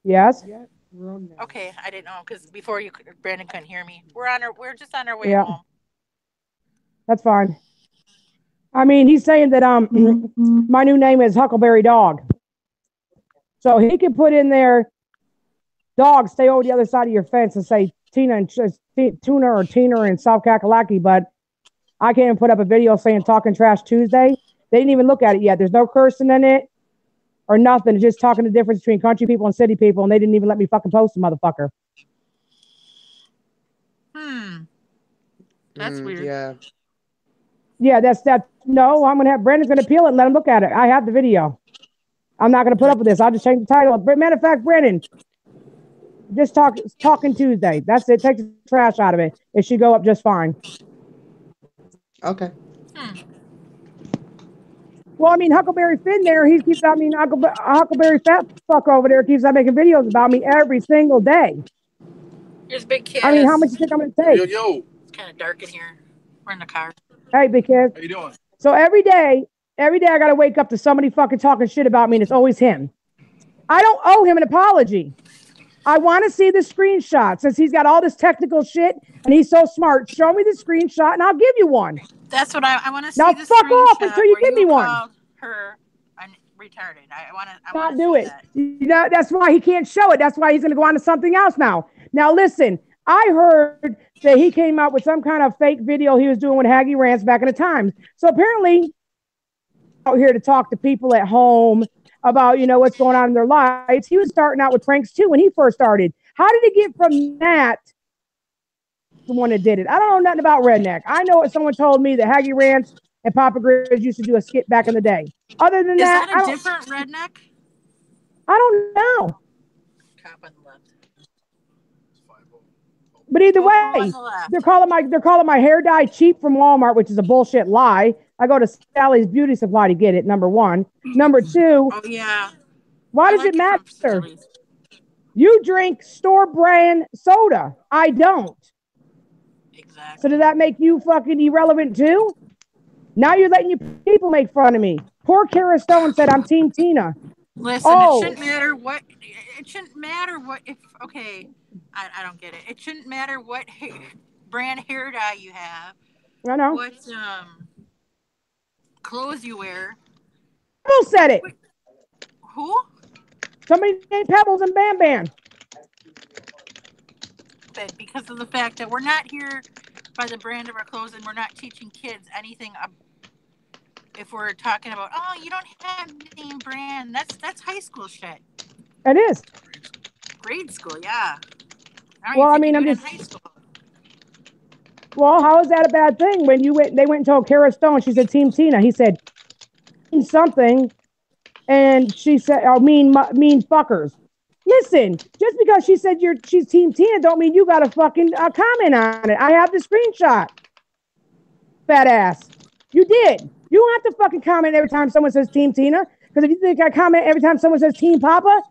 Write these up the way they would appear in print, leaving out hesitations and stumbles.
Yes. Okay, I didn't know because before Brandon couldn't hear me. We're just on our way Yeah, home. that's fine. I mean, he's saying that my new name is Huckleberry Dog, so he can put in there dog stay over the other side of your fence and say Tina and Tuna or Tina in South Kakalaki, but I can't even put up a video saying talking trash Tuesday. They didn't even look at it yet. There's no cursing in it or nothing. It's just talking the difference between country people and city people, and they didn't even let me fucking post the motherfucker. Hmm, that's weird. Yeah. Yeah, that's no. I'm gonna have Brandon's gonna appeal it and let him look at it. I have the video. I'm not gonna put up with this. I'll just change the title. But matter of fact, Brandon, just talking Tuesday. That's it. Take the trash out of it. It should go up just fine. Okay. Hmm. Well, I mean, Huckleberry Finn there, he keeps, I mean, Huckleberry Fat Fuck over there keeps on making videos about me every single day. Here's Big I mean, how much Cass. you think I'm going to Yo, yo, take? yo. It's kind of dark in here. We're in the car. Hey, because, How you doing? so every day I got to wake up to somebody fucking talking shit about me and it's always him. I don't owe him an apology. I want to see the screenshot since he's got all this technical shit and he's so smart. Show me the screenshot and I'll give you one. That's what I want to see Now the fuck off until screenshot you where give me you one. called her retarded. I want Not to do see it. that. You know, that's why he can't show it. That's why he's going to go on to something else now. Now, listen, I heard that he came out with some kind of fake video he was doing with Haggy Rants back in the times. So apparently, out here to talk to people at home about, what's going on in their lives. He was starting out with pranks too when he first started. How did he get from that the one that did it? I don't know nothing about Redneck. I know what someone told me that Haggy Rants and Papa Grizz used to do a skit back in the day. Other than Is that, that a different redneck? I don't know. Cop on the left. But either 5 on way, the left. they're calling my hair dye cheap from Walmart, which is a bullshit lie. I go to Sally's Beauty Supply to get it. Number one. Number two, Oh yeah, why I does it like it from matter? Sally's. You drink store brand soda. I don't. So does Exactly. that make you fucking irrelevant too? Now you're letting your people make fun of me. Poor Kara Stone said I'm Team Tina. Listen, it Oh, shouldn't matter what. It shouldn't matter what if. Okay, I don't get it. It shouldn't matter what brand hair dye you have, I know. what clothes you wear. Pebbles said it. Wait, who? Somebody named Pebbles and Bam Bam. But because of the fact that we're not here by the brand of our clothes, and we're not teaching kids anything. If we're talking about, oh, you don't have name brand. That's high school shit. It is. Grade school, yeah. I don't even Well, I think you mean, do I'm it in just high school. Well, how is that a bad thing? When they went and told Kara Stone, she said Team Tina. He said something, and she said, "Oh, mean fuckers." Listen, just because she said she's Team Tina, don't mean you got to fucking comment on it. I have the screenshot. Fat ass, you did. You don't have to fucking comment every time someone says Team Tina. Because if you think I comment every time someone says Team Papa,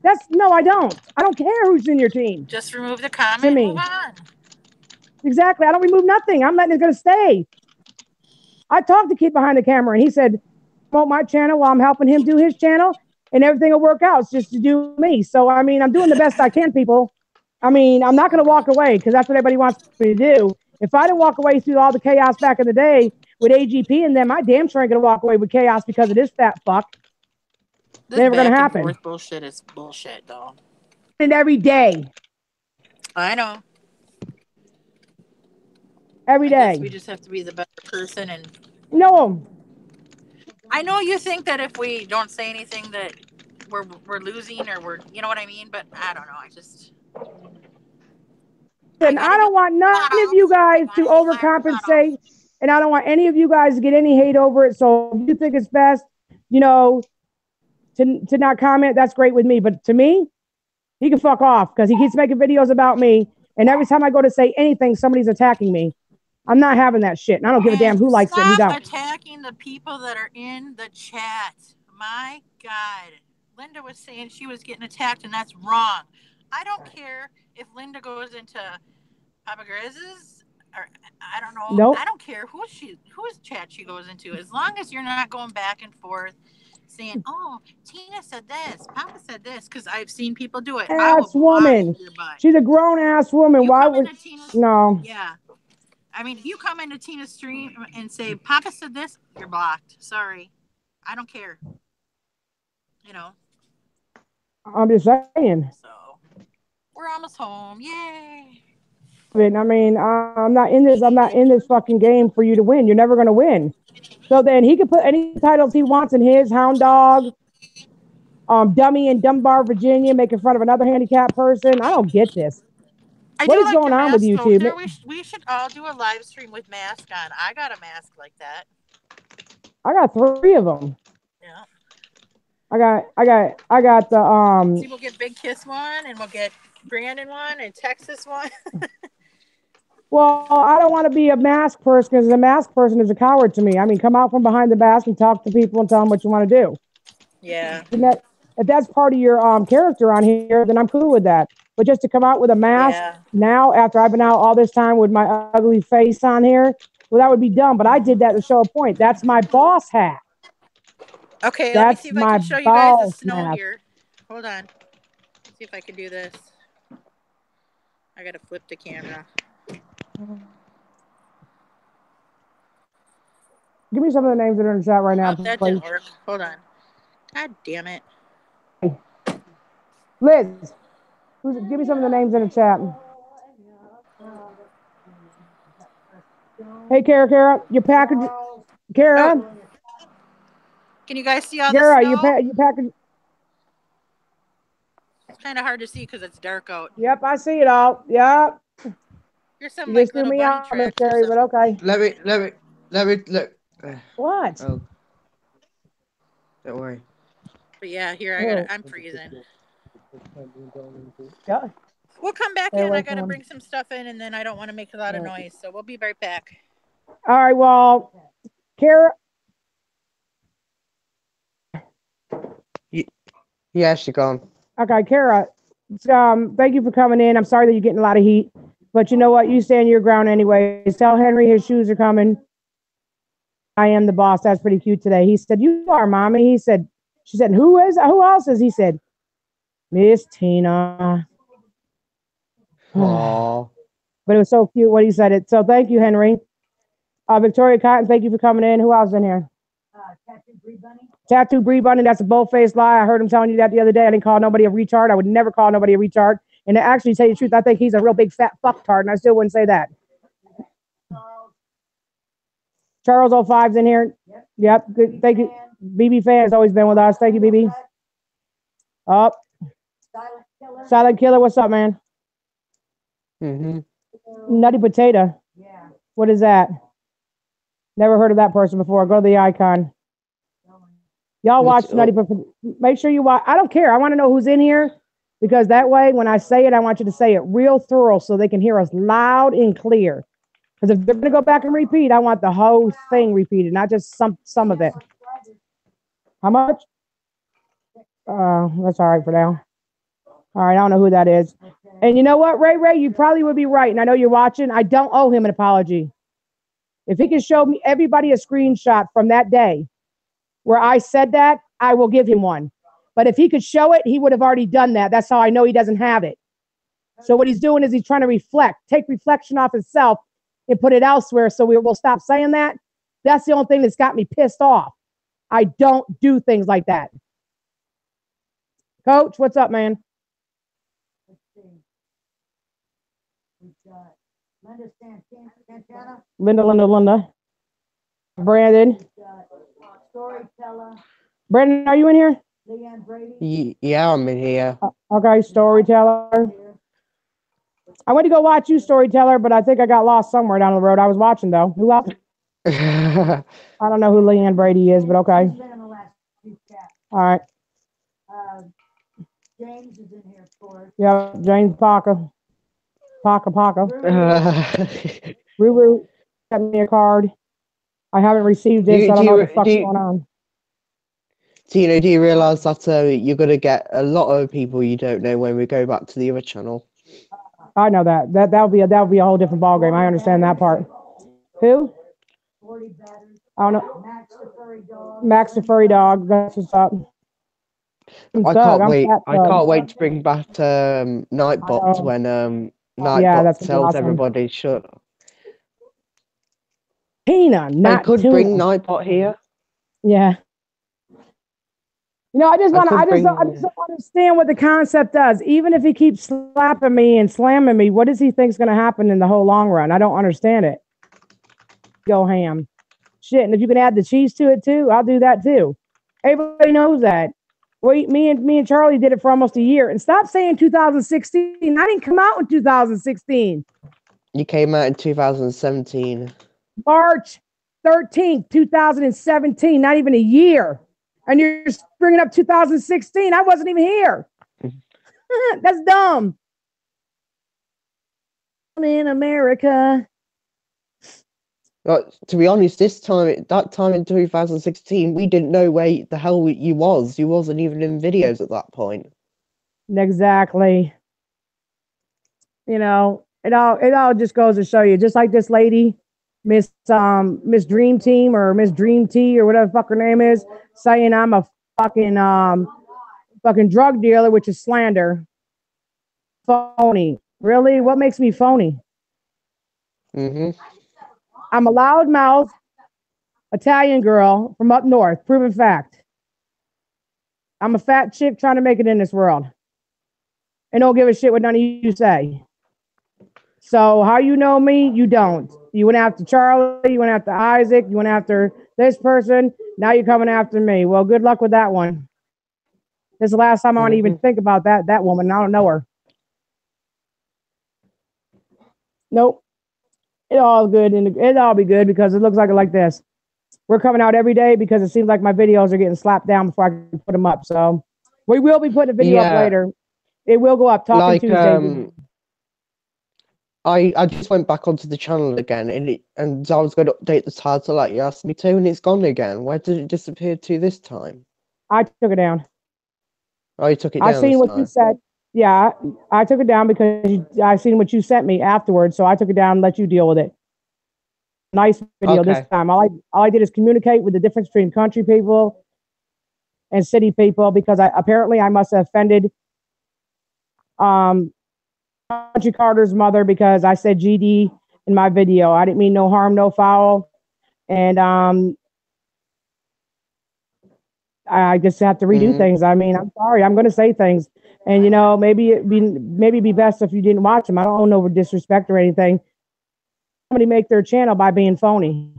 that's no, I don't. I don't care who's in your team. Just remove the To comment and move me, on. exactly. I don't remove nothing. I'm letting it gonna stay. I talked to Kid behind the camera, and he said, promote my channel while I'm helping him do his channel, and everything will work out. It's just to do me. So, I mean, I'm doing the best I can, people. I mean, I'm not going to walk away because that's what everybody wants me to do. If I didn't walk away through all the chaos back in the day with AGP and them, I damn sure ain't going to walk away with chaos because of this fat fuck. This Never going to back and happen. forth bullshit is bullshit, though. And every day, I know. every I guess day. we just have to be the better person. And No, I know you think that if we don't say anything that we're losing or we're, you know what I mean. But I don't know. I listen, gotta I be don't want none of you models. I guys to gotta be my overcompensate, models. and I don't want any of you guys to get any hate over it. So if you think it's best, you know, to not comment, that's great with me. But to me, he can fuck off because he keeps making videos about me. And every time I go to say anything, somebody's attacking me. I'm not having that shit. And I don't give a damn And who likes it and who stop don't. attacking the people that are in the chat. My God. Linda was saying she was getting attacked, and that's wrong. I don't care if Linda goes into Papa Grizz's, or I don't know. I Nope. don't care whose chat she goes into, as long as you're not going back and forth saying, "Oh, Tina said this, Papa said this," because I've seen people do it. I will Ass block woman. your butt. She's a grown ass woman. You Why come would into Tina's no? yeah. I mean, if you come into Tina's stream and say, "Papa said this," you're blocked. Sorry, I don't care. You know. I'm just saying. So we're almost home. Yay! I mean, I'm not in this. I'm not in this fucking game for you to win. You're never gonna win. So then he can put any titles he wants in his hound dog, dummy in Dunbar, Virginia, making fun of another handicapped person. I don't get this. I What do is like going your on with mask you over two? there. We should all do a live stream with mask on. I got a mask like that. I got 3 of them. Yeah. I got the See, we'll get Big Kiss one, and we'll get Brandon one, and Texas one. Well, I don't want to be a mask person because the mask person is a coward to me. I mean, come out from behind the mask and talk to people and tell them what you want to do. Yeah. If that's part of your character on here, then I'm cool with that. But just to come out with a mask now, after I've been out all this time with my ugly face on here, well, that would be dumb. But I did that to show a point. That's my boss hat. Okay, that's let me see if I can show you guys the snow mask. Here. Hold on. Let's see if I can do this. I gotta flip the camera. Give me some of the names that are in the chat right now. Oh, that didn't work. Hold on. God damn it. Liz, give me some of the names in the chat. Hey, Kara, your package. Kara. Oh. Can you guys see all the snow? Your package. It's kind of hard to see because it's dark out. Yep, I see it all. Yep. You're some like little bunny tracks or something. But okay. Let me look. What? Oh. Don't worry. But yeah, here I'm freezing. Yeah. We'll come back in. I gotta bring some stuff in, and then I don't want to make a lot of noise, so we'll be right back. All right. Well, Kara. Yes, you're gone. Okay, Kara. Thank you for coming in. I'm sorry that you're getting a lot of heat, but you know what? You stand your ground anyway. Tell Henry his shoes are coming. I am the boss. That's pretty cute today. He said, "You are, mommy." He said, "She said, who else is?" He said, "Miss Tina." Aww. But it was so cute when he said it. So thank you, Henry. Victoria Cotton, thank you for coming in. Who else in here? Tattoo Bree Bunny. That's a bold-faced lie. I heard him telling you that the other day. I didn't call nobody a retard. I would never call nobody a retard. And to actually tell you the truth, I think he's a real big fat fucktard, and I still wouldn't say that. Charles 05's in here. Yep. Good. Thank you. BB Fan has always been with us. Thank you, BB. Up. Silent Killer. What's up, man? Nutty Potato. Yeah. What is that? Never heard of that person before. Go to the icon. Y'all watch Nutty Potato. Make sure you watch. I don't care. I want to know who's in here because that way, when I say it, I want you to say it real thorough so they can hear us loud and clear. Because if they're going to go back and repeat, I want the whole thing repeated, not just some of it. How much? That's all right for now. All right, I don't know who that is. And you know what, Ray, you probably would be right. And I know you're watching. I don't owe him an apology. If he can show me everybody a screenshot from that day where I said that, I will give him one. But if he could show it, he would have already done that. That's how I know he doesn't have it. So what he's doing is he's trying to take reflection off himself and put it elsewhere so we will stop saying that. That's the only thing that's got me pissed off. I don't do things like that. Coach, what's up, man? Linda. Brandon. Brandon, are you in here? Yeah, I'm in here. Okay, Storyteller. I went to go watch you, Storyteller, but I think I got lost somewhere down the road. I was watching, though. Who else? I don't know who Leanne Brady is, but okay. All right. James is in here, of course. Yeah, James Parker. Parker. Ruru sent me a card. I haven't received it, so I don't know what the fuck's going on. Tina, do you realize that you're going to get a lot of people you don't know when we go back to the other channel? I know that. That'll be a whole different ballgame. I understand that part. Who? I don't know. Max the furry dog. That's what's up. I'm I thug. can't I'm wait. fat I thug. can't wait to bring back Nightbot know. when Yeah, Nightbot that's gonna be tells awesome. everybody shut. Tina, They not could tuna. bring Nightbot here. Yeah. You know, I just could don't understand what the concept does. Even if he keeps slapping me and slamming me, what does he think's going to happen in the whole long run? I don't understand it. Go ham. Shit, and if you can add the cheese to it too, I'll do that too. Everybody knows that. Wait, me and Charlie did it for almost a year. And stop saying 2016. I didn't come out in 2016. You came out in 2017. March 13th, 2017. Not even a year. And you're bringing up 2016. I wasn't even here. That's dumb. In America. To be honest, that time in 2016, we didn't know where the hell you was. You wasn't even in videos at that point. Exactly. You know, it all just goes to show you, just like this lady, Miss Dream Team or Miss Dream Tea or whatever the fuck her name is, saying I'm a fucking drug dealer, which is slander. Phony. Really? What makes me phony? Mm-hmm. I'm a loudmouth Italian girl from up north. Proven fact. I'm a fat chick trying to make it in this world. And don't give a shit what none of you say. So how you know me? You don't. You went after Charlie. You went after Isaac. You went after this person. Now you're coming after me. Well, good luck with that one. This is the last time I want to even think about that woman. I don't know her. Nope. It all good and it all be good because it looks like this. We're coming out every day because it seems like my videos are getting slapped down before I can put them up. So we will be putting a video up later. It will go up. Talking Tuesday. I just went back onto the channel again and I was going to update the title like you asked me to, and it's gone again. Where did it disappear to this time? I took it down. Oh, you took it down. I seen what you said. Yeah, I took it down because I seen what you sent me afterwards, so I took it down and let you deal with it. Nice video this time. All I did is communicate with the difference between country people and city people because apparently I must have offended Country Carter's mother because I said GD in my video. I didn't mean no harm, no foul, and I just have to redo things. I mean, I'm sorry. I'm going to say things, and you know, maybe it'd be best if you didn't watch them. I don't know disrespect or anything. Somebody make their channel by being phony.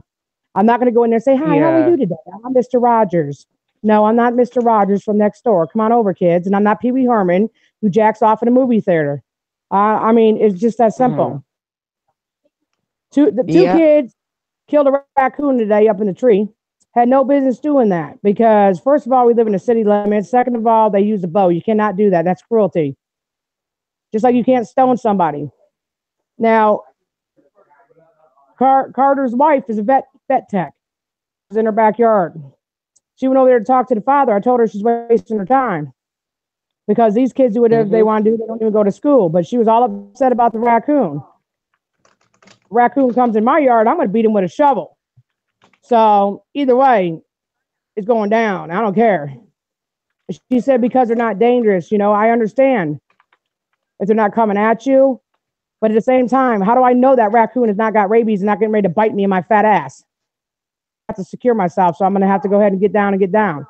I'm not going to go in there and say, hi, how are you today? I'm Mr. Rogers. No, I'm not Mr. Rogers from next door. Come on over, kids. And I'm not Pee Wee Herman who jacks off in a movie theater. I mean, it's just that simple. Two kids killed a raccoon today up in the tree. Had no business doing that because, first of all, we live in a city limit. Second of all, they use a bow. You cannot do that. That's cruelty. Just like you can't stone somebody. Now, Carter's wife is a vet tech. She's in her backyard. She went over there to talk to the father. I told her she's wasting her time because these kids do whatever they want to do. They don't even go to school. But she was all upset about the raccoon. Raccoon comes in my yard, I'm going to beat him with a shovel. So either way, it's going down. I don't care. She said because they're not dangerous. You know, I understand if they're not coming at you. But at the same time, how do I know that raccoon has not got rabies and not getting ready to bite me in my fat ass? I have to secure myself, so I'm going to have to go ahead and get down.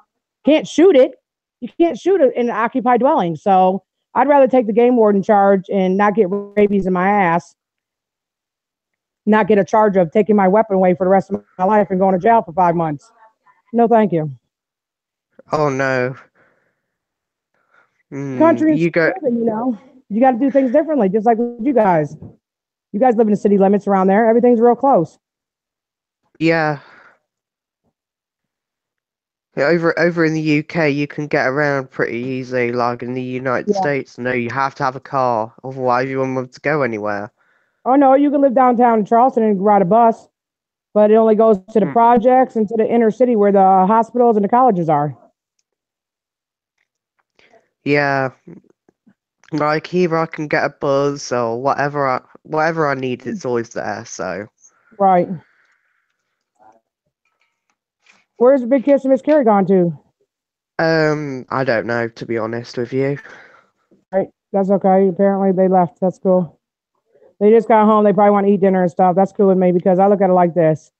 Can't shoot it. You can't shoot it in an occupied dwelling. So I'd rather take the game warden charge and not get rabies in my ass, not get a charge of taking my weapon away for the rest of my life and going to jail for 5 months. No, thank you. Oh, no. Country, you know, you got to do things differently, just like you guys. You guys live in the city limits around there. Everything's real close. Yeah. Over in the UK, you can get around pretty easy. Like in the United States, no, you have to have a car, otherwise you won't be able to go anywhere. Oh no, you can live downtown in Charleston and ride a bus, but it only goes to the projects and to the inner city where the hospitals and the colleges are. Yeah, like either I can get a buzz or whatever I need, it's always there. So right. Where's the big kiss and Miss Carrie gone to? I don't know, to be honest with you. Right, that's okay. Apparently they left. That's cool. They just got home. They probably want to eat dinner and stuff. That's cool with me because I look at it like this.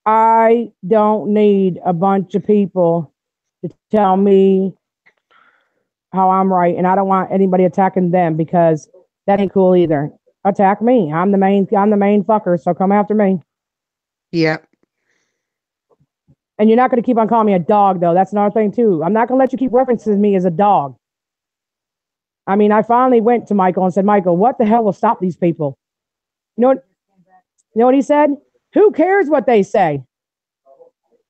I don't need a bunch of people to tell me how I'm right, and I don't want anybody attacking them because that ain't cool either. Attack me. I'm the main fucker, so come after me. Yeah. And you're not going to keep on calling me a dog, though. That's another thing, too. I'm not going to let you keep referencing me as a dog. I mean, I finally went to Michael and said, Michael, what the hell will stop these people? You know what he said? Who cares what they say?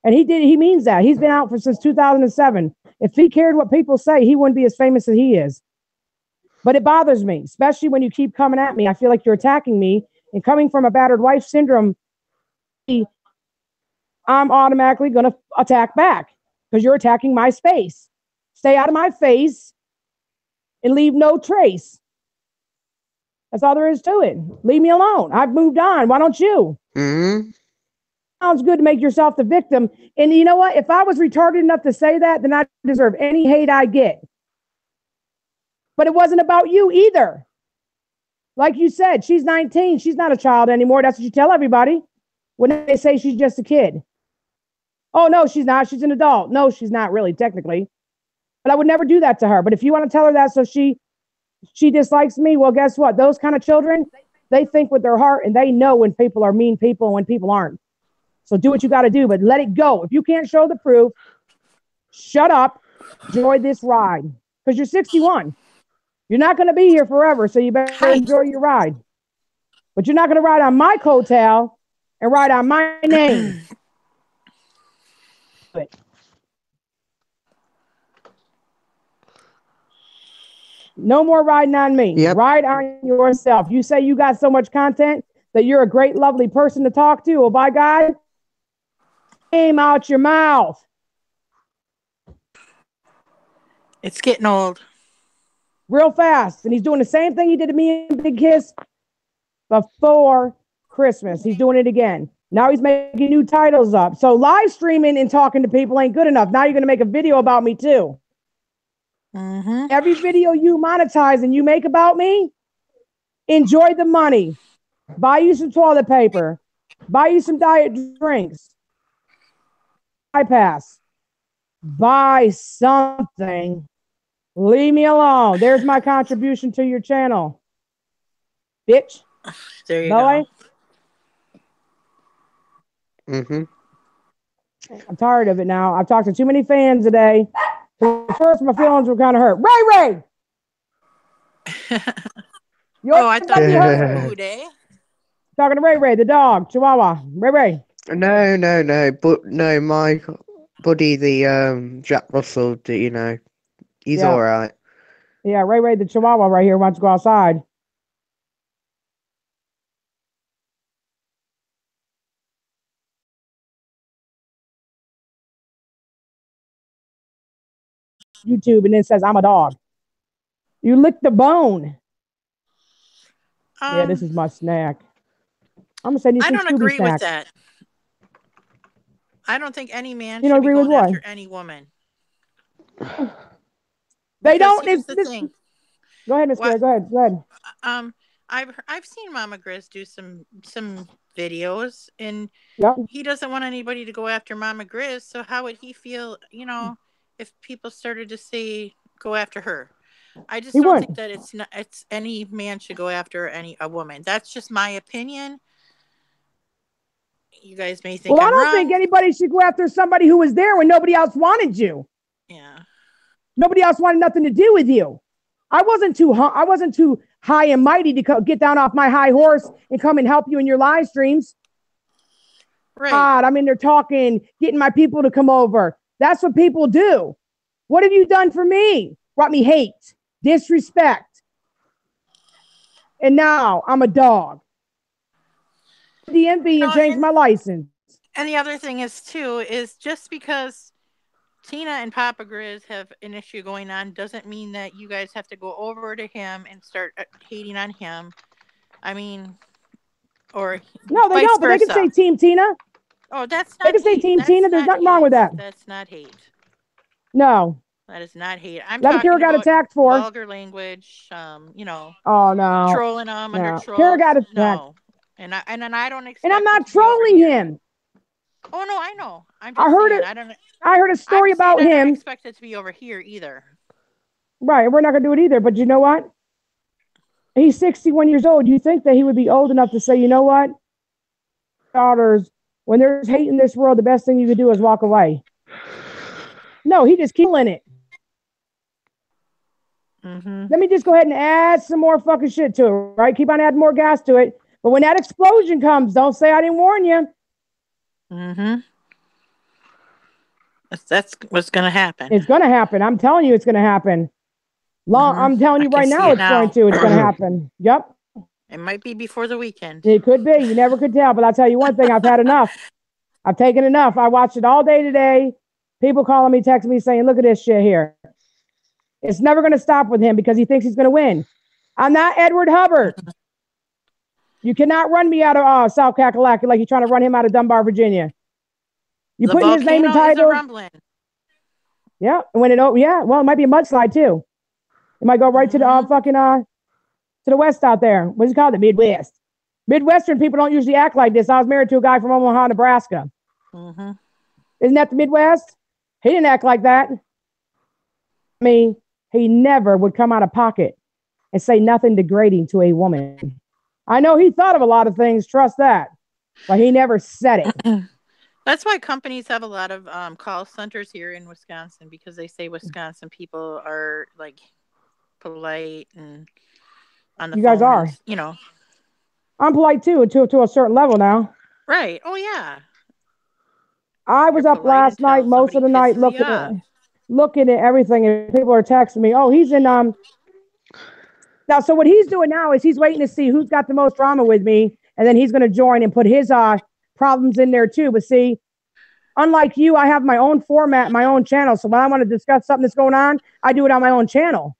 And he means that. He's been out since 2007. If he cared what people say, he wouldn't be as famous as he is. But it bothers me, especially when you keep coming at me. I feel like you're attacking me. And coming from a battered wife syndrome, I'm automatically going to attack back because you're attacking my space. Stay out of my face and leave no trace. That's all there is to it. Leave me alone. I've moved on. Why don't you? Mm-hmm. Sounds good to make yourself the victim. And you know what? If I was retarded enough to say that, then I deserve any hate I get. But it wasn't about you either. Like you said, she's 19. She's not a child anymore. That's what you tell everybody when they say she's just a kid. Oh, no, she's not. She's an adult. No, she's not really, technically. But I would never do that to her. But if you want to tell her that so she dislikes me, well, guess what? Those kind of children, they think with their heart and they know when people are mean people and when people aren't. So do what you got to do, but let it go. If you can't show the proof, shut up, enjoy this ride. Because you're 61. You're not going to be here forever, so you better enjoy your ride. But you're not going to ride on my coattail and ride on my name. No more riding on me. Yep. Ride on yourself. You say you got so much content that you're a great, lovely person to talk to. Well, by God, name out your mouth. It's getting old. Real fast. And he's doing the same thing he did to me in Big Kiss before Christmas. He's doing it again. Now he's making new titles up. So live streaming and talking to people ain't good enough. Now you're going to make a video about me too. Mm-hmm. Every video you monetize and you make about me, enjoy the money. Buy you some toilet paper. Buy you some diet drinks. Bypass. Buy something. Leave me alone. There's my contribution to your channel. Bitch. There you go. Mm-hmm. I'm tired of it now. I've talked to too many fans today. First, my feelings were kind of hurt. Ray! Oh, I thought you were food, eh? Talking to Ray, the dog, Chihuahua. Ray. No. But no, my buddy, the Jack Russell, you know, he's all right. Yeah, Ray, the Chihuahua right here wants to go outside. YouTube and then says I'm a dog. You licked the bone. Yeah, this is my snack. I'm gonna send you some. I don't agree with that. I don't think any man should be going after any woman. They don't. Here's the thing. Go ahead, Miss Claire. Go ahead. I've seen Mama Grizz do some videos, and he doesn't want anybody to go after Mama Grizz. So how would he feel? You know, if people started to say go after her. I just don't think that it's any man should go after a woman. That's just my opinion. You guys may think I'm I don't wrong. think anybody should go after somebody who was there when nobody else wanted you. Yeah. Nobody else wanted nothing to do with you. I wasn't too high and mighty to get down off my high horse and come and help you in your live streams. Right. God, I'm in there talking, getting my people to come over. That's what people do. What have you done for me? Brought me hate, disrespect. And now I'm a dog. DMV and changed my license. And the other thing is just because Tina and Papa Grizz have an issue going on doesn't mean that you guys have to go over to him and start hating on him. I mean, or no, they don't. But they can say Team Tina. Oh, that's They not can say hate. Team That's Tina. There's not nothing wrong with hate. that. That's not hate. No. That is not hate. I'm That's what Kara talking got about attacked for. vulgar language. Oh, no. Trolling them under No. trolls. Kara got attacked. No. And I don't expect. And I'm it not to be over trolling here. him. Oh no, I know. I'm I just heard saying. it. I heard a story about I don't him. expect it to be over here either. Right. We're not going to do it either. But you know what? He's 61 years old. You think that he would be old enough to say, you know what? Daughters, when there's hate in this world, the best thing you could do is walk away. No, he just killing it. Mm-hmm. Let me just go ahead and add some more fucking shit to it, right? Keep on adding more gas to it. But when that explosion comes, don't say I didn't warn you. Mm-hmm. That's what's going to happen. It's going to happen. I'm telling you it's going to happen. I'm telling you right now it's going to. It's going to happen. Yep. It might be before the weekend. It could be. You never could tell. But I'll tell you one thing. I've had enough. I've taken enough. I watched it all day today. People calling me, texting me, saying, look at this shit here. It's never going to stop with him because he thinks he's going to win. I'm not Edward Hubbard. You cannot run me out of South Kakalaki like you're trying to run him out of Dunbar, Virginia. You put his name in title. Yeah. When it well, it might be a mudslide too. It might go right to the to the west out there. What's it called? The Midwest. Midwestern people don't usually act like this. I was married to a guy from Omaha, Nebraska. Mm-hmm. Isn't that the Midwest? He didn't act like that. I mean, he never would come out of pocket and say nothing degrading to a woman. I know he thought of a lot of things, trust that, but he never said it. That's why companies have a lot of call centers here in Wisconsin, because they say Wisconsin people are like polite and on the phone. You guys are. You know. I'm polite too, to a certain level now. Right. Oh, yeah. I was up last night, most of the night, looking at everything, and people are texting me, oh, he's in, now, so what he's doing now is he's waiting to see who's got the most drama with me, and then he's going to join and put his problems in there too. But see, unlike you, I have my own format, my own channel. So when I want to discuss something that's going on, I do it on my own channel.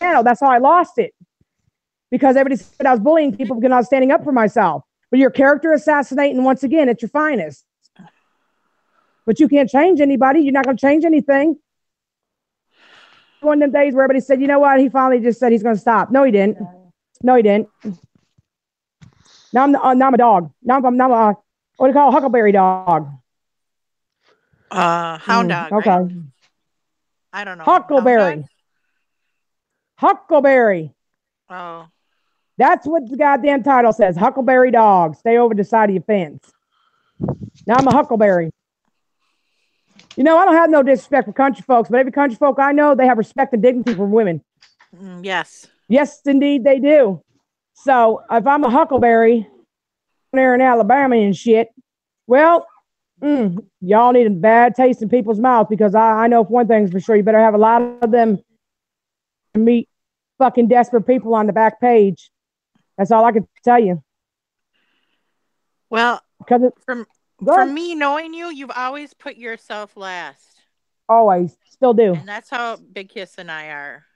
That's how I lost it. Because everybody said I was bullying people because I was standing up for myself. But you're character assassinating once again at your finest. But you can't change anybody. You're not going to change anything. One of them days where everybody said, you know what? He finally just said he's going to stop. No, he didn't. No, he didn't. Now I'm a dog. Now I'm what do you call a huckleberry dog? Hound dog. Okay. Right? I don't know. Huckleberry. Huckleberry. Oh. That's what the goddamn title says. Huckleberry dog. Stay over the side of your fence. Now I'm a huckleberry. You know, I don't have no disrespect for country folks, but every country folk I know, they have respect and dignity for women. Yes. Yes, indeed, they do. So if I'm a huckleberry there in Alabama and shit, well, y'all need a bad taste in people's mouths, because I know one thing's for sure. You better have a lot of them to meet fucking desperate people on the back page. That's all I can tell you. Well, from me knowing you, you've always put yourself last. Always. Still do. And that's how Big Kiss and I are.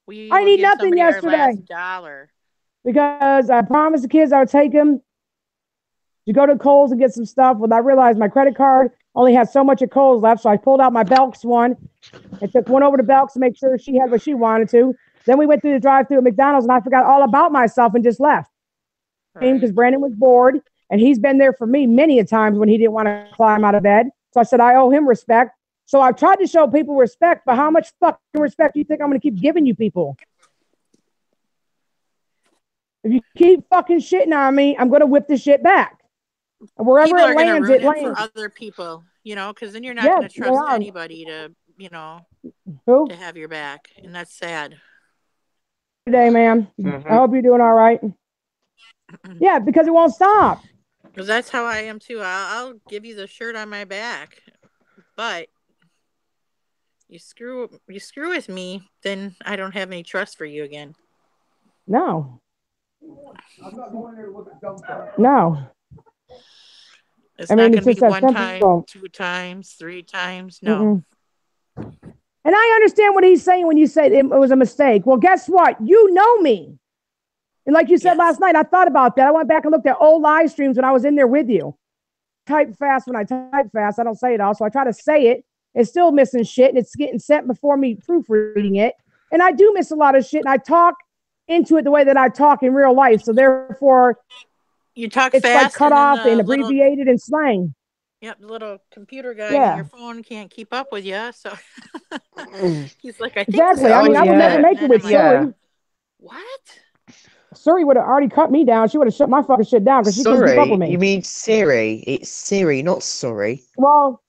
I need nothing yesterday. Our last dollar. Because I promised the kids I would take them to go to Kohl's and get some stuff. But I realized my credit card only had so much of Kohl's left. So I pulled out my Belks one and took one over to Belks to make sure she had what she wanted to. Then we went through the drive-thru at McDonald's and I forgot all about myself and just left. Because Brandon was bored. And he's been there for me many a times when he didn't want to climb out of bed. So I said, I owe him respect. So I've tried to show people respect, but how much fucking respect do you think I'm going to keep giving you people? If you keep fucking shitting on me, I'm going to whip this shit back. And wherever people it lands, it lands. For other people, you know, because then you're not going to trust anybody to, you know, to have your back. And that's sad. Today, man. I hope you're doing all right. Yeah, because it won't stop. Because that's how I am too. I'll give you the shirt on my back, but you screw with me, then I don't have any trust for you again. No. I'm not going there to look at dumb stuff. No. It's not going to be one time, 2 times, 3 times. No. And I understand what he's saying when you say it was a mistake. Well, guess what? You know me. And like you said last night, I thought about that. I went back and looked at old live streams when I was in there with you. type fast when I type fast. I don't say it all. So I try to say it. It's still missing shit, and it's getting sent before me proofreading it. And I do miss a lot of shit, and I talk into it the way that I talk in real life. So therefore, You talk it's fast. like cut off and abbreviated and slang. Yep, the little computer guy on your phone can't keep up with you. So he's like, I think exactly. I mean, I would never make it with Suri. What? Suri would have already cut me down. She would have shut my fucking shit down because she couldn't keep up with me. You mean Siri? It's Siri, not Sorry. Well,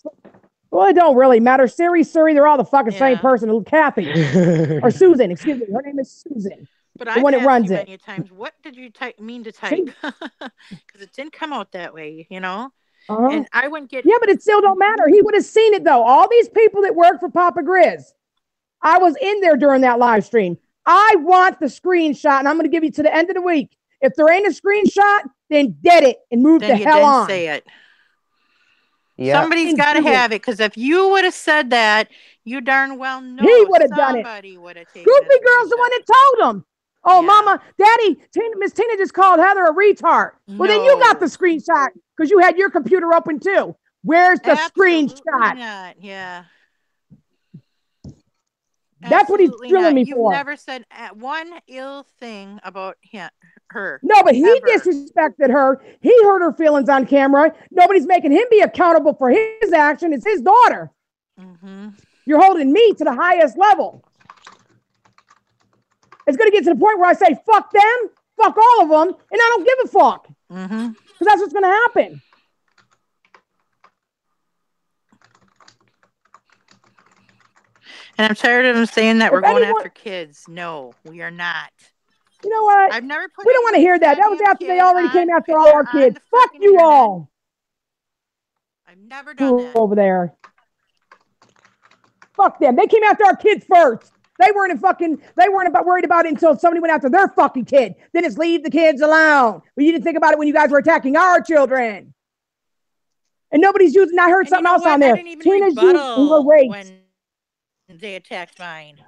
it don't really matter. Siri, they're all the fucking same person. Kathy or Susan, excuse me. Her name is Susan. But I asked you many times, what did you mean to type? Because it didn't come out that way, you know? And I wouldn't get... Yeah, but it still don't matter. He would have seen it, though. All these people that work for Papa Grizz, I was in there during that live stream. I want the screenshot, and I'm going to give you to the end of the week. If there ain't a screenshot, then get it and move the hell on. Say it. Yeah. Somebody's got to have it, because if you would have said that, you darn well know he would have done it. Somebody would have taken Goofy Girl's the one that told him. Oh, Mama, Daddy, Miss Tina just called Heather a retard. Well, then you got the screenshot because you had your computer open too. Where's the screenshot? Not. Yeah. That's what he's drilling me for. You never said one ill thing about her. No, but he disrespected her. He hurt her feelings on camera. Nobody's making him be accountable for his action. It's his daughter. Mm-hmm. You're holding me to the highest level. It's going to get to the point where I say, fuck them, fuck all of them, and I don't give a fuck. Mm-hmm. Because that's what's going to happen. And I'm tired of them saying that we're going after kids. No, we are not. You know what? I've never put. We don't want to hear that. That was after they already came after all our kids. Fuck you all. I've never done that. Over there. Fuck them. They came after our kids first. They weren't worried about it until somebody went after their fucking kid. Then it's leave the kids alone. But you didn't think about it when you guys were attacking our children. And nobody's using. I heard something else on there. Tina's using her race. When they attacked mine.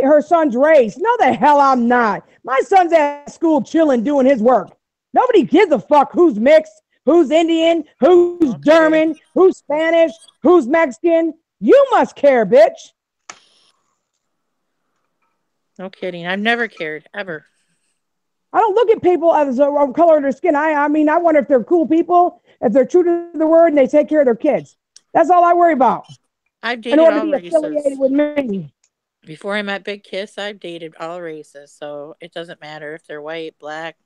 Her son's race. No, the hell I'm not. My son's at school chilling, doing his work. Nobody gives a fuck who's mixed, who's Indian, who's German, who's Spanish, who's Mexican. You must care, bitch. No kidding. I've never cared, ever. I don't look at people as a color of their skin. I mean, I wonder if they're cool people, if they're true to the word, and they take care of their kids. That's all I worry about. I've dated all races. Affiliated with me. Before I met Big Kiss, I've dated all races, so it doesn't matter if they're white, black,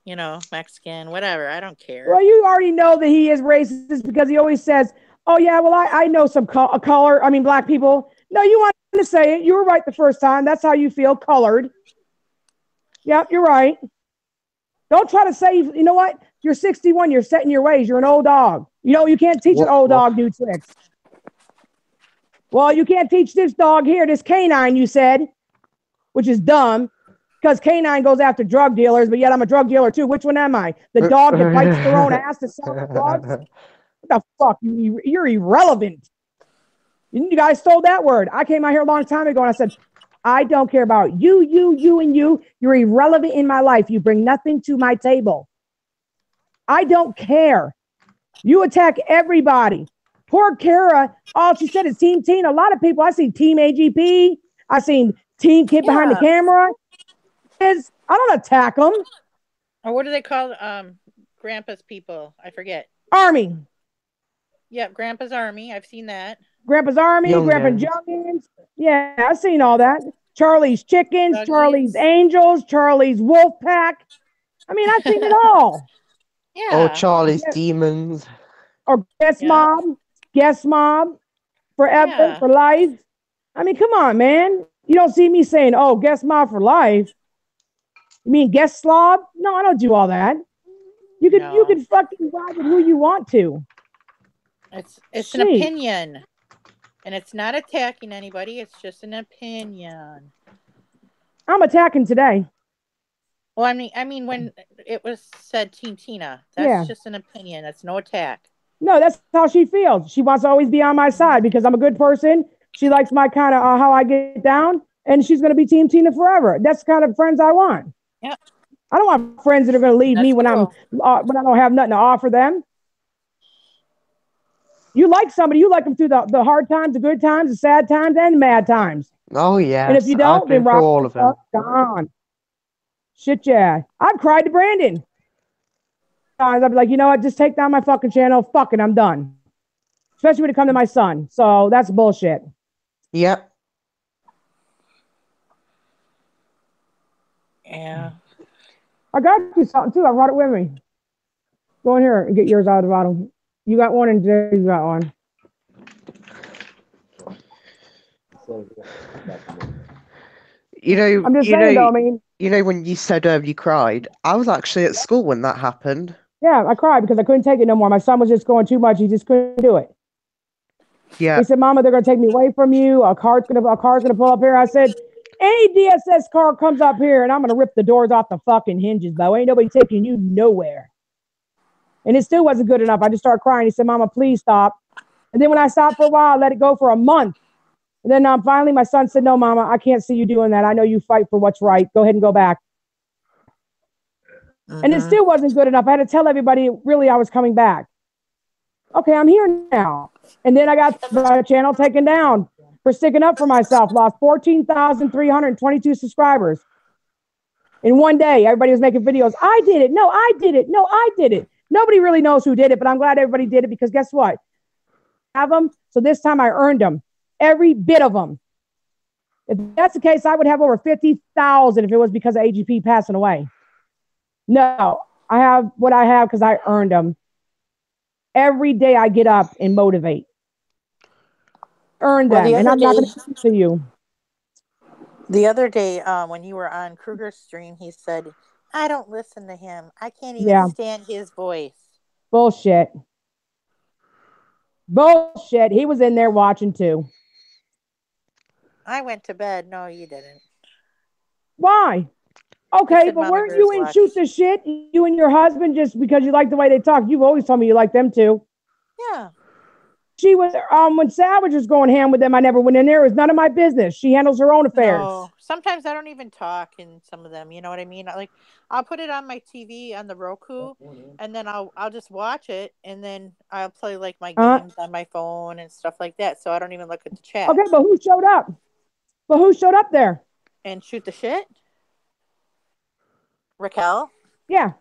Mexican, whatever. I don't care. Well, you already know that he is racist because he always says, oh, yeah, well, I know some black people. No, you want to say it. You were right the first time. That's how you feel, colored. Yep, you're right. Don't try to say, you know what? You're 61. You're set in your ways. You're an old dog. You can't teach an old dog new tricks. Well, you can't teach this dog here, this canine, you said, which is dumb because canine goes after drug dealers, but yet I'm a drug dealer too. Which one am I? The dog that bites their own ass to sell drugs? What the fuck? You're irrelevant. You guys stole that word. I came out here a long time ago and I said, I don't care about you, and you. You're irrelevant in my life. You bring nothing to my table. I don't care. You attack everybody. Poor Kara, all she said is Team Teen. A lot of people, I see Team AGP. I seen Team Kid behind the camera. I don't attack them. Or what do they call Grandpa's people? I forget. Army. Yep, Grandpa's Army. I've seen that. Grandpa's Army, Grandpa's Youngins. Yeah, I've seen all that. Charlie's Chickens, Charlie's Angels, Charlie's Wolf Pack. I mean, I've seen it all. Yeah. Or Charlie's Demons. Or Guest Mob, forever, for life. I mean, come on, man. You don't see me saying, oh, Guest Mob for life. You mean Guest Slob? No, I don't do all that. You could fucking ride with who you want to. It's an opinion. And it's not attacking anybody. It's just an opinion. I'm attacking today. Well, I mean, when it was said Team Tina, that's just an opinion. That's no attack. No, that's how she feels. She wants to always be on my side because I'm a good person. She likes my kind of how I get down, and she's going to be Team Tina forever. That's the kind of friends I want. Yeah. I don't want friends that are going to leave me when cool. when I don't have nothing to offer them. You like somebody, you like them through the hard times, the good times, the sad times, and the mad times. Oh And if yes, you I've don't, then been through rock all the of them. fuck gone. Shit, yeah. I've cried to Brandon. I'd be like, you know what? Just take down my fucking channel. Fuck it, I'm done. Especially when it comes to my son. So that's bullshit. Yep. Yeah. I got you something too. I brought it with me. Go in here and get yours out of the bottle. You got one, and Jay got one. You know, I'm just you saying, though. know, I mean, you know when you said you cried, I was actually at school when that happened. yeah, I cried because I couldn't take it no more. My son was just going too much. He just couldn't do it. Yeah. He said, "Mama, they're gonna take me away from you. A car's gonna pull up here." I said, "Any DSS car comes up here, and I'm gonna rip the doors off the fucking hinges, though. Ain't nobody taking you nowhere." And it still wasn't good enough. I just started crying. He said, "Mama, please stop." And then when I stopped for a while, I let it go for a month. And then finally, my son said, "No, Mama, I can't see you doing that. I know you fight for what's right. Go ahead and go back." And it still wasn't good enough. I had to tell everybody, really, I was coming back. Okay, I'm here now. And then I got my channel taken down for sticking up for myself. Lost 14,322 subscribers. In one day, everybody was making videos. I did it. No, I did it. No, I did it. Nobody really knows who did it, but I'm glad everybody did it because guess what? I have them. So this time I earned them. Every bit of them. If that's the case, I would have over 50,000 if it was because of AGP passing away. No, I have what I have because I earned them. Every day I get up and motivate. Earn them. And I'm not going to speak to you. The other day, when you were on Kruger's stream, he said, "I don't listen to him. I can't even stand his voice." Bullshit. Bullshit. He was in there watching too. I went to bed. No, you didn't. Why? Okay, but weren't you in Shoot the Shit? You and your husband, just because you like the way they talk. You've always told me you like them too. Yeah. She was when Savage was going ham with them. I never went in there. It was none of my business. She handles her own affairs. No, sometimes I don't even talk in some of them. You know what I mean? Like I'll put it on my TV on the Roku, and then I'll just watch it, and then I'll play like my games on my phone and stuff like that. So I don't even look at the chat. Okay, but who showed up? But who showed up there? And Shoot the Shit? Raquel? Yeah.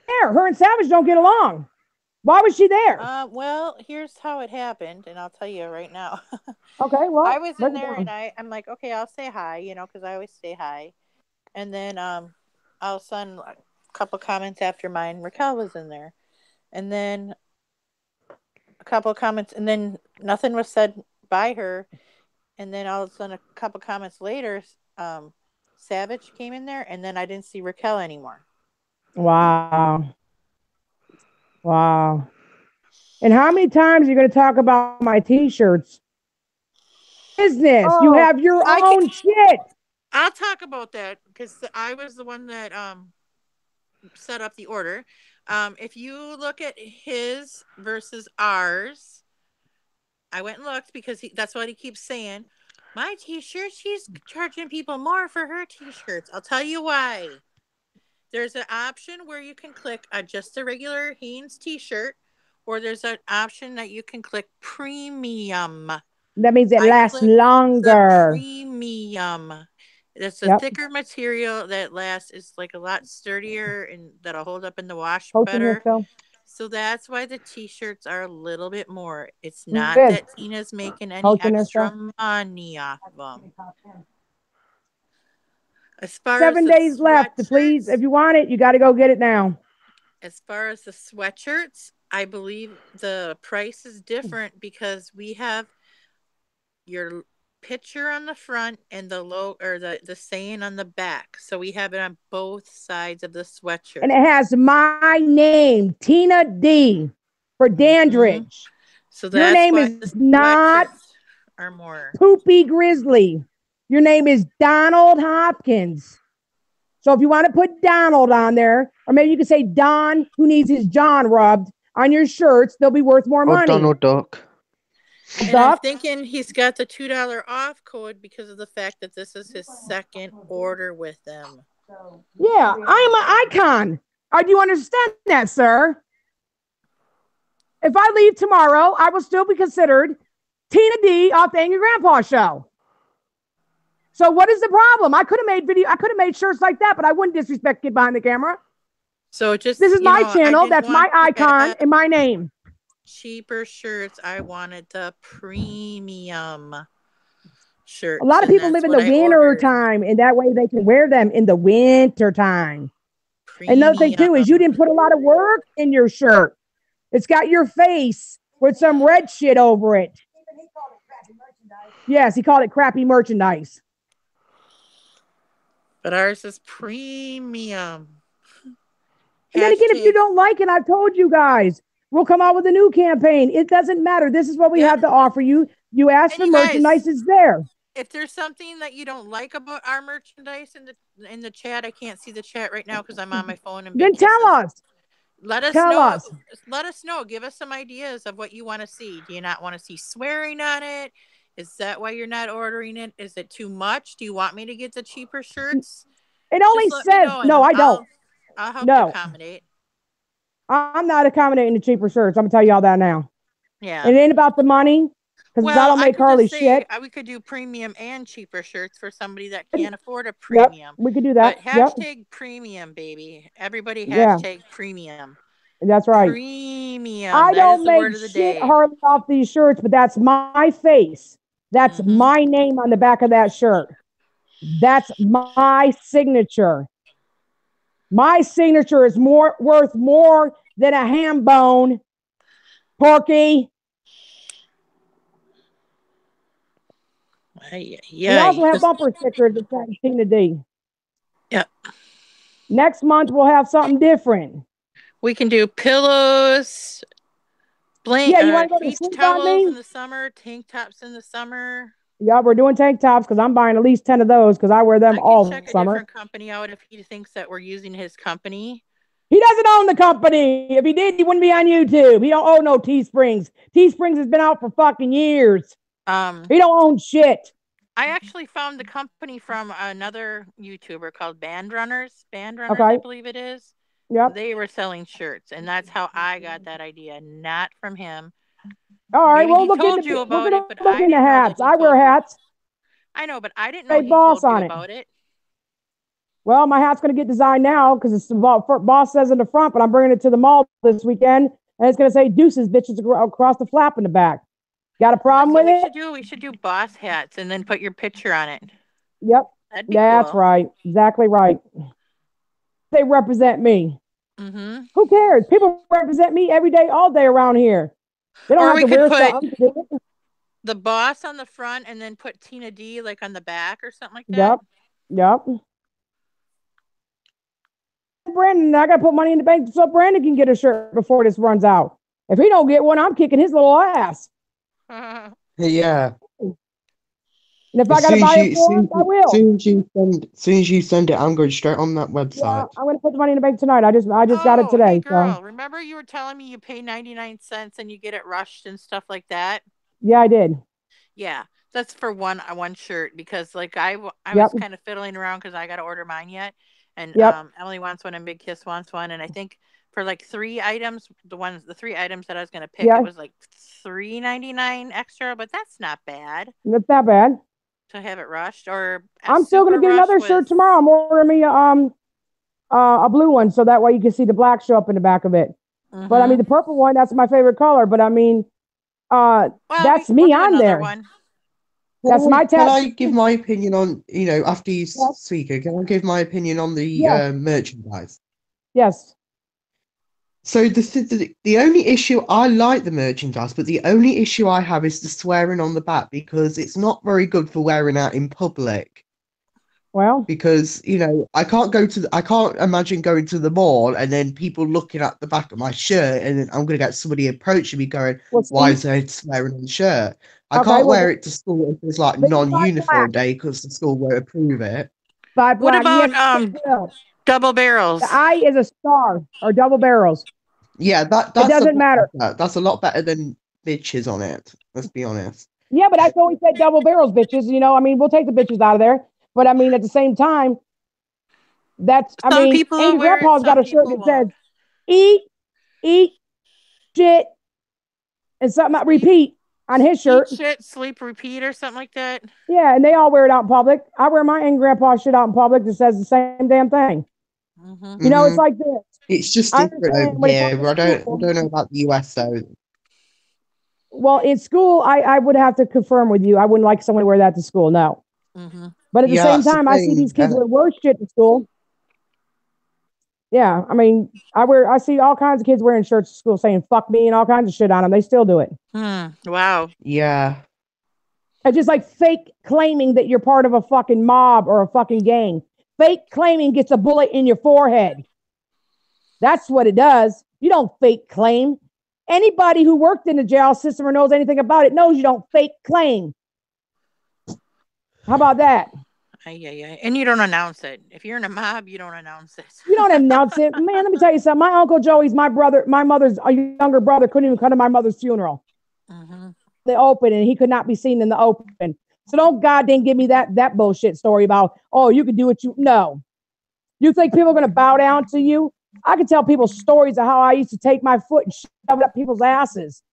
There. Her and Savage don't get along. Why was she there? Well, here's how it happened, and I'll tell you right now. Okay, well, I was in there, and I'm like, okay, I'll say hi, you know, because I always say hi. And then all of a sudden, a couple comments after mine, Raquel was in there. And then a couple of comments, and then nothing was said by her. And then all of a sudden, a couple comments later, Savage came in there, and then I didn't see Raquel anymore. Wow. Wow. And how many times are you going to talk about my t-shirts? Business. Oh, you have your own shit. I'll talk about that because I was the one that set up the order. If you look at his versus ours, I went and looked because that's what he keeps saying. My t-shirts, she's charging people more for her t-shirts. I'll tell you why. There's an option where you can click just a regular Hanes t-shirt, or there's an option that you can click premium. That means it lasts longer. Premium. It's a thicker material that lasts. It's like a lot sturdier and that'll hold up in the wash better. So that's why the t-shirts are a little bit more. It's not that Tina's making any extra money off of them. As far 7 days left, please. If you want it, you got to go get it now. As far as the sweatshirts, I believe the price is different because we have your picture on the front and the the saying on the back. So we have it on both sides of the sweatshirt. And it has my name, Tina D, for Dandridge. Mm-hmm. So your name is not Poopy Grizzly. Your name is Donald Hopkins. So if you want to put Donald on there, or maybe you could say Don, who needs his John rubbed on your shirts, they'll be worth more money. Donald Duck. And I'm thinking he's got the $2 off code because of the fact that this is his second order with them. Yeah, I am an icon. Do you understand that, sir? If I leave tomorrow, I will still be considered Tina D off the Angry Grandpa show. So what is the problem? I could have made shirts like that, but I wouldn't disrespect Kid Behind the Camera. So just this is my channel. That's my icon and my name. Cheaper shirts. I wanted the premium shirts. A lot of people live in the winter time, and that way they can wear them in the winter time. Another thing too is you didn't put a lot of work in your shirt. It's got your face with some red shit over it. Yes, he called it crappy merchandise. But ours is premium. And then again, if you don't like it, I've told you guys, we'll come out with a new campaign. It doesn't matter. This is what we have to offer you. You ask for merchandise, it's there. If there's something that you don't like about our merchandise in the chat, I can't see the chat right now because I'm on my phone. And then tell us. Let us know. Let us know. Give us some ideas of what you want to see. Do you not want to see swearing on it? Is that why you're not ordering it? Is it too much? Do you want me to get the cheaper shirts? It only says no. I don't. I'll help to accommodate. I'm not accommodating the cheaper shirts. I'm gonna tell y'all that now. Yeah. It ain't about the money because I don't make Carly shit. We could do premium and cheaper shirts for somebody that can't afford a premium. Yep, we could do that. But hashtag premium, baby. Everybody hashtag premium. That's right. Premium. I don't make shit hardly off these shirts, but that's my face. That's my name on the back of that shirt. That's my signature. My signature is worth more than a ham bone, Porky. Yeah. We also have bumper stickers that say Tina D. Yeah. Next month we'll have something different. We can do pillows, you want to go to sleep towels on me? in the summer, tank tops in the summer. Yeah, we're doing tank tops because I'm buying at least 10 of those because I wear them all check summer. A different company out if he thinks that we're using his company. He doesn't own the company. If he did, he wouldn't be on YouTube. He don't own no Teesprings. Teesprings has been out for fucking years. He don't own shit. I actually found the company from another YouTuber called Band Runners, I believe it is. Yep. They were selling shirts, and that's how I got that idea, not from him. All right, maybe well, look into hats. I wear hats. I know, but I didn't know he told you about it. Well, my hat's going to get designed now because it's boss says in the front, but I'm bringing it to the mall this weekend, and it's going to say deuces bitches across the flap in the back. Got a problem with it? We should do boss hats and then put your picture on it. Yep. That's cool. Right. Exactly right. They represent me. Mm-hmm. Who cares? People represent me every day, all day around here. They don't have to wear something to do it. The boss on the front and then put Tina D like on the back or something like that. Yep. Brandon, I got to put money in the bank so Brandon can get a shirt before this runs out. If he don't get one, I'm kicking his little ass. Yeah. And if I got to buy it for him, I will. As soon as you send it, I'm going straight on that website. Yeah, I'm going to put the money in the bank tonight. I just got it today. Hey girl, so. Remember you were telling me you pay 99 cents and you get it rushed and stuff like that? Yeah, I did. Yeah, that's for one shirt because like I was kind of fiddling around because I got to order mine yet. And Emily wants one and Big Kiss wants one. And I think for like 3 items, the 3 items that I was going to pick, it was like $3.99 extra, but that's not bad. That's not bad. To have it rushed, or I'm still going to get another shirt tomorrow. I'm ordering me a blue one so that way you can see the black show up in the back of it. Mm-hmm. But I mean the purple one, that's my favorite color. But I mean, that's me on there. One. That's my test. Can I give my opinion on after you speak? Can I give my opinion on the merchandise? Yes. So the only issue, I like the merchandise, but the only issue I have is the swearing on the back because it's not very good for wearing out in public. Well, because I can't imagine going to the mall and then people looking at the back of my shirt and then I'm going to get somebody approaching me going, "Why is there swearing on the shirt?" I can't wear it to school if it's like non-uniform day because the school won't approve it. What about double barrels? The I is a star or double barrels. Yeah, that doesn't matter. That's a lot better than bitches on it. Let's be honest. Yeah, but I always said double barrels, bitches. I mean, we'll take the bitches out of there, but I mean, at the same time, I Some mean, people will Angry wear it, Grandpa's got some a shirt that people says, won't. eat, shit, and something, repeat on his shirt. Eat shit, sleep, repeat, or something like that. Yeah, and they all wear it out in public. I wear my Angry Grandpa shit out in public that says the same damn thing. Mm-hmm. You know, it's like this. It's just I different understand over when it here. comes to I school. don't know about the US though. Well, in school, I would have to confirm with you. I wouldn't like someone to wear that to school, no. Mm-hmm. But at the Yeah, same that's the time, I see thing. these kids wear worse shit to school. Yeah, I mean, I see all kinds of kids wearing shirts to school saying "fuck me" and all kinds of shit on them. They still do it. Wow. Yeah. It's just like fake claiming that you're part of a fucking mob or a fucking gang. Fake claiming gets a bullet in your forehead. That's what it does. You don't fake claim. Anybody who worked in the jail system or knows anything about it knows you don't fake claim. How about that? And you don't announce it. If you're in a mob, you don't announce it. You don't announce it. Man, let me tell you something. My Uncle Joey's my mother's a younger brother, couldn't even come to my mother's funeral. Mm-hmm. The open, and he could not be seen in the open. So don't goddamn give me that bullshit story about, oh, you can do what you no. You think people are gonna bow down to you? I can tell people stories of how I used to take my foot and shove it up people's asses.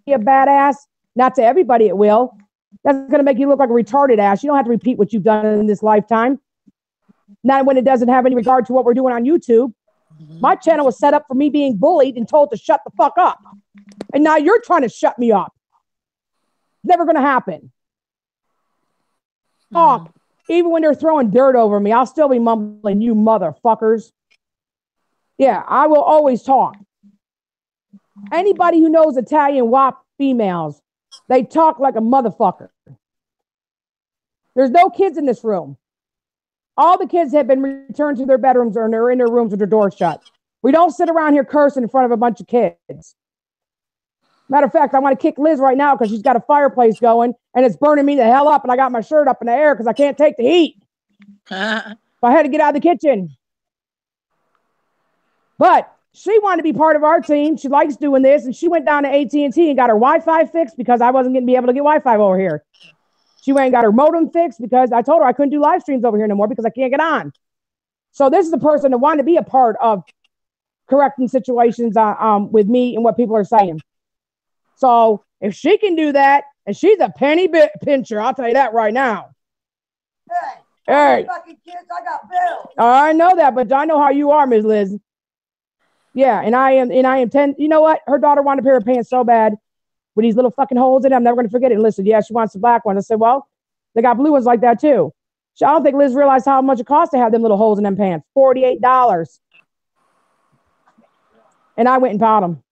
Be a badass. Not to everybody it will. That's going to make you look like a retarded ass. You don't have to repeat what you've done in this lifetime. Not when it doesn't have any regard to what we're doing on YouTube. Mm-hmm. My channel was set up for me being bullied and told to shut the fuck up. And now you're trying to shut me up. Never going to happen. Talk. Even when they're throwing dirt over me, I'll still be mumbling, you motherfuckers. Yeah, I will always talk. Anybody who knows Italian WAP females, they talk like a motherfucker. There's no kids in this room. All the kids have been returned to their bedrooms or they're in their rooms with their doors shut. We don't sit around here cursing in front of a bunch of kids. Matter of fact, I want to kick Liz right now because she's got a fireplace going and it's burning me the hell up and I got my shirt up in the air because I can't take the heat. So I had to get out of the kitchen. But she wanted to be part of our team. She likes doing this, and she went down to AT&T and got her Wi-Fi fixed because I wasn't going to be able to get Wi-Fi over here. She went and got her modem fixed because I told her I couldn't do live streams over here no more because I can't get on. So this is the person that wanted to be a part of correcting situations with me and what people are saying. So if she can do that, and she's a penny pincher, I'll tell you that right now. Hey, fucking kids, I got bills. I know that, but I know how you are, Ms. Liz. Yeah, and I am 10. You know what? Her daughter wanted a pair of pants so bad with these little fucking holes in them. I'm never going to forget it. And listen, yeah, she wants the black ones. I said, well, they got blue ones like that too. I don't think Liz realized how much it costs to have them little holes in them pants. $48. And I went and bought them.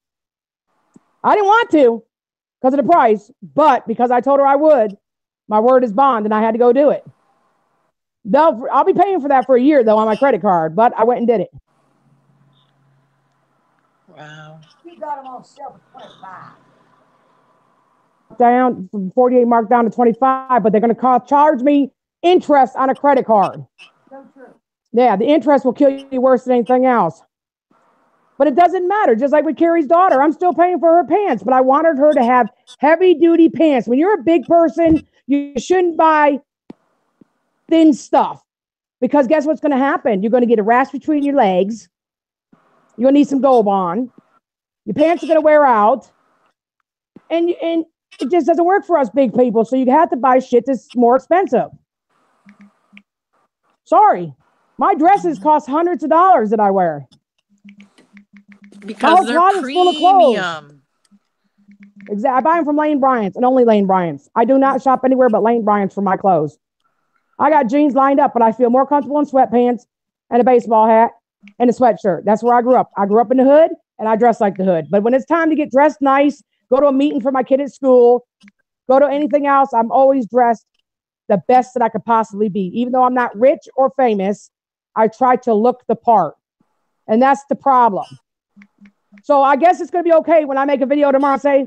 I didn't want to because of the price, but because I told her I would, my word is bond, and I had to go do it. I'll be paying for that for a year, though, on my credit card, but I went and did it. Wow. You got them on sale for 25. Down from 48 marked down to 25, but they're going to charge me interest on a credit card. So true. Yeah, the interest will kill you worse than anything else. But it doesn't matter. Just like with Carrie's daughter, I'm still paying for her pants, but I wanted her to have heavy duty pants. When you're a big person, you shouldn't buy thin stuff because guess what's going to happen? You're going to get a rash between your legs. You're going to need some Gold on. Your pants are going to wear out. And it just doesn't work for us big people. So you have to buy shit that's more expensive. Sorry. My dresses cost hundreds of dollars that I wear. Because they're premium. Exactly. I buy them from Lane Bryant's and only Lane Bryant's. I do not shop anywhere but Lane Bryant's for my clothes. I got jeans lined up, but I feel more comfortable in sweatpants and a baseball hat and a sweatshirt. That's where I grew up. I grew up in the hood and I dress like the hood. But when it's time to get dressed nice, go to a meeting for my kid at school, go to anything else, I'm always dressed the best that I could possibly be. Even though I'm not rich or famous, I try to look the part. And that's the problem. So I guess it's going to be okay when I make a video tomorrow and say,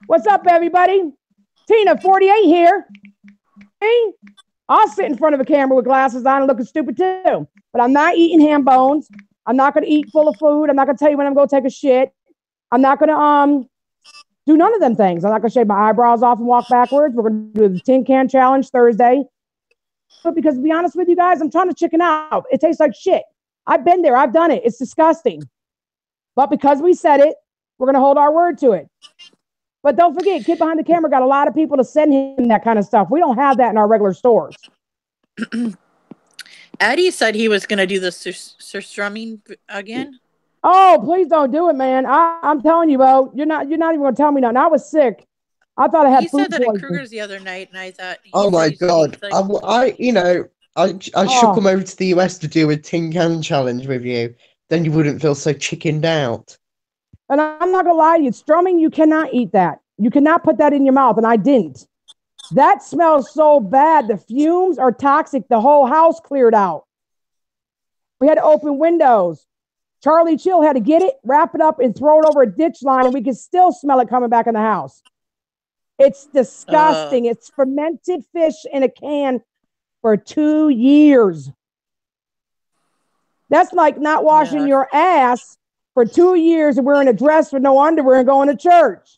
what's up, everybody? Tina, 48 here. Hey, I'll sit in front of a camera with glasses on and looking stupid too. But I'm not eating ham bones. I'm not going to eat full of food. I'm not going to tell you when I'm going to take a shit. I'm not going to do none of them things. I'm not going to shave my eyebrows off and walk backwards. We're going to do the tin can challenge Thursday. But because to be honest with you guys, I'm trying to chicken out. It tastes like shit. I've been there. I've done it. It's disgusting. But because we said it, we're going to hold our word to it. But don't forget, Kid Behind the Camera got a lot of people to send him that kind of stuff. We don't have that in our regular stores. Eddie said he was going to do the surstrumming again. Oh, please don't do it, man. I'm telling you, Bo. You're not even going to tell me nothing. I was sick. I thought I had. He said that at Kruger's the other night, and I thought. Oh my god! Like, I should come over to the US to do a tin can challenge with you. Then you wouldn't feel so chickened out. And I'm not gonna lie to you, strumming, you cannot eat that. You cannot put that in your mouth, and I didn't. That smells so bad. The fumes are toxic. The whole house cleared out. We had to open windows. Charlie Chill had to get it, wrap it up, and throw it over a ditch line, and we could still smell it coming back in the house. It's disgusting. It's fermented fish in a can for 2 years. That's like not washing your ass for 2 years and wearing a dress with no underwear and going to church.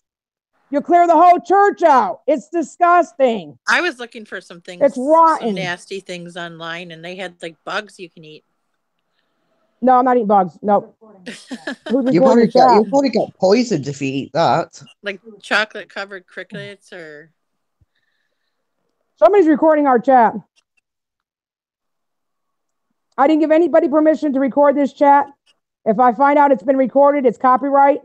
You clear the whole church out. It's disgusting. I was looking for some things. It's rotten. Some nasty things online, and they had like bugs you can eat. No, I'm not eating bugs. No. You probably get poisoned if you eat that. Like chocolate covered crickets or. Somebody's recording our chat. I didn't give anybody permission to record this chat. If I find out it's been recorded, it's copyright,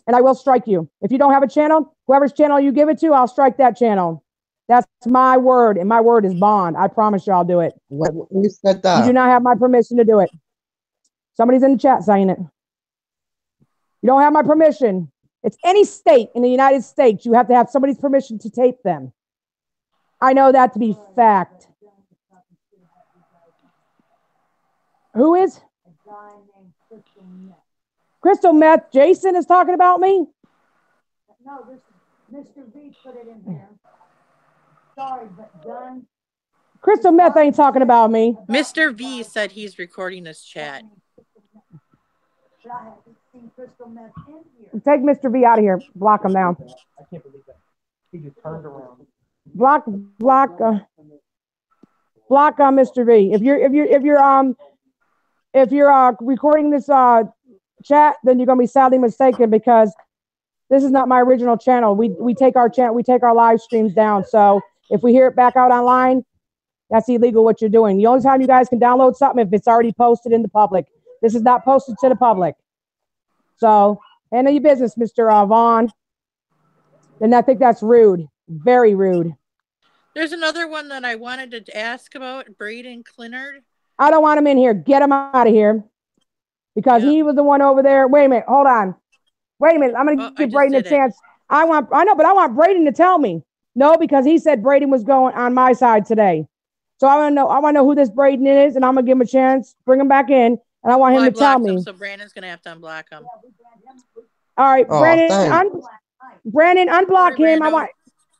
and I will strike you. If you don't have a channel, whoever's channel you give it to, I'll strike that channel. That's my word, and my word is bond. I promise you I'll do it. Who said that? You do not have my permission to do it. Somebody's in the chat saying it. You don't have my permission. It's any state in the United States. You have to have somebody's permission to tape them. I know that to be fact. Who is? A guy named Crystal Meth. Crystal Meth. Jason is talking about me? No, this Mr. V put it in there. Sorry, but done. Crystal Meth ain't talking about me. Mr. V said he's recording this chat. Take Mr. V out of here. Block him now. I can't believe that. He just turned around. Block Mr. V. If you're recording this chat, then you're gonna be sadly mistaken because this is not my original channel. We take our live streams down. So if we hear it back out online, that's illegal what you're doing. The only time you guys can download something if it's already posted in the public. This is not posted to the public. So handle your business, Mr. Vaughn. And I think that's rude. Very rude. There's another one that I wanted to ask about, Braden Clinard. I don't want him in here. Get him out of here. Because he was the one over there. Wait a minute. Hold on. Wait a minute. I'm going to give Braden a chance. I want Braden to tell me. No, because he said Braden was going on my side today. So I want to know who this Braden is, and I'm going to give him a chance. Bring him back in, and I want him to tell me. So Brandon's going to have to unblock him. All right, Brandon, unblock him.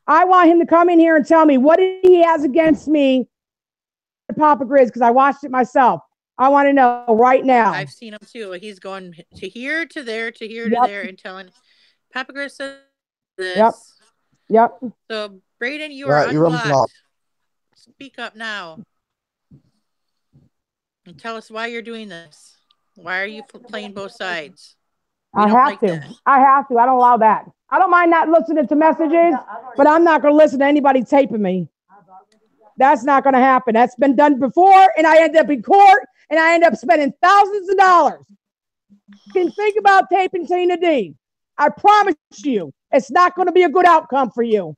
I want him to come in here and tell me what he has against me, Papa Grizz, because I watched it myself. I want to know right now. I've seen him too. He's going to here, to there, to here, to there, and telling Papa Grizz says this. Yep. So Braden, you're unblocked. Speak up now. And tell us why you're doing this. Why are you playing both sides? I have to. I don't allow that. I don't mind not listening to messages, but I'm not going to listen to anybody taping me. That's not going to happen. That's been done before, and I end up in court, and I end up spending thousands of dollars. You can think about taping Tina D. I promise you, it's not going to be a good outcome for you.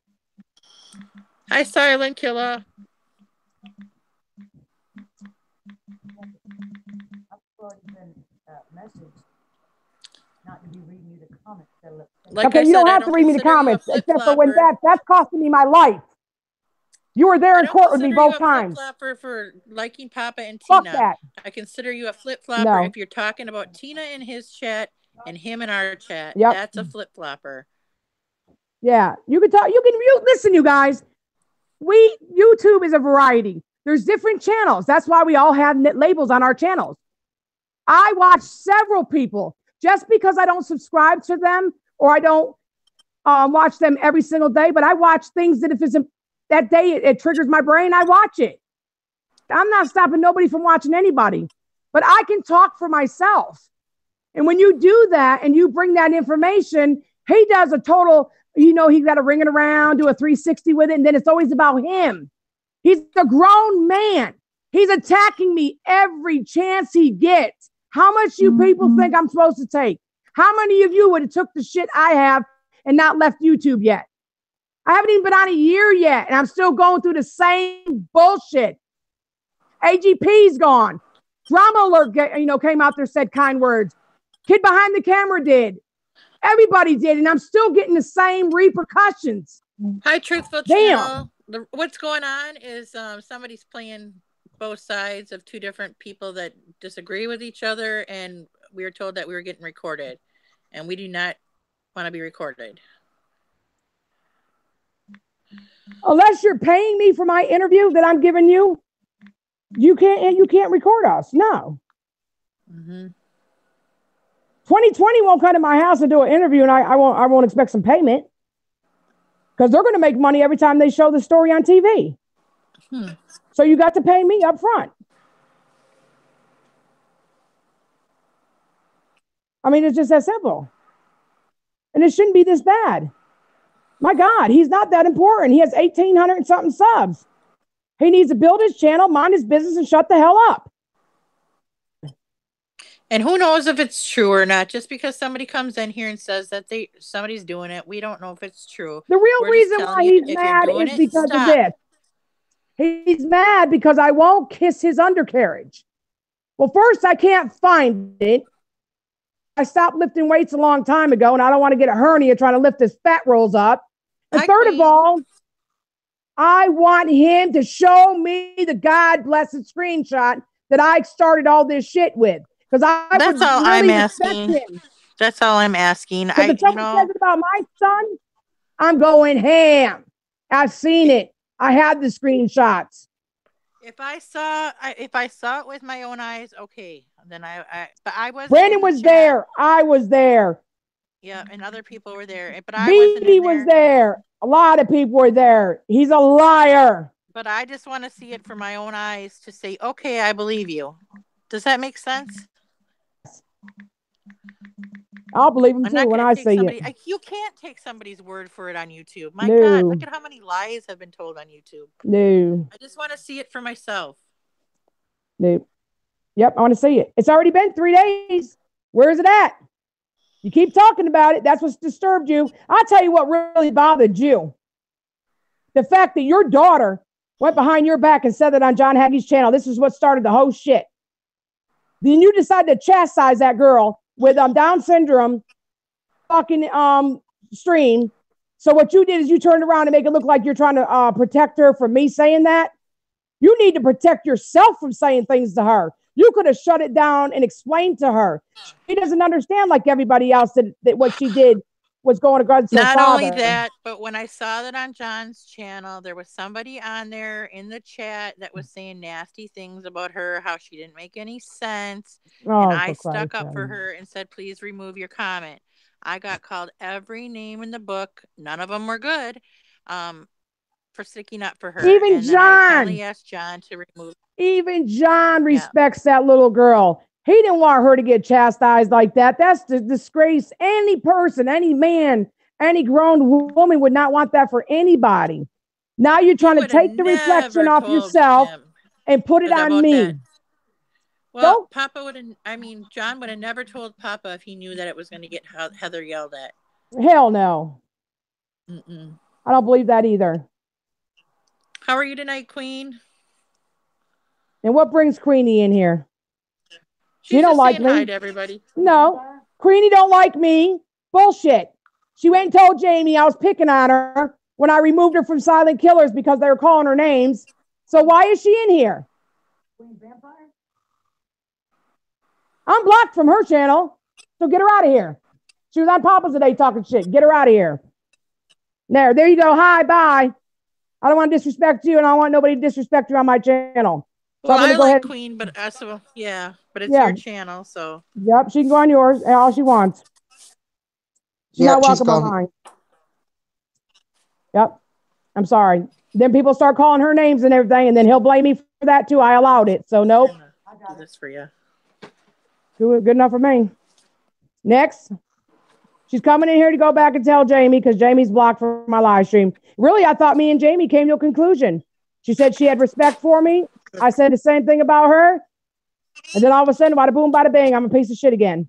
Hi, Silent Killer. Okay, you don't have to read me the comments, except for when that's costing me my life. You were there in court with me both times. Flip-flopper for liking Papa and Fuck Tina. that. I consider you a flip-flopper if you're talking about Tina in his chat and him in our chat. Yep. That's a flip-flopper. Yeah, you can talk. Listen, you guys. YouTube is a variety. There's different channels. That's why we all have labels on our channels. I watch several people. Just because I don't subscribe to them or I don't watch them every single day, but I watch things that if it's that day it triggers my brain, I watch it. I'm not stopping nobody from watching anybody, but I can talk for myself. And when you do that and you bring that information, he does a total, he got to ring it around, do a 360 with it. And then it's always about him. He's a grown man. He's attacking me every chance he gets. How much you people think I'm supposed to take? How many of you would have took the shit I have and not left YouTube yet? I haven't even been on a year yet, and I'm still going through the same bullshit. AGP's gone. Drama Alert, came out there, said kind words. Kid behind the camera did. Everybody did, and I'm still getting the same repercussions. Hi, Truthful Channel. What's going on is somebody's playing both sides of two different people that disagree with each other, and we were told that we were getting recorded, and we do not want to be recorded. Unless you're paying me for my interview that I'm giving you, you can't record us. No. 2020 won't come to my house and do an interview, and I won't expect some payment, because they're going to make money every time they show the story on TV. So you got to pay me up front. I mean, it's just that simple. And it shouldn't be this bad. My God, he's not that important. He has 1,800 and something subs. He needs to build his channel, mind his business, and shut the hell up. And who knows if it's true or not? Just because somebody comes in here and says that somebody's doing it, we don't know if it's true. The real reason why he's mad is because of this. He's mad because I won't kiss his undercarriage. Well, first, I can't find it. I stopped lifting weights a long time ago, and I don't want to get a hernia trying to lift his fat rolls up. And third of all, I want him to show me the God blessed screenshot that I started all this shit with. Because that's all I'm asking. That's all I'm asking. If someone says it about my son, I'm going ham. I've seen it. I had the screenshots. If I saw it with my own eyes, okay. Then but I was. Brandon was there. I was there. Yeah, and other people were there. But I wasn't. He was there. A lot of people were there. He's a liar. But I just want to see it for my own eyes to say, okay, I believe you. Does that make sense? I'll believe him too when I see it. You can't take somebody's word for it on YouTube. My God, look at how many lies have been told on YouTube. No. I just want to see it for myself. No. Yep, I want to see it. It's already been 3 days. Where is it at? You keep talking about it. That's what's disturbed you. I'll tell you what really bothered you. The fact that your daughter went behind your back and said that on John Hagee's channel. This is what started the whole shit. Then you decided to chastise that girl with Down syndrome fucking stream. So what you did is you turned around and make it look like you're trying to protect her from me saying that. You need to protect yourself from saying things to her. You could have shut it down and explained to her. She doesn't understand like everybody else that what she did was going against her father. Not only that, but when I saw that on John's channel, there was somebody on there in the chat that was saying nasty things about her, how she didn't make any sense. And I stuck up for her and said, please remove your comment. I got called every name in the book. None of them were good for sticking up for her. Even John. I finally asked John to remove. Even John respects that little girl. He didn't want her to get chastised like that. That's the disgrace. Any person, any man, any grown woman would not want that for anybody. Now you're trying to take the reflection off yourself and put it on me. That. Well, Papa John would have never told Papa if he knew that it was going to get Heather yelled at. Hell no. I don't believe that either. How are you tonight, Queen? And what brings Queenie in here? She don't like me. Hi to everybody. No, Queenie don't like me. Bullshit. She went and told Jamie I was picking on her when I removed her from Silent Killers because they were calling her names. So why is she in here? Queen Vampire? I'm blocked from her channel. So get her out of here. She was on Papa's today talking shit. Get her out of here. There you go. Hi, bye. I don't want to disrespect you, and I don't want nobody to disrespect you on my channel. So well, I like Queen, but it's your channel, so. Yep, she can go on yours all she wants. She's not welcome on mine. Yep. I'm sorry. Then people start calling her names and everything, and then he'll blame me for that too. I allowed it. So nope. I do this for you. Good enough for me. Next. She's coming in here to go back and tell Jamie because Jamie's blocked from my live stream. Really, I thought me and Jamie came to a conclusion. She said she had respect for me. I said the same thing about her. And then all of a sudden, bada boom, bada bang, I'm a piece of shit again.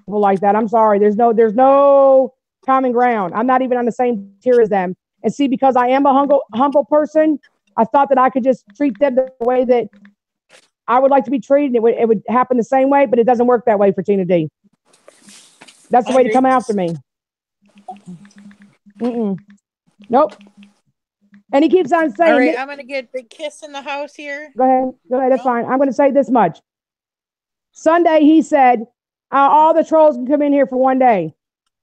People like that. I'm sorry. There's no common ground. I'm not even on the same tier as them. And see, because I am a humble person, I thought that I could just treat them the way that I would like to be treated. It would happen the same way, but it doesn't work that way for Tina D. That's the way to come after me. Nope. And he keeps on saying, all right, I'm going to get Big Kiss in the house here. Go ahead. That's fine. I'm going to say this much. Sunday, he said, all the trolls can come in here for one day.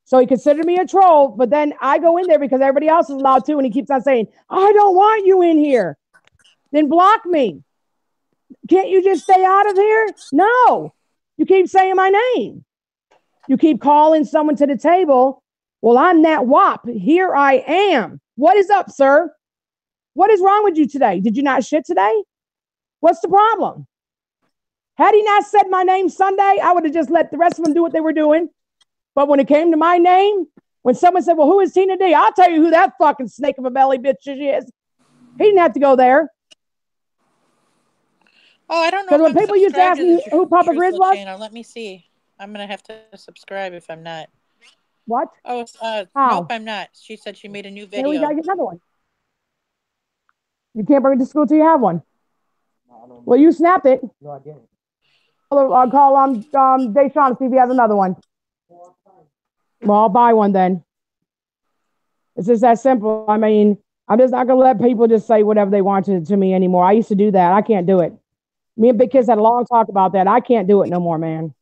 So he considered me a troll, but then I go in there because everybody else is allowed to. And he keeps on saying, I don't want you in here. Then block me. Can't you just stay out of here? No. You keep saying my name. You keep calling someone to the table. Well, I'm that WAP. Here I am. What is up, sir? What is wrong with you today? Did you not shit today? What's the problem? Had he not said my name Sunday, I would have just let the rest of them do what they were doing. But when it came to my name, when someone said, well, who is Tina D? I'll tell you who that fucking snake of a belly bitch she is. He didn't have to go there. Oh, I don't know. Because when people used to ask me who Papa Grizz was. Channel. Let me see. I'm going to have to subscribe if I'm not. What? Oh, how? Nope, I'm not. She said she made a new video. Then we got to get another one. You can't bring it to school till you have one. No, well, you snapped it. No, I didn't. I'll call Deshaun to see if he has another one. Well, I'll buy one then. It's just that simple. I mean, I'm just not going to let people just say whatever they want to me anymore. I used to do that. I can't do it. Me and Big Kiss had a long talk about that. I can't do it no more, man.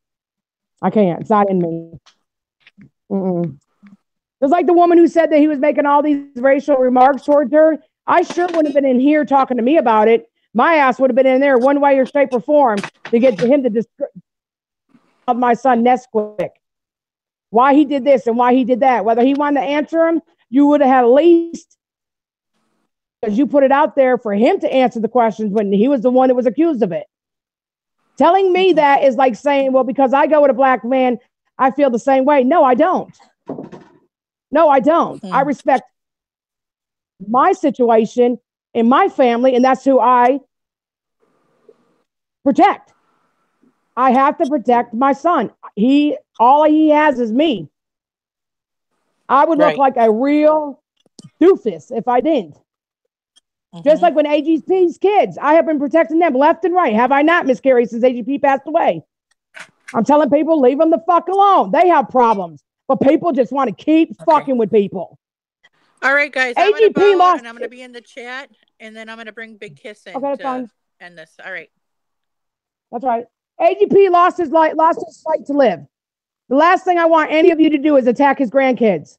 I can't. It's not in me. It's like the woman who said that he was making all these racial remarks towards her. I sure wouldn't have been in here talking to me about it. My ass would have been in there one way or shape or form to get to him to describe my son Nesquik. Why he did this and why he did that. Whether he wanted to answer him, you would have had at least, because you put it out there for him to answer the questions when he was the one that was accused of it. Telling me that is like saying, well, because I go with a black man, I feel the same way. No, I don't. No, I don't. I respect my situation in my family, and that's who I protect. I have to protect my son. All he has is me. I would look like a real doofus if I didn't. Just like when AGP's kids, I have been protecting them left and right. Have I not, Miss Carrie, since AGP passed away? I'm telling people, leave them the fuck alone. They have problems, but people just want to keep fucking with people. All right, guys. AGP lost, and I'm going to be in the chat, and then I'm going to bring Big Kiss in to end this. All right. That's right. AGP lost his fight to live. The last thing I want any of you to do is attack his grandkids.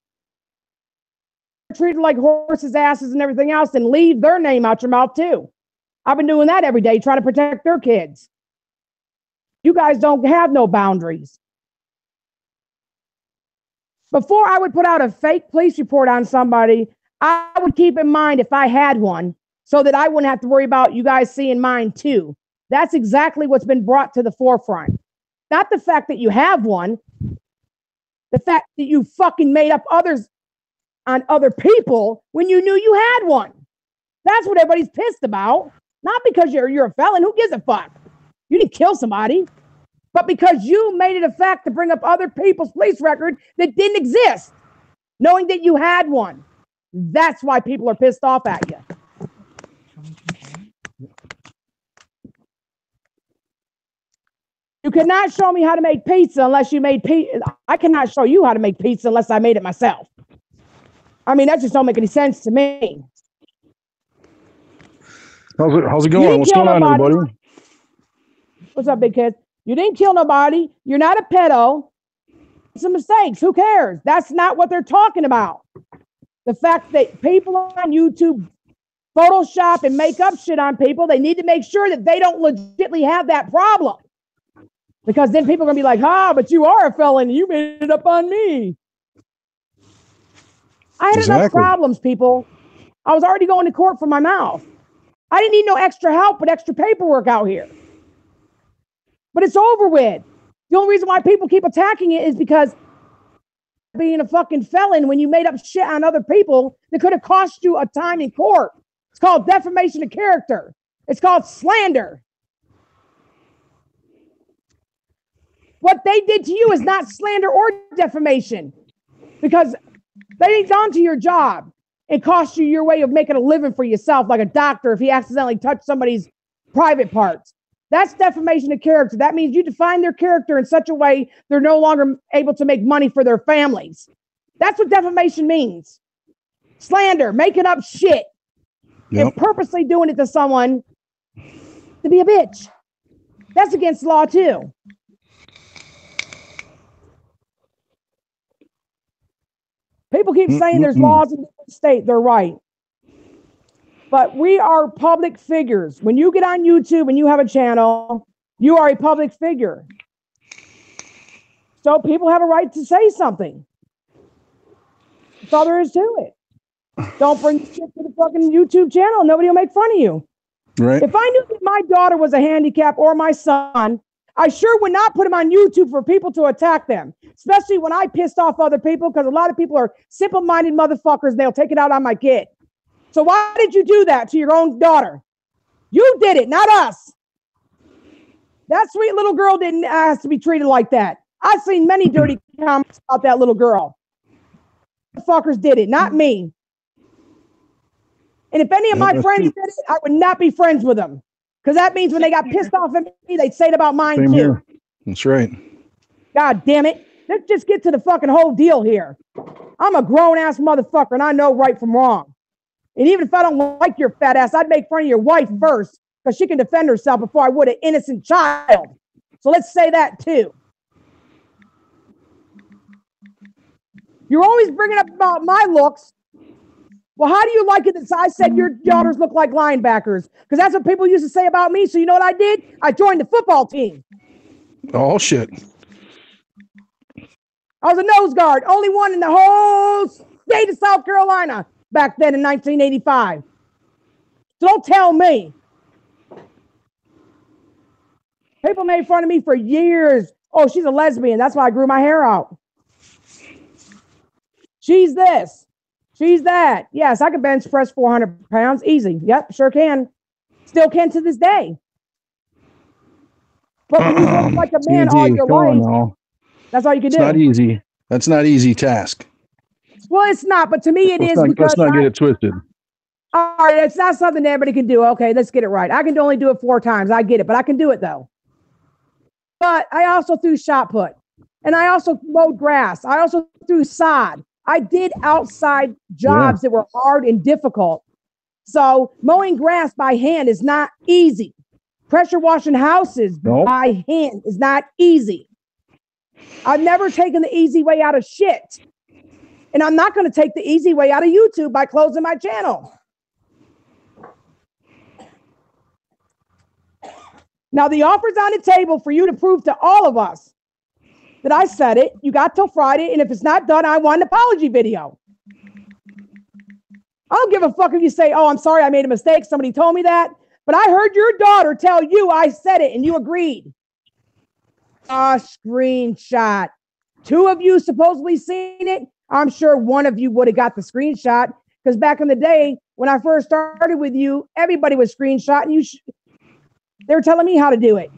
Treated like horses' asses and everything else, and leave their name out your mouth too. I've been doing that every day, trying to protect their kids. You guys don't have no boundaries. Before I would put out a fake police report on somebody, I would keep in mind if I had one so that I wouldn't have to worry about you guys seeing mine too. That's exactly what's been brought to the forefront. Not the fact that you have one, the fact that you fucking made up others on other people when you knew you had one. That's what everybody's pissed about. Not because you're a felon. Who gives a fuck? You didn't kill somebody. But because you made it a fact to bring up other people's police record that didn't exist, knowing that you had one. That's why people are pissed off at you. You cannot show me how to make pizza unless you made pizza. I cannot show you how to make pizza unless I made it myself. I mean, that just don't make any sense to me. How's it going? What's going on, everybody? What's up, big kid? You didn't kill nobody. You're not a pedo. Some mistakes. Who cares? That's not what they're talking about. The fact that people on YouTube Photoshop and make up shit on people, they need to make sure that they don't legitimately have that problem. Because then people are going to be like, but you are a felon. You made it up on me. I had enough problems, people. I was already going to court for my mouth. I didn't need no extra help, but extra paperwork out here. But it's over with. The only reason why people keep attacking it is because being a fucking felon when you made up shit on other people that could have cost you a time in court. It's called defamation of character. It's called slander. What they did to you is not slander or defamation because they ain't gone to your job and cost you your way of making a living for yourself, like a doctor if he accidentally touched somebody's private parts. That's defamation of character. That means you define their character in such a way they're no longer able to make money for their families. That's what defamation means. Slander, making up shit, and purposely doing it to someone to be a bitch. That's against the law too. People keep saying there's laws in different states. They're right. But we are public figures. When you get on YouTube and you have a channel, you are a public figure. So people have a right to say something. That's all there is to it. Don't bring shit to the fucking YouTube channel. Nobody will make fun of you. Right. If I knew that my daughter was a handicap or my son, I sure would not put them on YouTube for people to attack them, especially when I pissed off other people, because a lot of people are simple-minded motherfuckers and they'll take it out on my kid. So why did you do that to your own daughter? You did it, not us. That sweet little girl didn't ask to be treated like that. I've seen many dirty comments about that little girl. Fuckers did it, not me. And if any of my friends did it, I would not be friends with them. Because that means when they got pissed off at me, they'd say it about mine Same too. here. That's right. God damn it. Let's just get to the fucking whole deal here. I'm a grown-ass motherfucker, and I know right from wrong. And even if I don't like your fat ass, I'd make fun of your wife first, because she can defend herself before I would an innocent child. So let's say that too. You're always bringing up about my looks. Well, how do you like it that I said your daughters look like linebackers? Because that's what people used to say about me. So you know what I did? I joined the football team. Oh, shit. I was a nose guard, only one in the whole state of South Carolina back then in 1985. So don't tell me. People made fun of me for years. Oh, she's a lesbian. That's why I grew my hair out. She's this. She's that. Yes, I can bench press 400 pounds. Easy. Yep, sure can. Still can to this day. But when you look like a man all your life, that's all you can do. It's not easy. That's not easy task. Well, it's not, but to me it is. Let's not get it twisted. All right, it's not something everybody can do. Okay, let's get it right. I can only do it 4 times. I get it, but I can do it though. But I also threw shot put, and I also mowed grass. I also threw sod. I did outside jobs that were hard and difficult. So mowing grass by hand is not easy. Pressure washing houses by hand is not easy. I've never taken the easy way out of shit. And I'm not going to take the easy way out of YouTube by closing my channel. Now, the offer's on the table for you to prove to all of us that I said it. You got till Friday, and if it's not done, I want an apology video. I don't give a fuck if you say, oh, I'm sorry, I made a mistake. Somebody told me that. But I heard your daughter tell you I said it, and you agreed. A screenshot. 2 of you supposedly seen it. I'm sure one of you would have got the screenshot, because back in the day, when I first started with you, everybody was screenshotting. They were telling me how to do it.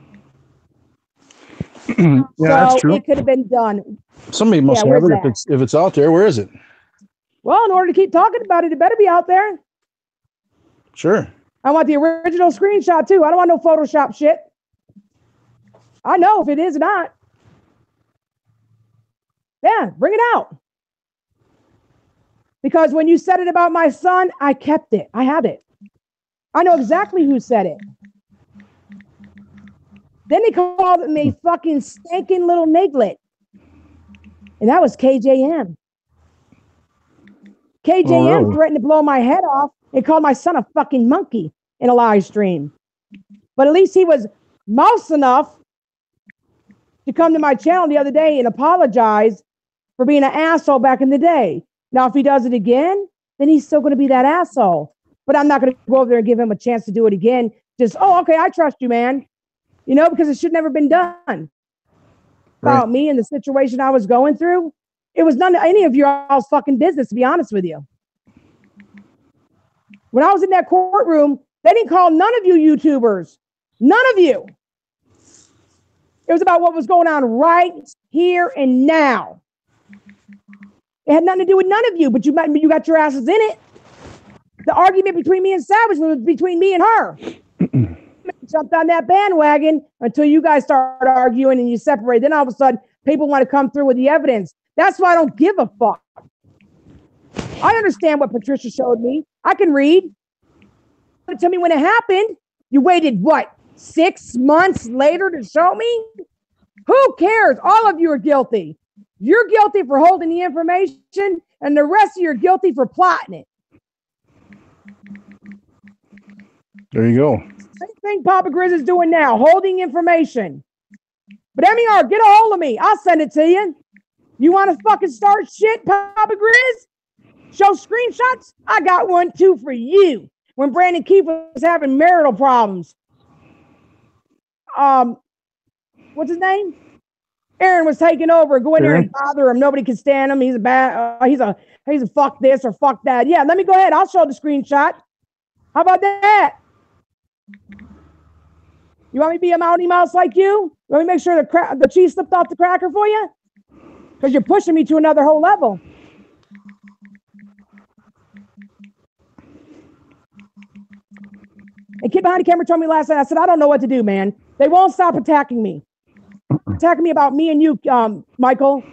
Yeah, so that's true. It could have been done. Somebody must have it. If it's out there, where is it? Well, in order to keep talking about it better be out there. Sure. I want the original screenshot too. I don't want no Photoshop shit. I know if it is or not. Yeah, bring it out. Because when you said it about my son, I kept it. I have it. I know exactly who said it. Then they called me fucking stinking little niglet. And that was KJM. KJM threatened to blow my head off and called my son a fucking monkey in a live stream. But at least he was mouse enough to come to my channel the other day and apologize for being an asshole back in the day. Now, if he does it again, then he's still going to be that asshole. But I'm not going to go over there and give him a chance to do it again. Just, oh, okay, I trust you, man. You know, because it should never been done. About me and the situation I was going through, it was none of any of y'all's fucking business, to be honest with you. When I was in that courtroom, they didn't call none of you YouTubers. None of you. It was about what was going on right here and now. It had nothing to do with none of you, but you got your asses in it. The argument between me and Savage was between me and her. Jumped on that bandwagon until you guys started arguing and you separate. Then all of a sudden, people want to come through with the evidence. That's why I don't give a fuck. I understand what Patricia showed me. I can read. Tell me when it happened. You waited, what, 6 months later to show me? Who cares? All of you are guilty. You're guilty for holding the information, and the rest of you are guilty for plotting it. There you go. Same thing Papa Grizz is doing now, holding information. But MER, get a hold of me. I'll send it to you. You want to fucking start shit, Papa Grizz? Show screenshots? I got one too for you. When Brandon Keefe was having marital problems. What's his name? Aaron was taking over. Go in there and bother him. Nobody can stand him. He's a bad. He's a fuck this or fuck that. Yeah, let me go ahead. I'll show the screenshot. How about that? You want me to be a Mountie Mouse like you? Let me make sure the cheese slipped off the cracker for you? Because you're pushing me to another whole level. And kid behind the camera told me last night, I said, I don't know what to do, man. They won't stop attacking me. Attacking me about me and you, Michael.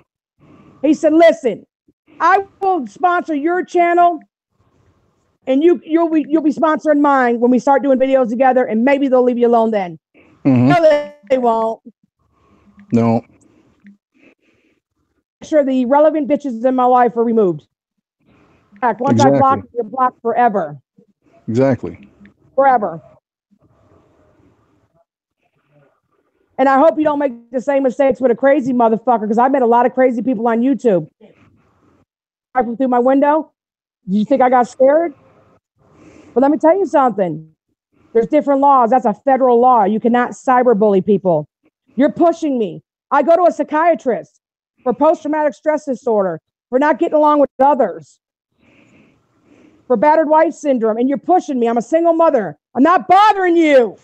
He said, listen, I will sponsor your channel and you'll be sponsoring mine when we start doing videos together, and maybe they'll leave you alone then. No, they won't. No. Sure, the relevant bitches in my life are removed. Once I block, you're blocked forever. Exactly. Forever. And I hope you don't make the same mistakes with a crazy motherfucker, because I've met a lot of crazy people on YouTube. Through my window. Do you think I got scared? But let me tell you something. There's different laws. That's a federal law. You cannot cyberbully people. You're pushing me. I go to a psychiatrist for post-traumatic stress disorder, for not getting along with others, for battered wife syndrome, and you're pushing me. I'm a single mother. I'm not bothering you.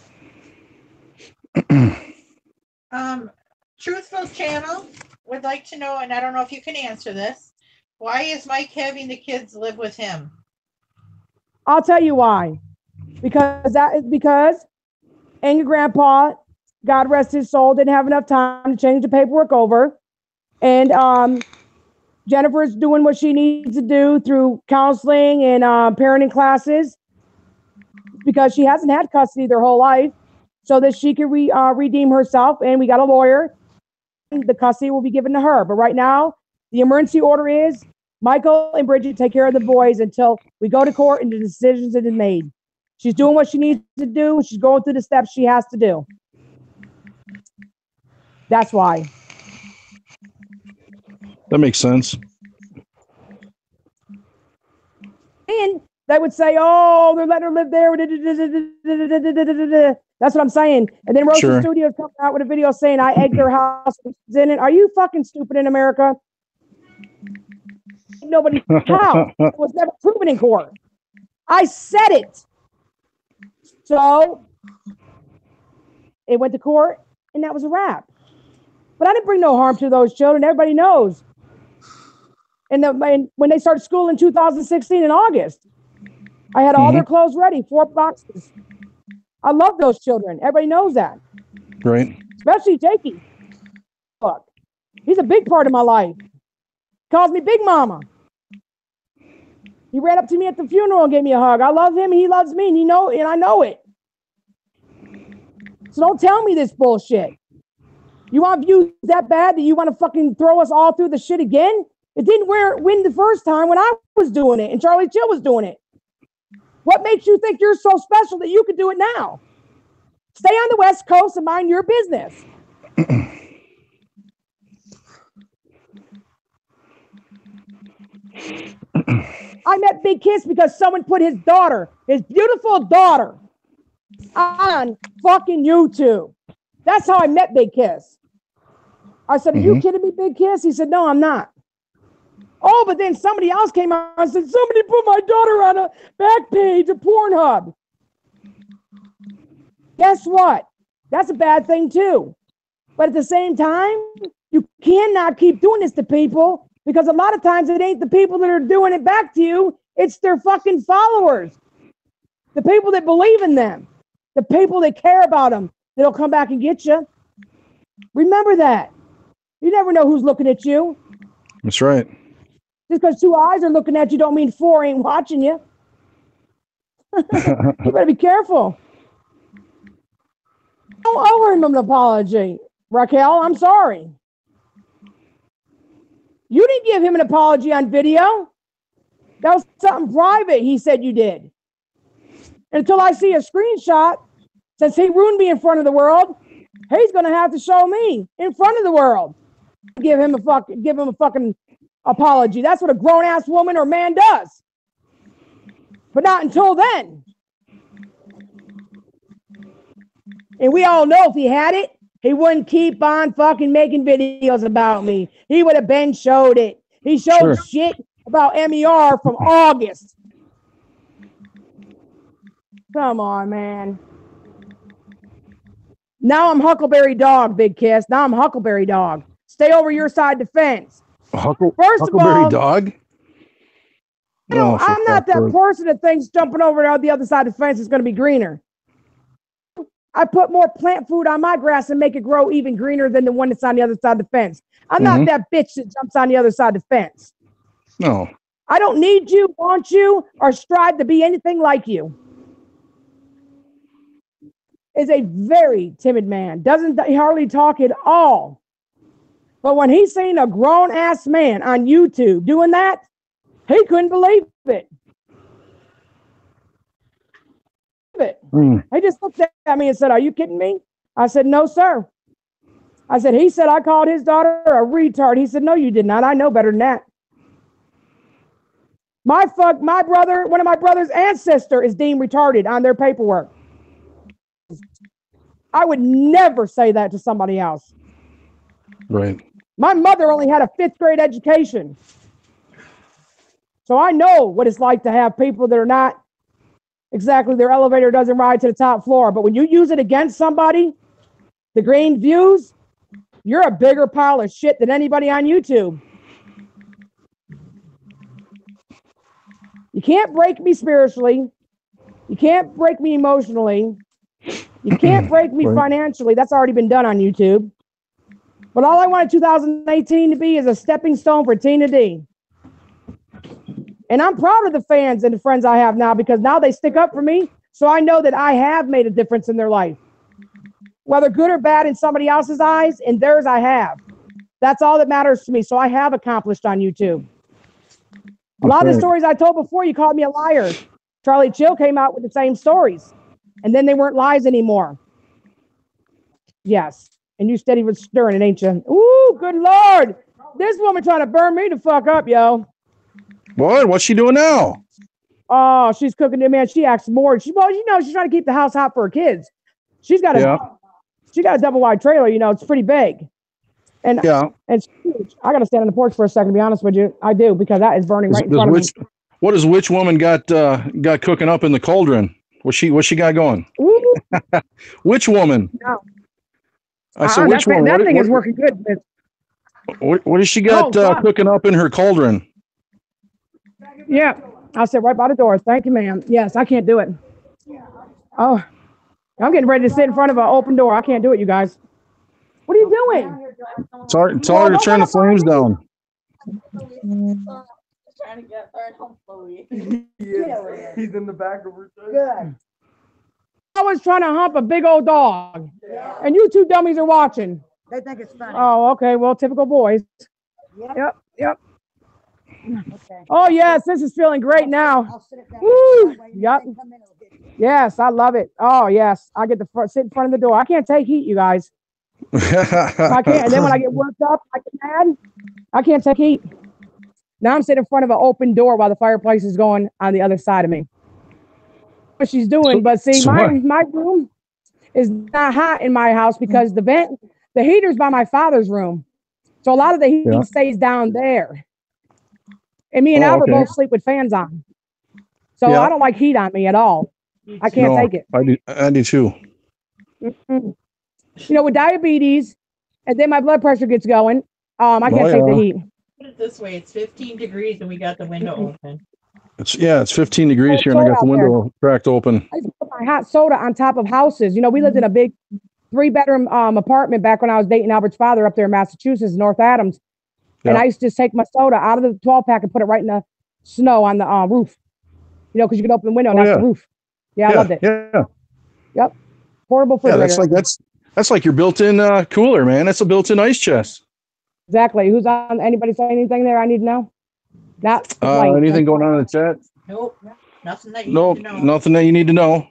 Truthful Channel would like to know, and I don't know if you can answer this, why is Mike having the kids live with him? I'll tell you why. Because Angry Grandpa, God rest his soul, didn't have enough time to change the paperwork over. And Jennifer's doing what she needs to do through counseling and parenting classes, because she hasn't had custody their whole life, so that she can redeem herself. And we got a lawyer. The custody will be given to her. But right now, the emergency order is Michael and Bridget take care of the boys until we go to court and the decisions that are made. She's doing what she needs to do. She's going through the steps she has to do. That's why. That makes sense. And they would say, oh, they're letting her live there. That's what I'm saying. And then Rosa Studios comes out with a video saying I egged their house in it. Are you fucking stupid in America? Nobody, how? It was never proven in court. I said it. So it went to court, and that was a wrap. But I didn't bring no harm to those children. Everybody knows. And when they started school in 2016 in August, I had all their clothes ready, 4 boxes. I love those children. Everybody knows that. Right. Especially Jakey. Fuck. He's a big part of my life. Calls me Big Mama. He ran up to me at the funeral and gave me a hug. I love him. He loves me. And I know it. So don't tell me this bullshit. You want views that bad that you want to fucking throw us all through the shit again? It didn't win the first time when I was doing it and Charlie Chill was doing it. What makes you think you're so special that you could do it now? Stay on the West Coast and mind your business. I met Big Kiss because someone put his daughter, his beautiful daughter, on fucking YouTube. That's how I met Big Kiss. I said, are you kidding me, Big Kiss? He said, no, I'm not. Oh, but then somebody else came out and said, somebody put my daughter on a back page of Pornhub. Guess what? That's a bad thing too. But at the same time, you cannot keep doing this to people because a lot of times it ain't the people that are doing it back to you. It's their fucking followers. The people that believe in them. The people that care about them. That'll come back and get you. Remember that. You never know who's looking at you. That's right. Just because 2 eyes are looking at you don't mean 4 ain't watching you. You better be careful. Don't owe him an apology, Raquel. I'm sorry. You didn't give him an apology on video. That was something private he said you did. And until I see a screenshot, since he ruined me in front of the world, he's going to have to show me in front of the world. Give him a fucking apology. That's what a grown-ass woman or man does. But not until then. And we all know if he had it, he wouldn't keep on fucking making videos about me. He would have been showed it. He showed shit about MER from August. Come on, man. Now I'm Huckleberry Dog, Big Kiss. Now I'm Huckleberry Dog. Stay over your side of the fence. Huckleberry Dog? No, I'm not that person that thinks jumping over to the other side of the fence is going to be greener. I put more plant food on my grass and make it grow even greener than the one that's on the other side of the fence. I'm not that bitch that jumps on the other side of the fence. No. I don't need you, want you, or strive to be anything like you. Is a very timid man. Doesn't hardly talk at all. But when he's seen a grown-ass man on YouTube doing that, he couldn't believe it. He just looked at me and said, are you kidding me? I said, no, sir. I said, he said I called his daughter a retard. He said, no, you did not. I know better than that. My brother, one of my brother's ancestor is deemed retarded on their paperwork. I would never say that to somebody else. Right. My mother only had a 5th grade education. So I know what it's like to have people that are not exactly, their elevator doesn't ride to the top floor. But when you use it against somebody, the green views, you're a bigger pile of shit than anybody on YouTube. You can't break me spiritually. You can't break me emotionally. You can't break me financially. That's already been done on YouTube. But all I wanted 2018 to be is a stepping stone for Tina D. And I'm proud of the fans and the friends I have now because now they stick up for me. So I know that I have made a difference in their life. Whether good or bad in somebody else's eyes, in theirs I have. That's all that matters to me. So I have accomplished on YouTube. A lot of the stories I told before, you called me a liar. Charlie Chill came out with the same stories. And then they weren't lies anymore. Yes. And you steady with stirring it, ain't you? Ooh, good Lord. This woman trying to burn me the fuck up, yo. What? What's she doing now? Oh, she's cooking it, man. She acts more. She's trying to keep the house hot for her kids. She's got a double wide trailer, it's pretty big. And it's huge. I got to stand on the porch for a second, to be honest with you. I do, because that is burning right in front of me. What does which woman got cooking up in the cauldron? What's she got going? Which woman? No. I said, which woman? That thing is working good. What does she got cooking up in her cauldron? Yeah, I'll sit right by the door. Thank you, ma'am. Yes, I can't do it. Oh, I'm getting ready to sit in front of an open door. I can't do it, you guys. What are you doing? Tell her to turn the flames down. Trying to get her hopefully. He's in the back of her. Good. I was trying to hump a big old dog, and you two dummies are watching. They think it's funny. Oh, okay. Well, typical boys. Yep. Okay. Oh, yes. This is feeling great now. I'll sit it down. Woo. Yep. Yes, I love it. Oh, yes. I get to sit in front of the door. I can't take heat, you guys. I can't. And then when I get worked up, I get mad. I can't take heat. Now I'm sitting in front of an open door while the fireplace is going on the other side of me. What she's doing, but see, my room is not hot in my house because the heater's by my father's room. So a lot of the heat stays down there. And me and Albert both sleep with fans on. So I don't like heat on me at all. I can't take it. I do too. You know, with diabetes, and then my blood pressure gets going, I can't take the heat. Put it this way, it's 15 degrees and we got the window open. It's 15 degrees here and I got the window cracked open. I used to put my hot soda on top of houses. You know, we lived in a big 3-bedroom apartment back when I was dating Albert's father up there in Massachusetts, North Adams. Yeah. And I used to just take my soda out of the 12-pack and put it right in the snow on the roof. You know, because you could open the window and that's the roof. Yeah, I loved it. Yeah. Yep. Portable refrigerator. Yeah, that's like your built-in cooler, man. That's a built-in ice chest. Exactly. Who's on? Anybody say anything there I need to know? Not anything going on in the chat? Nope. Nothing that you need to know. Nothing that you need to know.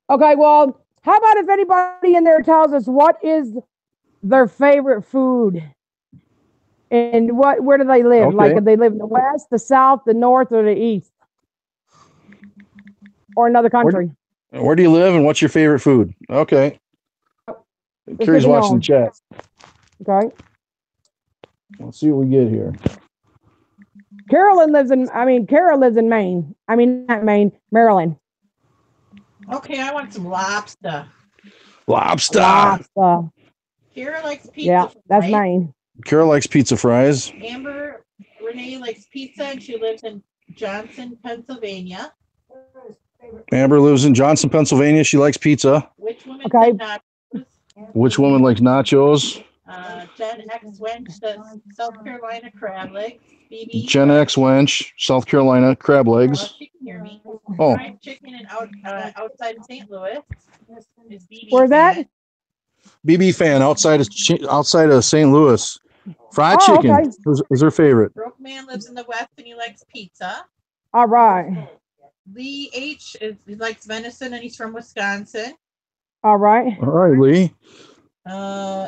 Okay, well, how about if anybody in there tells us what is their favorite food? And where do they live? Okay. Like, if they live in the West, the South, the North, or the East? Or another country? Where do you live and what's your favorite food? Okay. Carrie's watching the chat. Okay. Let's see what we get here. Kara lives in Maine. I mean, not Maine, Maryland. Okay, I want some lobster. Lobster. Kara likes pizza. Yeah, that's Maine. Kara likes pizza fries. Amber Renee likes pizza and she lives in Johnson, Pennsylvania. Amber lives in Johnson, Pennsylvania. She likes pizza. Which woman said nachos? Which woman likes nachos? Jen X Wench says South Carolina crab legs. BB. Gen X Wench, South Carolina crab legs. She can hear me. Oh. Fried chicken and outside of St. Louis. Is BB Where's that? BB fan outside of St. Louis. Fried chicken is her favorite. Broke Man lives in the West and he likes pizza. All right. Lee H he likes venison and he's from Wisconsin. All right. All right, Lee.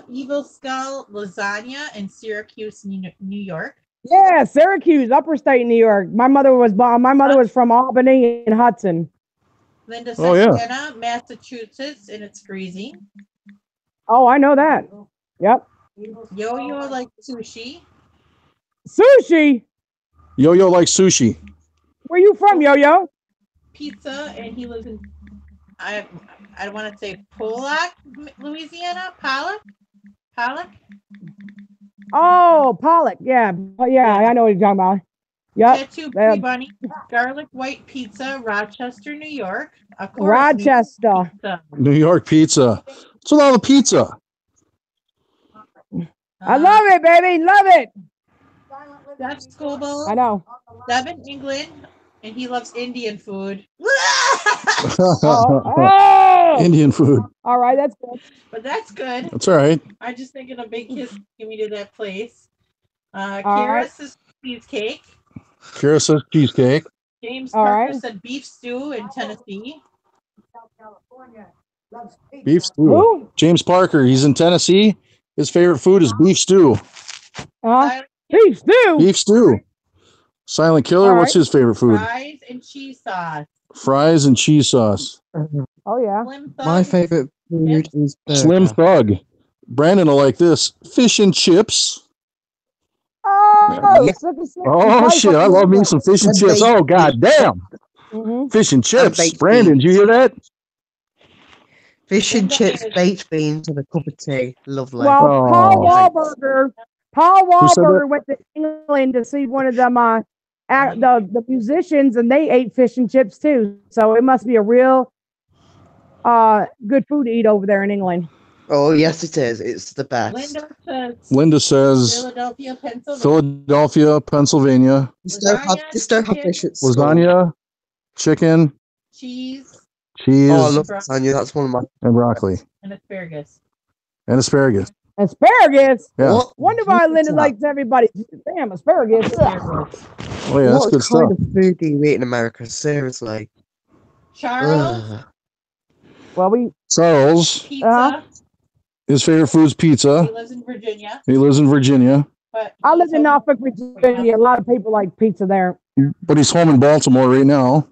Evil Skull lasagna in Syracuse, New York. Yeah, Syracuse, upper state New York. My mother was from Albany and Hudson. Linda Santana, Massachusetts, and it's freezing. Oh, I know that. Yep. Yo-Yo likes sushi. Sushi? Yo-Yo likes sushi. Where you from, Yo-Yo? Pizza, and he lives in I want to say Pollock, Louisiana. Pollock. Oh, Pollock. Yeah. I know what you're talking about. Yep. Tattoo Bunny, garlic white pizza, Rochester, New York. Of course, Rochester. New York pizza. What's with all the pizza? I love it, baby. Love it. Jeff Scoble. I know. Devin England, and he loves Indian food. Indian food. All right, that's good. But that's good. That's all right. I just thinking a big kiss give me to that place. Kara says cheesecake. Kara says cheesecake. James Parker said beef stew in Tennessee. Beef stew. Who? James Parker. He's in Tennessee. His favorite food is beef stew. Beef stew. Beef stew. Silent Killer. What's his favorite food? Fries and cheese sauce. Fries and cheese sauce. Oh yeah. My favorite food is burger. Slim Thug. Brandon will like this. Fish and chips. Oh, shit. I love me some fish and chips. Oh, god damn. Fish and chips. Brandon, did you hear that? Fish and chips, baked beans, and a cup of tea. Lovely. Well, Paul Wahlberger went to England to see one of them the musicians, and they ate fish and chips too. So it must be a real good food to eat over there in England. Oh yes, it is. It's the best. Linda says Philadelphia, Pennsylvania. Just don't have fish at school. Lasagna, chicken, cheese. Oh, I love lasagna. That's one of my. And broccoli. And asparagus. Asparagus? Yeah. Wonder why Linda likes everybody. Damn, asparagus. Oh, yeah, that's good stuff. What kind of food do you eat in America? Seriously. Charles. Charles. Pizza. His favorite food is pizza. He lives in Virginia. But I lived in Norfolk, Virginia. A lot of people like pizza there. But he's home in Baltimore right now.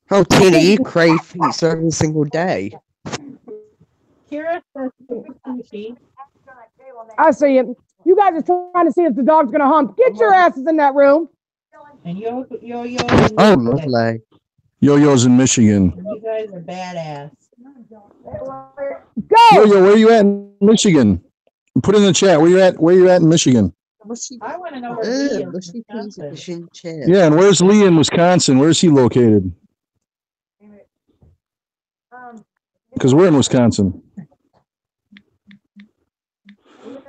Oh, Tina, you crave pizza every single day. Kira says sushi. I see it. You guys are trying to see if the dog's gonna hump. Get your asses in that room. And yo. Oh, lovely. Yo-Yo's in Michigan. You guys are badass. Go. Yo-Yo, where you at in Michigan? Put in the chat. Where you at in Michigan? I want to know where Lee is. Mushy peas and fish and chips. Yeah, and where's Lee in Wisconsin? Where's he located? Because we're in Wisconsin.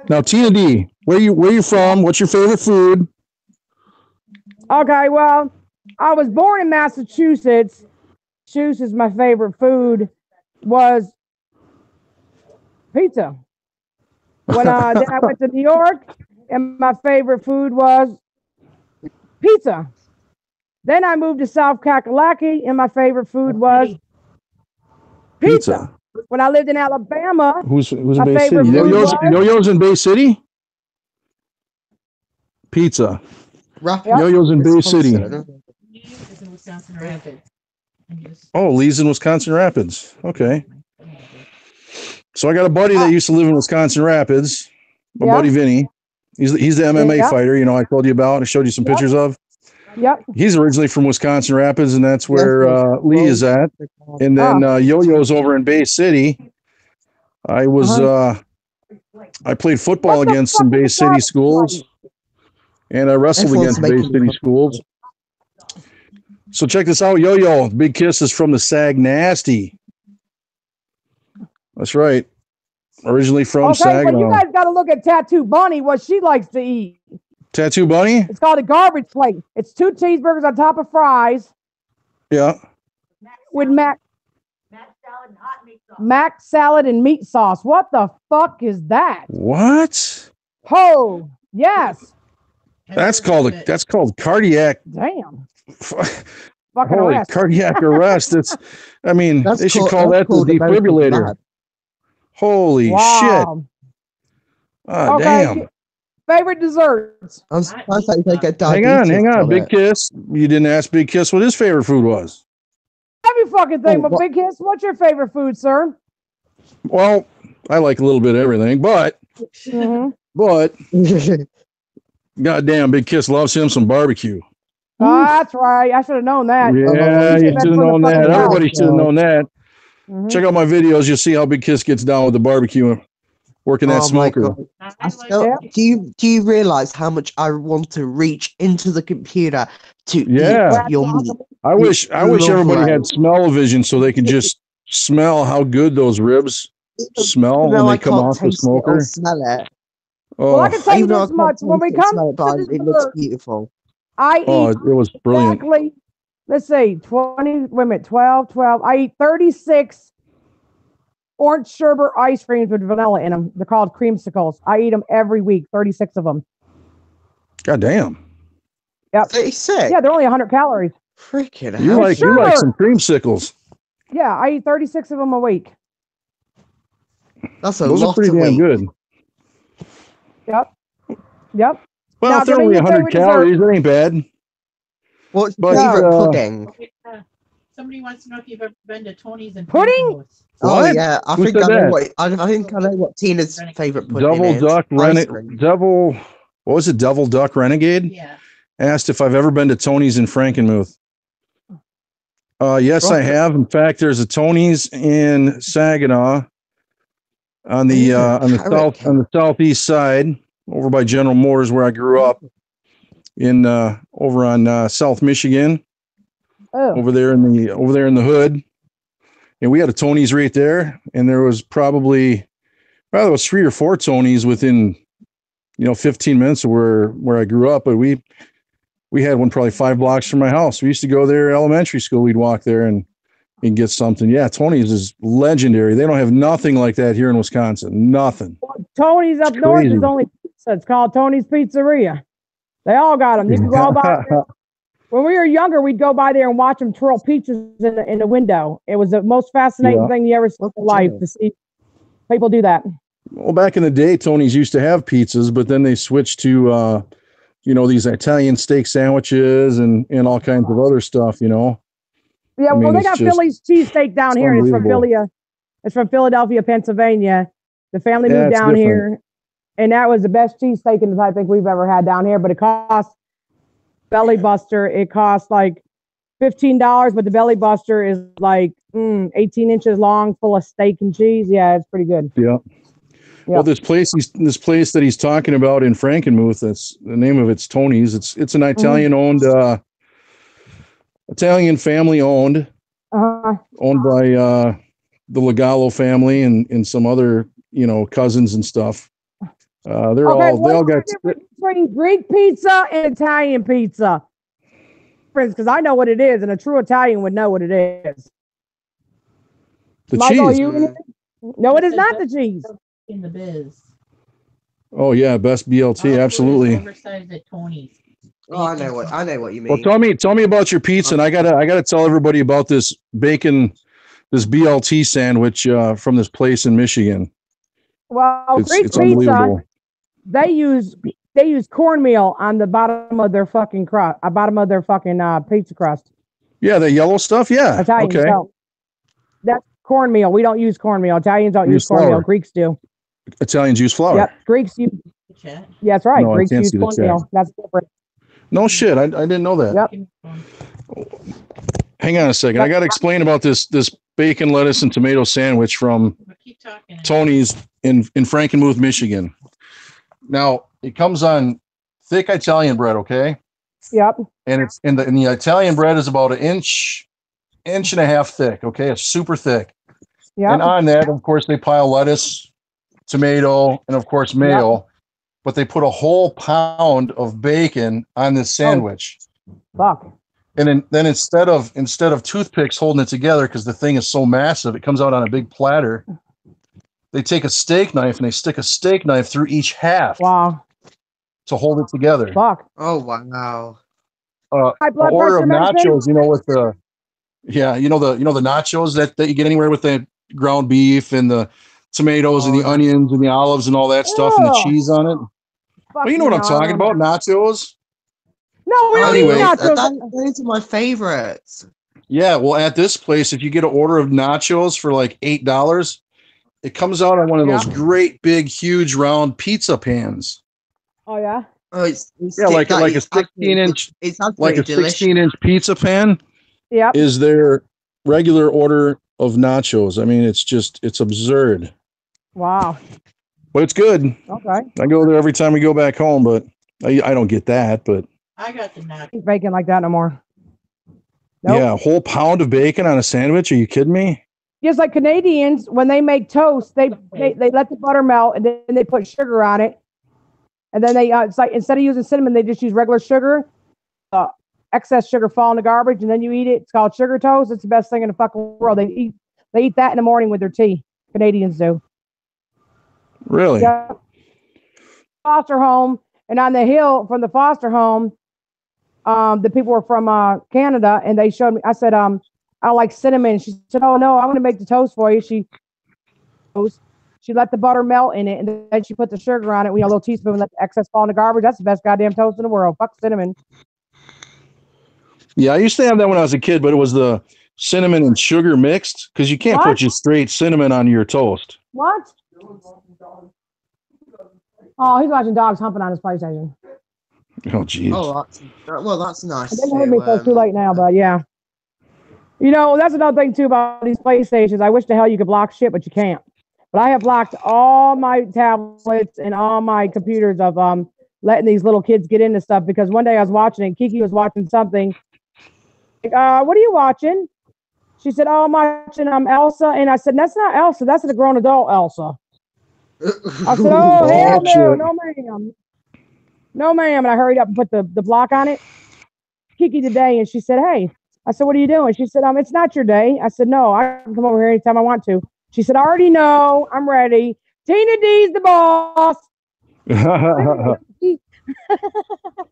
Now, Tina D, where you from? What's your favorite food? Okay, well, I was born in Massachusetts. Massachusetts, my favorite food was pizza. When then I went to New York, and my favorite food was pizza. Then I moved to South Kakalaki, and my favorite food was pizza. When I lived in Alabama, Who's in my Bay favorite City? food Yo-Yo's in Bay City? Pizza. Yo-Yo's in Bay City. Is in Wisconsin Rapids. Oh, Lee's in Wisconsin Rapids. Okay. So I got a buddy that used to live in Wisconsin Rapids. My buddy Vinny. He's the MMA fighter, I told you about. I showed you some pictures of. Yep. He's originally from Wisconsin Rapids, and that's where Lee is at. And then Yo-Yo's over in Bay City. I was I played football against some Bay City schools, and I wrestled against Bay City schools. So check this out, Yo-Yo. Big Kiss is from the Sag Nasty. That's right. Originally from Saginaw. Well, you guys got to look at Tattoo Bunny, what she likes to eat. Tattoo Bunny? It's called a garbage plate. It's 2 cheeseburgers on top of fries. Yeah. With mac salad and hot meat sauce. Mac salad and meat sauce. What the fuck is that? What? Oh, yes. That's called cardiac. Damn. Fucking arrest. Cardiac arrest. They should call that the defibrillator. Holy shit. Damn. Favorite desserts. I'm surprised that they get Hang on. Big Kiss. You didn't ask Big Kiss what his favorite food was. Every fucking thing, but Big Kiss, what's your favorite food, sir? Well, I like a little bit of everything, but goddamn, Big Kiss loves him some barbecue. That's right. I should have known that. Yeah, you should have known that. Everybody should have known that. Check out my videos. You'll see how Big Kiss gets down with the barbecue, working that smoker. Do you realize how much I want to reach into the computer to eat your meat? I wish everybody had smell-o-vision so they could just smell how good those ribs smell when they come off the smoker. Smell it. Well, I can tell you this much: when we come to it looks beautiful. I eat. It was brilliant. Exactly. Let's say 20. Wait a minute, 12. I eat 36 orange sherbet ice creams with vanilla in them. They're called creamsicles. I eat them every week. 36 of them. God damn. Yep. 36. Yeah, they're only 100 calories. Freaking hell. You like some creamsicles. Yeah, I eat 36 of them a week. That's a Those lot are pretty of damn weight. good. Yep. Well, Now, if they're only 100 calories, it ain't bad. What's your favorite pudding? Somebody wants to know if you've ever been to Tony's and pudding. Oh yeah, I Who think said I know what Tina's favorite pudding Devil is. Duck What was it? Devil Duck Renegade? Yeah. Asked if I've ever been to Tony's in Frankenmuth. Yes, I have. In fact, there's a Tony's in Saginaw on the southeast side, over by General Motors, where I grew up, over on South Michigan, over there in the hood, and we had a Tony's right there, and there was probably 3 or 4 Tony's within 15 minutes of where I grew up, but we had one probably 5 blocks from my house. We used to go there elementary school. We'd walk there and get something. Yeah, Tony's is legendary. They don't have nothing like that here in Wisconsin. Nothing. Tony's up north is only pizza. It's called Tony's Pizzeria. They all got them. You can go by there. When we were younger, we'd go by there and watch them twirl peaches in the window. It was the most fascinating thing you ever saw in life to see people do that. Well, back in the day, Tony's used to have pizzas, but then they switched to, these Italian steak sandwiches and all kinds of other stuff, Yeah, well, they got Philly's cheesesteak down here, and it's from It's from Philadelphia, Pennsylvania. The family moved down here, and that was the best cheesesteak I think we've ever had down here. But it costs Belly Buster. It costs like $15, but the Belly Buster is like 18 inches long, full of steak and cheese. Yeah, it's pretty good. Yeah. Well, this place that he's talking about in Frankenmuth, that's the name of it's Tony's. It's an Italian-owned, Italian family-owned, owned by the Legalo family and some other, cousins and stuff. They all got between Greek pizza and Italian pizza. Because I know what it is, and a true Italian would know what it is. The Michael, cheese. No, it is not the cheese. In the biz. Oh yeah, best BLT, absolutely. Oversized at Tony's. Oh, I know what you mean. Well, tell me about your pizza, and I gotta tell everybody about this BLT sandwich from this place in Michigan. Well, Greek pizza, they use cornmeal on the bottom of their fucking crust, pizza crust. Yeah, the yellow stuff. Yeah, Italian, okay. So that's cornmeal. We don't use cornmeal. Italians don't use cornmeal. Flour. Greeks do. Italians use flour. Yep, Greeks use. Yeah, that's right. No, Greeks use cornmeal. That's different. No shit, I didn't know that. Yep. Hang on a second. I got to explain about this bacon, lettuce, and tomato sandwich from Tony's in Frankenmuth, Michigan. Now it comes on thick Italian bread, okay? Yep. And it's in the Italian bread is about an inch and a half thick. Okay, it's super thick. Yeah. And on that, of course, they pile lettuce, tomato, and of course mayo. Yep. But they put a whole pound of bacon on this sandwich. Fuck. And then instead of toothpicks holding it together, because the thing is so massive, it comes out on a big platter. They take a steak knife and they stick a steak knife through each half. Wow. To hold it together. Fuck. Oh wow. An order of nachos, with the the nachos that you get anywhere with the ground beef and the tomatoes and the onions and the olives and all that stuff and the cheese on it. Well, you know what I'm talking about, nachos. No, we don't eat nachos. Those are my favorites. Yeah, well, at this place, if you get an order of nachos for like $8, it comes out on one of those great big, huge, round pizza pans. Oh yeah. Oh, it's like a 16-inch, like a 16-inch pizza pan. Yeah, is their regular order of nachos. I mean, it's absurd. Wow. But it's good. Okay. I go there every time we go back home, but I don't get that. But I got the nachos. Bacon like that no more. Nope. Yeah, a whole pound of bacon on a sandwich. Are you kidding me? Just like Canadians, when they make toast, they let the butter melt and then they put sugar on it. And then they it's like instead of using cinnamon, they just use regular sugar. Excess sugar fall in the garbage, and then you eat it. It's called sugar toast. It's the best thing in the fucking world. They eat that in the morning with their tea. Canadians do. Really? Yeah. Foster home, and on the hill from the foster home, the people were from Canada, and they showed me. I said, I like cinnamon. She said, oh no, I'm going to make the toast for you. She let the butter melt in it, and then she put the sugar on it. We a little teaspoon, and let the excess fall in the garbage. That's the best goddamn toast in the world. Fuck cinnamon. Yeah, I used to have that when I was a kid, but it was the cinnamon and sugar mixed because you can't put just straight cinnamon on your toast. What? Oh, he's watching dogs humping on his PlayStation. Oh, geez. Oh, that's nice. It didn't hurt me, so it's too late now, but yeah. That's another thing, too, about these PlayStations. I wish the hell you could block shit, but you can't. But I have blocked all my tablets and all my computers of letting these little kids get into stuff because one day I was watching it. Kiki was watching something. Like, what are you watching? She said, oh, I'm watching Elsa. And I said, that's not Elsa. That's the grown adult Elsa. I said, oh, hell no. No, ma'am. No, ma'am. And I hurried up and put the block on it. Kiki today, and she said, hey. I said, what are you doing? She said, it's not your day. I said, no, I can come over here anytime I want to. She said, I already know. I'm ready. Tina D's the boss. So it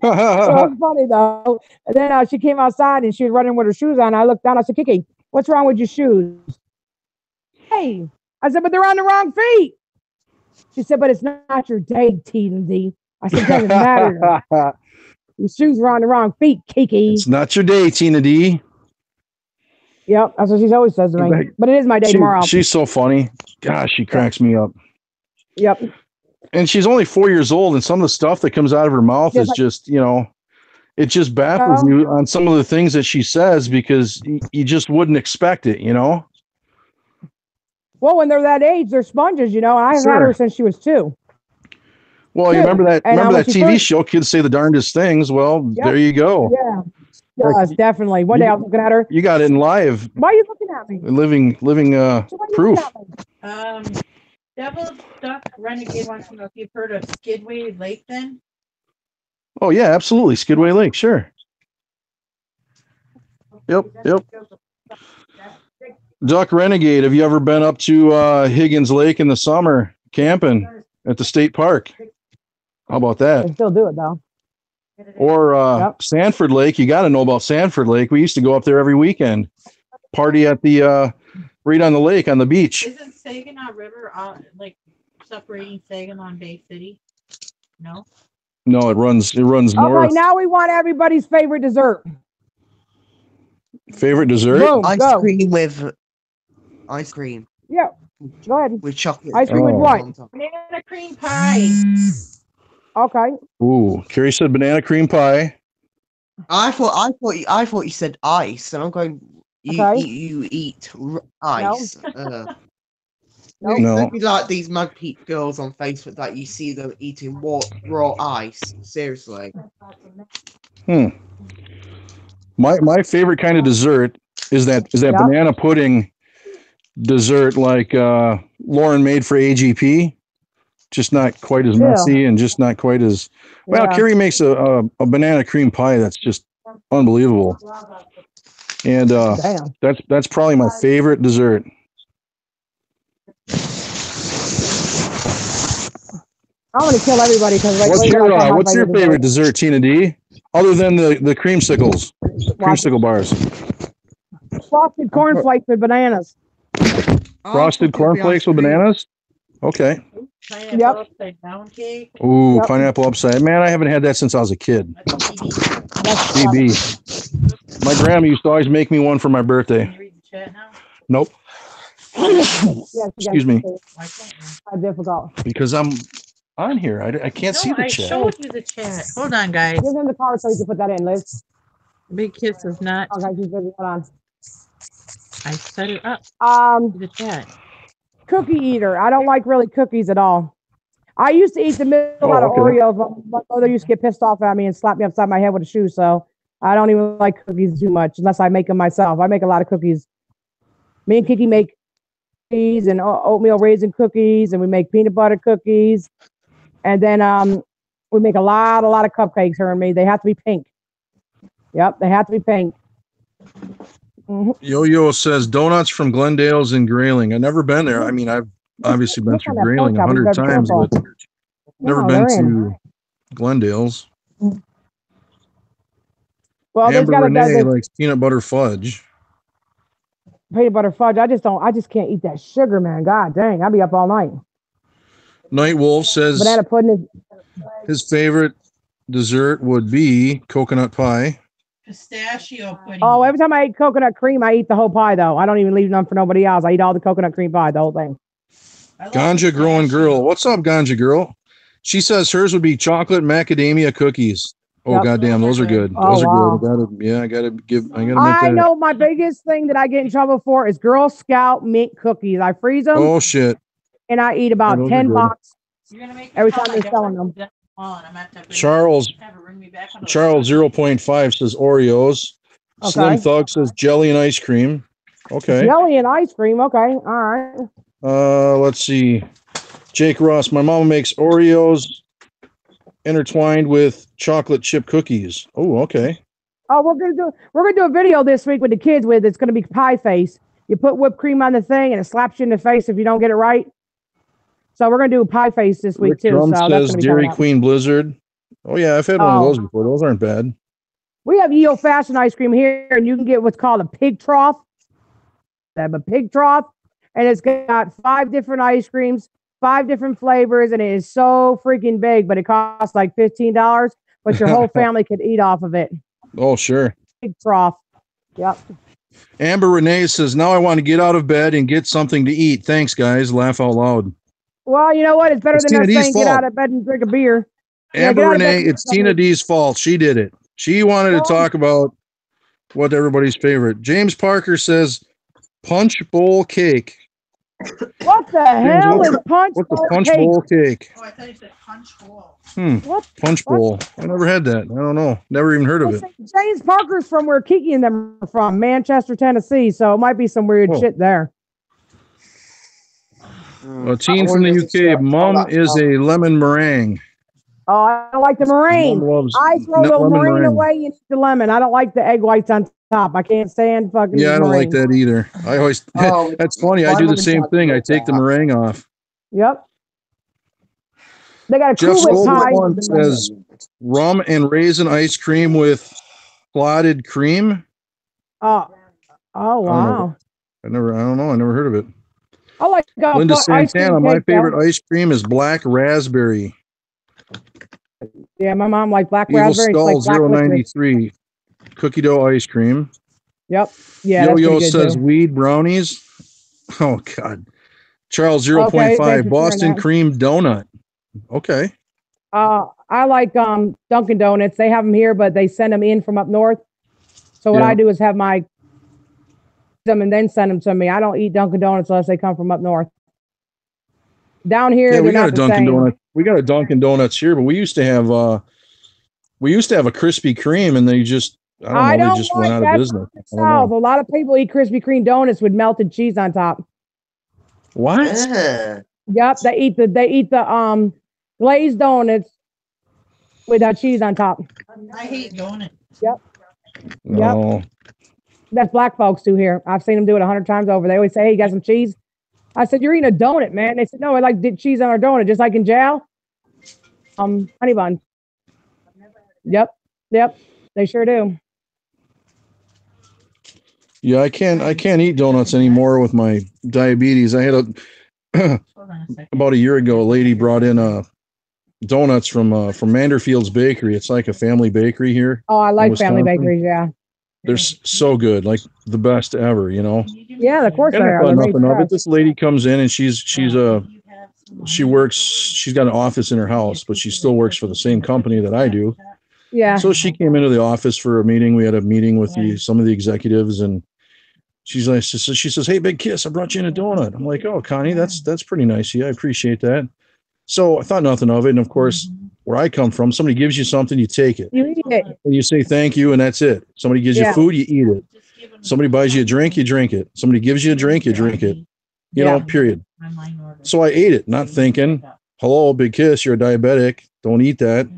was funny though. And then she came outside and she was running with her shoes on. I looked down. I said, Kiki, what's wrong with your shoes? Hey, I said, but they're on the wrong feet. She said, but it's not your day, Tina D. I said, doesn't matter. Your shoes are on the wrong feet, Kiki. It's not your day, Tina D. Yep, that's what she always says to me. But it is my day tomorrow. She's so funny. Gosh, she cracks me up. Yep. And she's only 4 years old, and some of the stuff that comes out of her mouth is just, it just baffles you on some of the things that she says because you just wouldn't expect it, Well, when they're that age, they're sponges, I've had her since she was 2. Well, you remember that TV show, Kids Say the Darndest Things? Well, there you go. Yeah. Yes, definitely. One day I was looking at her. You got it in live. Why are you looking at me? Living proof. Devil Duck Renegade wants to know if you've heard of Skidway Lake then? Oh, yeah, absolutely. Skidway Lake, sure. Yep. Duck Renegade, have you ever been up to Higgins Lake in the summer camping at the state park? How about that? I still do it, though. Or Sanford Lake. You got to know about Sanford Lake. We used to go up there every weekend. Party at the right on the lake on the beach. Isn't Saginaw River like separating Saginaw and Bay City? No, it runs north. All right, now we want everybody's favorite dessert. Favorite dessert? Ice cream with ice cream. Yeah, go ahead. With chocolate. Ice cream with what? Banana cream pie. Okay. Ooh, Carrie said banana cream pie. I thought you said ice, and I'm going. You eat ice. No. Don't be like these mug peep girls on Facebook that you see them eating raw ice. Seriously. My favorite kind of dessert is that banana pudding dessert like Lauren made for AGP. Just not quite as messy and just not quite as well. Carrie makes a banana cream pie that's just unbelievable. And that's probably my favorite dessert. I want to kill everybody because what's your favorite dessert, Tina D? Other than the creamsicles, creamsicle bars. Frosted cornflakes with bananas. Frosted cornflakes with bananas? Okay. Pineapple upside down cake. Ooh, pineapple upside. Man, I haven't had that since I was a kid. BB. My grandma used to always make me one for my birthday. Can you read the chat now? Nope. Excuse me. How difficult. Because I'm on here. I can't see the chat. I showed you the chat. Hold on, guys. Give him the card so you can put that in, Liz. Big Kiss is not. Okay, she's busy. Hold on. I set it up. The chat. Cookie eater. I don't like really cookies at all. I used to eat the middle out of Oreos, but my mother used to get pissed off at me and slap me upside my head with a shoe. So I don't even like cookies too much unless I make them myself. I make a lot of cookies. Me and Kiki make cookies and oatmeal raisin cookies, and we make peanut butter cookies. And then we make a lot of cupcakes, her and me. They have to be pink. Yep, they have to be pink. Mm-hmm. Yo-Yo says donuts from Glendale's in Grayling. I've never been there. I mean, I've obviously been through Grayling 100 times, but never been to Glendale's. Well, Amber Renee likes peanut butter fudge. Peanut butter fudge. I just can't eat that sugar, man. God dang, I'll be up all night. Night Wolf says banana pudding his favorite dessert would be coconut pie. Pistachio pudding. Oh, every time I eat coconut cream, I eat the whole pie, though. I don't even leave none for nobody else. I eat all the coconut cream pie, the whole thing. Ganja growing girl. What's up, Ganja girl? She says hers would be chocolate macadamia cookies. Oh, goddamn, those are good. Those are good. I gotta make that. I know my biggest thing that I get in trouble for is Girl Scout mint cookies. I freeze them. Oh, shit. And I eat about 10 boxes every time they're selling them. Charles 0.5 says Oreos. Okay. Slim Thug says jelly and ice cream. Okay. Jelly and ice cream. Okay. All right. Let's see. Jake Ross. My mom makes Oreos intertwined with chocolate chip cookies. Oh, okay. Oh, we're gonna do a video this week with the kids with it's gonna be pie face. You put whipped cream on the thing and it slaps you in the face if you don't get it right. So we're gonna do a pie face this week too. Drum so says Dairy Queen Blizzard. Oh yeah, I've had one of those before. Those aren't bad. We have EO Fashion ice cream here, and you can get what's called a pig trough. They have a pig trough, and it's got 5 different ice creams, 5 different flavors, and it is so freaking big, but it costs like $15, but your whole family could eat off of it. Oh, sure. Big trough. Yep. Amber Renee says, now I want to get out of bed and get something to eat. Thanks, guys. Laugh out loud. Well, you know what? It's better than us saying get out of bed and drink a beer. Amber Renee, it's Tina D's fault. She did it. She wanted to talk about what everybody's favorite. James Parker says, punch bowl cake. What the hell is punch bowl cake? What's a punch bowl cake? Oh, I thought you said punch bowl. What? Punch bowl. I never had that. I don't know. Never even heard of it. James Parker's from where Kiki and them are from, Manchester, Tennessee. So it might be some weird shit there. A teen from the UK. Mom is a lemon meringue. Oh, I like the meringue. I throw the meringue away and eat the lemon. I don't like the egg whites on top. I can't stand fucking. Yeah, I don't like that either. I always. That's funny. I do the same thing. I take the meringue off. Yep. They got a Jeff Cool Whip pie. Says rum and raisin ice cream with clotted cream. Oh wow. I don't know. I never heard of it. I like Linda Santana. My favorite ice cream is black raspberry. Yeah, my mom liked black Evil raspberry. Skull 093. Cookie dough ice cream. Yep. Yeah. Yo-Yo says weed brownies. Oh God. Charles 0.5 Boston cream donut. Okay. I like Dunkin' Donuts. They have them here, but they send them in from up north. So what I do is have them and then send them to me. I don't eat Dunkin' Donuts unless they come from up north. Down here, we got a Dunkin' Donuts. We got a Dunkin' Donuts here, but we used to have a Krispy Kreme, and they just they just went out of business. South. A lot of people eat Krispy Kreme donuts with melted cheese on top. What? Yep, they eat the glazed donuts with that cheese on top. I hate donuts. Yep. No. Yep. That's black folks do here. I've seen them do it 100 times over. They always say, "Hey, you got some cheese?" I said, "You're eating a donut, man." They said, "No, I like cheese on our donut, just like in jail." Honey bun. Yep. They sure do. Yeah, I can't eat donuts anymore with my diabetes. I had about a year ago, a lady brought in donuts from Manderfield's Bakery. It's like a family bakery here. Oh, I like family bakeries. Yeah. They're so good, like the best ever, you know. Yeah, of course. And I thought nothing of it. This lady comes in and she works. She's got an office in her house, but she still works for the same company that I do. Yeah. So she came into the office for a meeting. We had a meeting with some of the executives, and she's like, she says, "Hey, Big Kiss, I brought you in a donut." I'm like, "Oh, Connie, that's pretty nice. Yeah, I appreciate that." So I thought nothing of it, and of course, where I come from, somebody gives you something, you take it. You eat it. And you say thank you, and that's it. Somebody gives you food, you eat it. Somebody buys you a drink, you drink it. Somebody gives you a drink, you drink it. You know, period. So I ate it, not thinking, "Hello, Big Kiss, you're a diabetic. Don't eat that."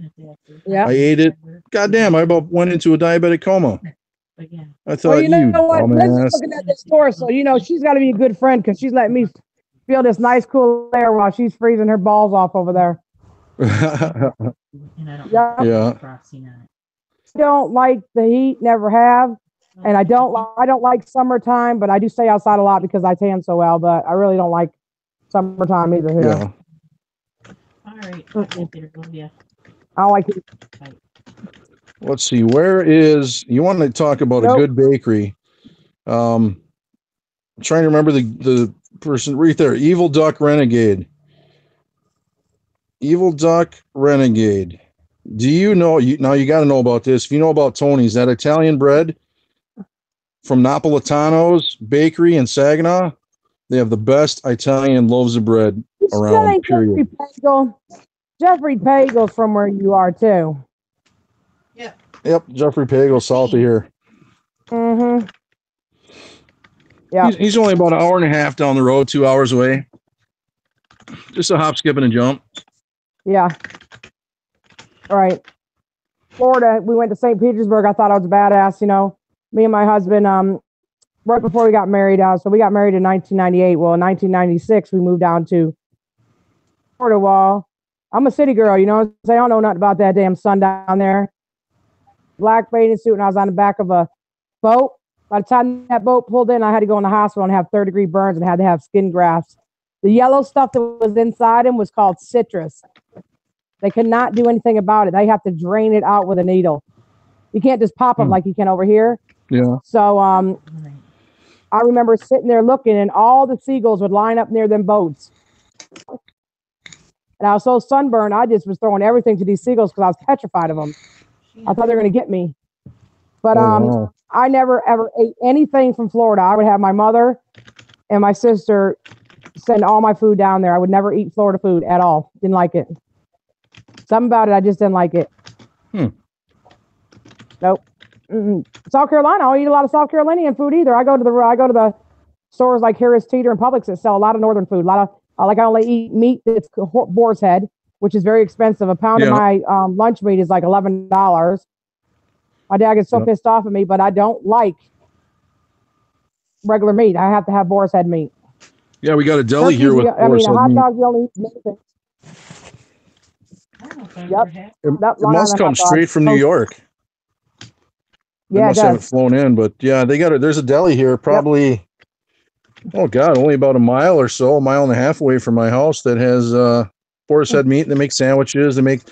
Yeah. I ate it. Goddamn, I about went into a diabetic coma. I thought, well, you know what? Let's looking at this store, so she's got to be a good friend because she's letting me feel this nice, cool air while she's freezing her balls off over there. Yeah. I don't like the heat, never have, and I don't like summertime, but I do stay outside a lot because I tan so well. But I really don't like summertime either here. Yeah. All right. I don't like it. Let's see. Where is you want to talk about a good bakery? I'm trying to remember the person right there. Evil Duck Renegade. Evil Duck Renegade. Do you know? Now you got to know about this. If you know about Tony's, that Italian bread from Napolitano's Bakery in Saginaw, they have the best Italian loaves of bread around. Period. Jeffrey Pagel's from where you are too. Yep, Jeffrey Pagel, south of here. Mm-hmm. Yeah. He's only about an hour and a half down the road, 2 hours away. Just a hop, skip, and a jump. Yeah. All right. Florida, we went to St. Petersburg. I thought I was badass, Me and my husband, right before we got married, so we got married in 1998. Well, in 1996, we moved down to Florida. Well, I'm a city girl, so I don't know nothing about that damn sun down there. Black bathing suit, and I was on the back of a boat. By the time that boat pulled in, I had to go in the hospital and have third-degree burns and had to have skin grafts. The yellow stuff that was inside him was called citrus. They could not do anything about it. They have to drain it out with a needle. You can't just pop them like you can over here. Yeah. So I remember sitting there looking, and all the seagulls would line up near them boats. And I was so sunburned, I just was throwing everything to these seagulls because I was petrified of them. I thought they were going to get me. But wow. I never, ever ate anything from Florida. I would have my mother and my sister send all my food down there. I would never eat Florida food at all. Didn't like it. Something about it, I just didn't like it. Nope. South Carolina, I don't eat a lot of South Carolinian food either. I go to the stores like Harris Teeter and Publix that sell a lot of northern food. A lot of I only eat meat that's boar's head, which is very expensive. A pound of my lunch meat is like $11. My dad gets so pissed off at me, but I don't like regular meat. I have to have boar's head meat. Yeah, we got a deli here with a hot dog. You only eat meat. Yep. It must come straight from New York. They must have it flown in, but yeah, they got it. There's a deli here, probably. Oh God, only about a mile or so, a mile and a half away from my house that has boar's head meat. They make sandwiches. They make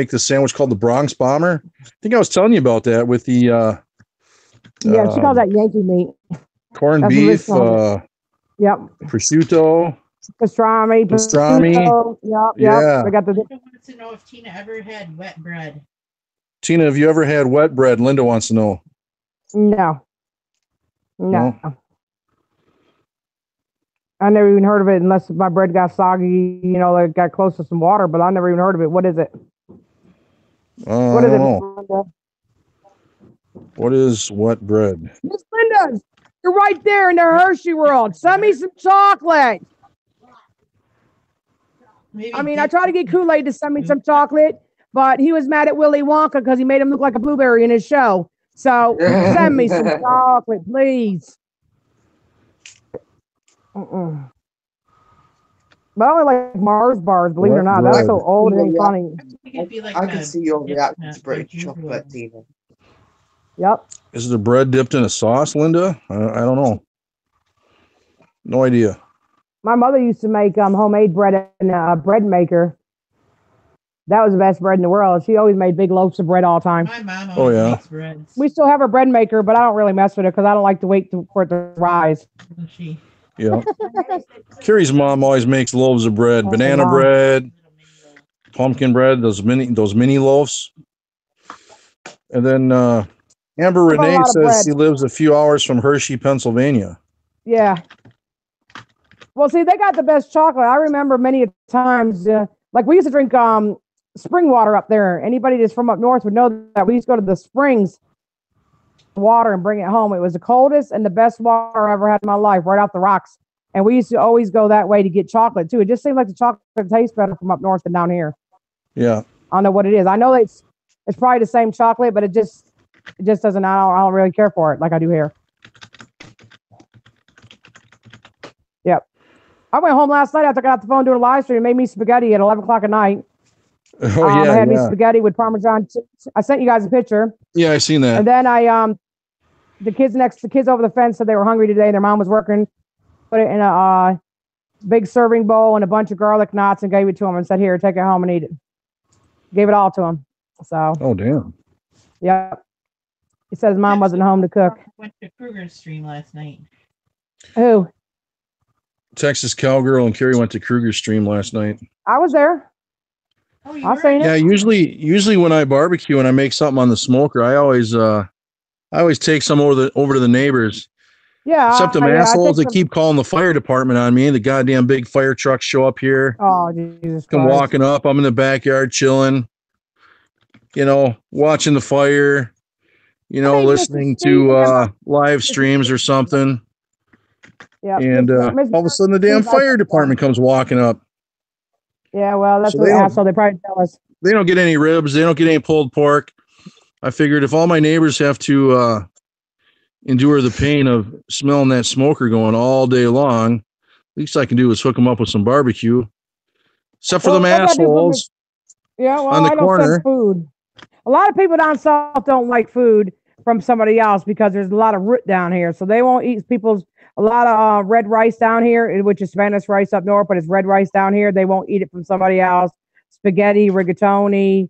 this sandwich called the Bronx Bomber. I think I was telling you about that with the she calls that Yankee meat. Corned beef, prosciutto. Pastrami. Yep. Yeah. I got the. Linda wants to know if Tina ever had wet bread. Tina, have you ever had wet bread? Linda wants to know. No. I never even heard of it unless my bread got soggy, it got close to some water, but I never even heard of it. What is it? What is it? What is wet bread? Miss Linda, you're right there in the Hershey world. Send me some chocolate. I tried to get Kool-Aid to send me some chocolate, but he was mad at Willy Wonka because he made him look like a blueberry in his show. So send me some chocolate, please. But I only like Mars bars, believe it or not. That's so old and ain't funny. I can see your reaction to British chocolate, Tina. Yep. Is the bread dipped in a sauce, Linda? I don't know. No idea. My mother used to make homemade bread in a bread maker. That was the best bread in the world. She always made big loaves of bread all the time. My mom always makes breads. We still have a bread maker, but I don't really mess with it because I don't like to wait for it to rise. Yeah. Carrie's mom always makes loaves of bread, banana bread, pumpkin bread, those mini loaves. And then Amber Renee says she lives a few hours from Hershey, Pennsylvania. Yeah. Well, see, they got the best chocolate. I remember many times, like we used to drink spring water up there. Anybody that's from up north would know that we used to go to the springs water and bring it home. It was the coldest and the best water I ever had in my life, right off the rocks. And we used to always go that way to get chocolate too. It just seemed like the chocolate tastes better from up north than down here. Yeah. I don't know what it is. I know it's probably the same chocolate, but it just doesn't. I don't really care for it like I do here. Yep. I went home last night after I got off the phone doing a live stream and made me spaghetti at 11 o'clock at night. Oh, I had me spaghetti with Parmesan. I sent you guys a picture. Yeah, I seen that. And then the kids over the fence said they were hungry today. Their mom was working. Put it in a big serving bowl and a bunch of garlic knots and gave it to them and said, "Here, take it home and eat it." Gave it all to him. So. Oh, damn. Yep. He says mom wasn't home to cook. Went to Kruger's stream last night. Who? Texas Cowgirl and Carrie went to Kruger's stream last night. I was there. Oh, I've seen it. Yeah, usually when I barbecue and I make something on the smoker, I always take some over to the neighbors. Yeah. Except them assholes that keep calling the fire department on me. The goddamn big fire trucks show up here. Oh, Jesus. Come walking up. I'm in the backyard chilling, watching the fire, listening to live streams or something. Yeah. And all of a sudden the damn fire department comes walking up. Yeah, well, that's what asshole they probably tell us. They don't get any ribs. They don't get any pulled pork. I figured if all my neighbors have to endure the pain of smelling that smoker going all day long, least I can do is hook them up with some barbecue. Except for them assholes. Yeah, well, on the I don't corner. send food. A lot of people down south don't like food, from somebody else because there's a lot of root down here. So they won't eat a lot of red rice down here, which is Spanish rice up north, but it's red rice down here. They won't eat it from somebody else. Spaghetti, rigatoni.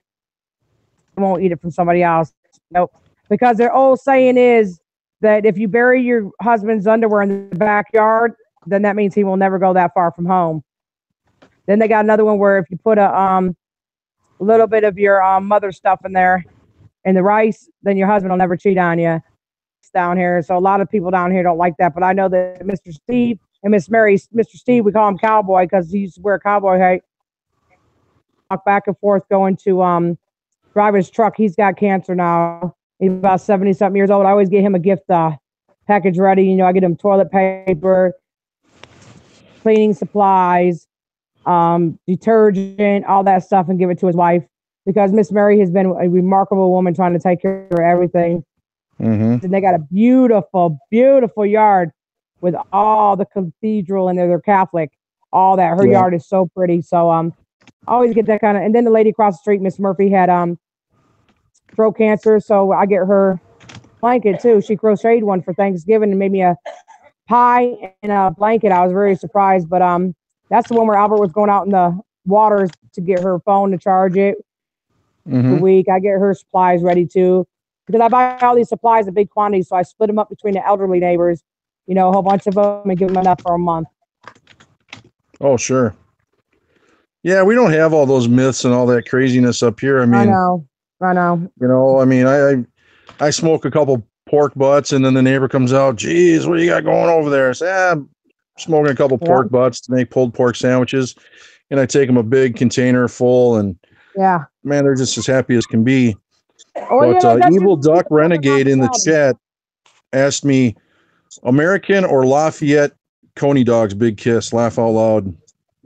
They won't eat it from somebody else. Nope. Because their old saying is that if you bury your husband's underwear in the backyard, then that means he will never go that far from home. Then they got another one where if you put a little bit of your mother stuff in there in the rice, then your husband will never cheat on you. It's down here. So a lot of people down here don't like that. But I know that Mr. Steve and Miss Mary, Mr. Steve, we call him Cowboy because he used to wear a cowboy hat. Walk back and forth going to drive his truck. He's got cancer now. He's about 70-something years old. I always get him a gift package ready. You know, I get him toilet paper, cleaning supplies, detergent, all that stuff, and give it to his wife because Miss Mary has been a remarkable woman trying to take care of everything. Mm-hmm. And they got a beautiful, beautiful yard with all the cathedral and they're Catholic. All that. Her yard is so pretty. So I always get that kind of. And then the lady across the street, Miss Murphy, had throat cancer, so I get her blanket too. She crocheted one for Thanksgiving and made me a pie and a blanket. I was very surprised, but that's the one where Albert was going out in the waters to get her phone to charge it. The week I get her supplies ready too, because I buy all these supplies in big quantities, so I split them up between the elderly neighbors, you know, a whole bunch of them, and give them enough for a month. Oh, sure. Yeah, we don't have all those myths and all that craziness up here. I mean, I know. You know, I mean, I smoke a couple pork butts, and then the neighbor comes out. Geez, what do you got going over there? I say, I'm smoking a couple pork butts to make pulled pork sandwiches, and I take them a big container full, and man, they're just as happy as can be. But Evil Duck Renegade in the chat asked me, American or Lafayette Coney Dogs Big Kiss? Laugh out loud.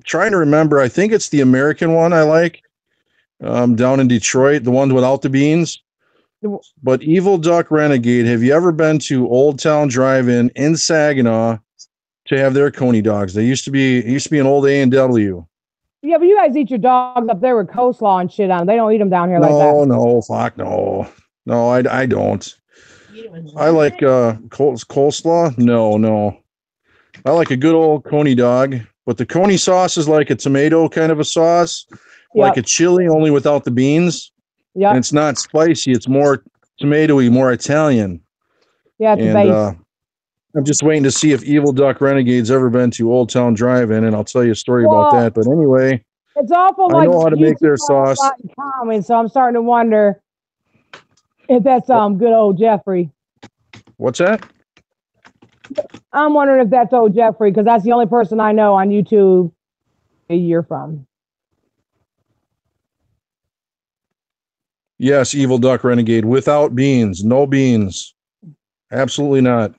Trying to remember. I think it's the American one I like. Down in Detroit, the ones without the beans. But Evil Duck Renegade, have you ever been to Old Town Drive-In in Saginaw to have their Coney dogs? It used to be an old A&W. Yeah, but you guys eat your dogs up there with coleslaw and shit on them. They don't eat them down here like that. No, fuck no. No, I don't. I like coleslaw. No. I like a good old Coney dog, but the Coney sauce is like a tomato kind of a sauce. Like a chili, only without the beans. Yeah. And it's not spicy. It's more tomatoey, more Italian. Yeah, it's base. I'm just waiting to see if Evil Duck Renegade's ever been to Old Town Drive-In, and I'll tell you a story about that. But anyway, it's awful. I know how to make their sauce. Common, so I'm starting to wonder if that's good old Jeffrey. What's that? I'm wondering if that's old Jeffrey, because that's the only person I know on YouTube you're from. Yes, Evil Duck Renegade without beans, no beans. Absolutely not.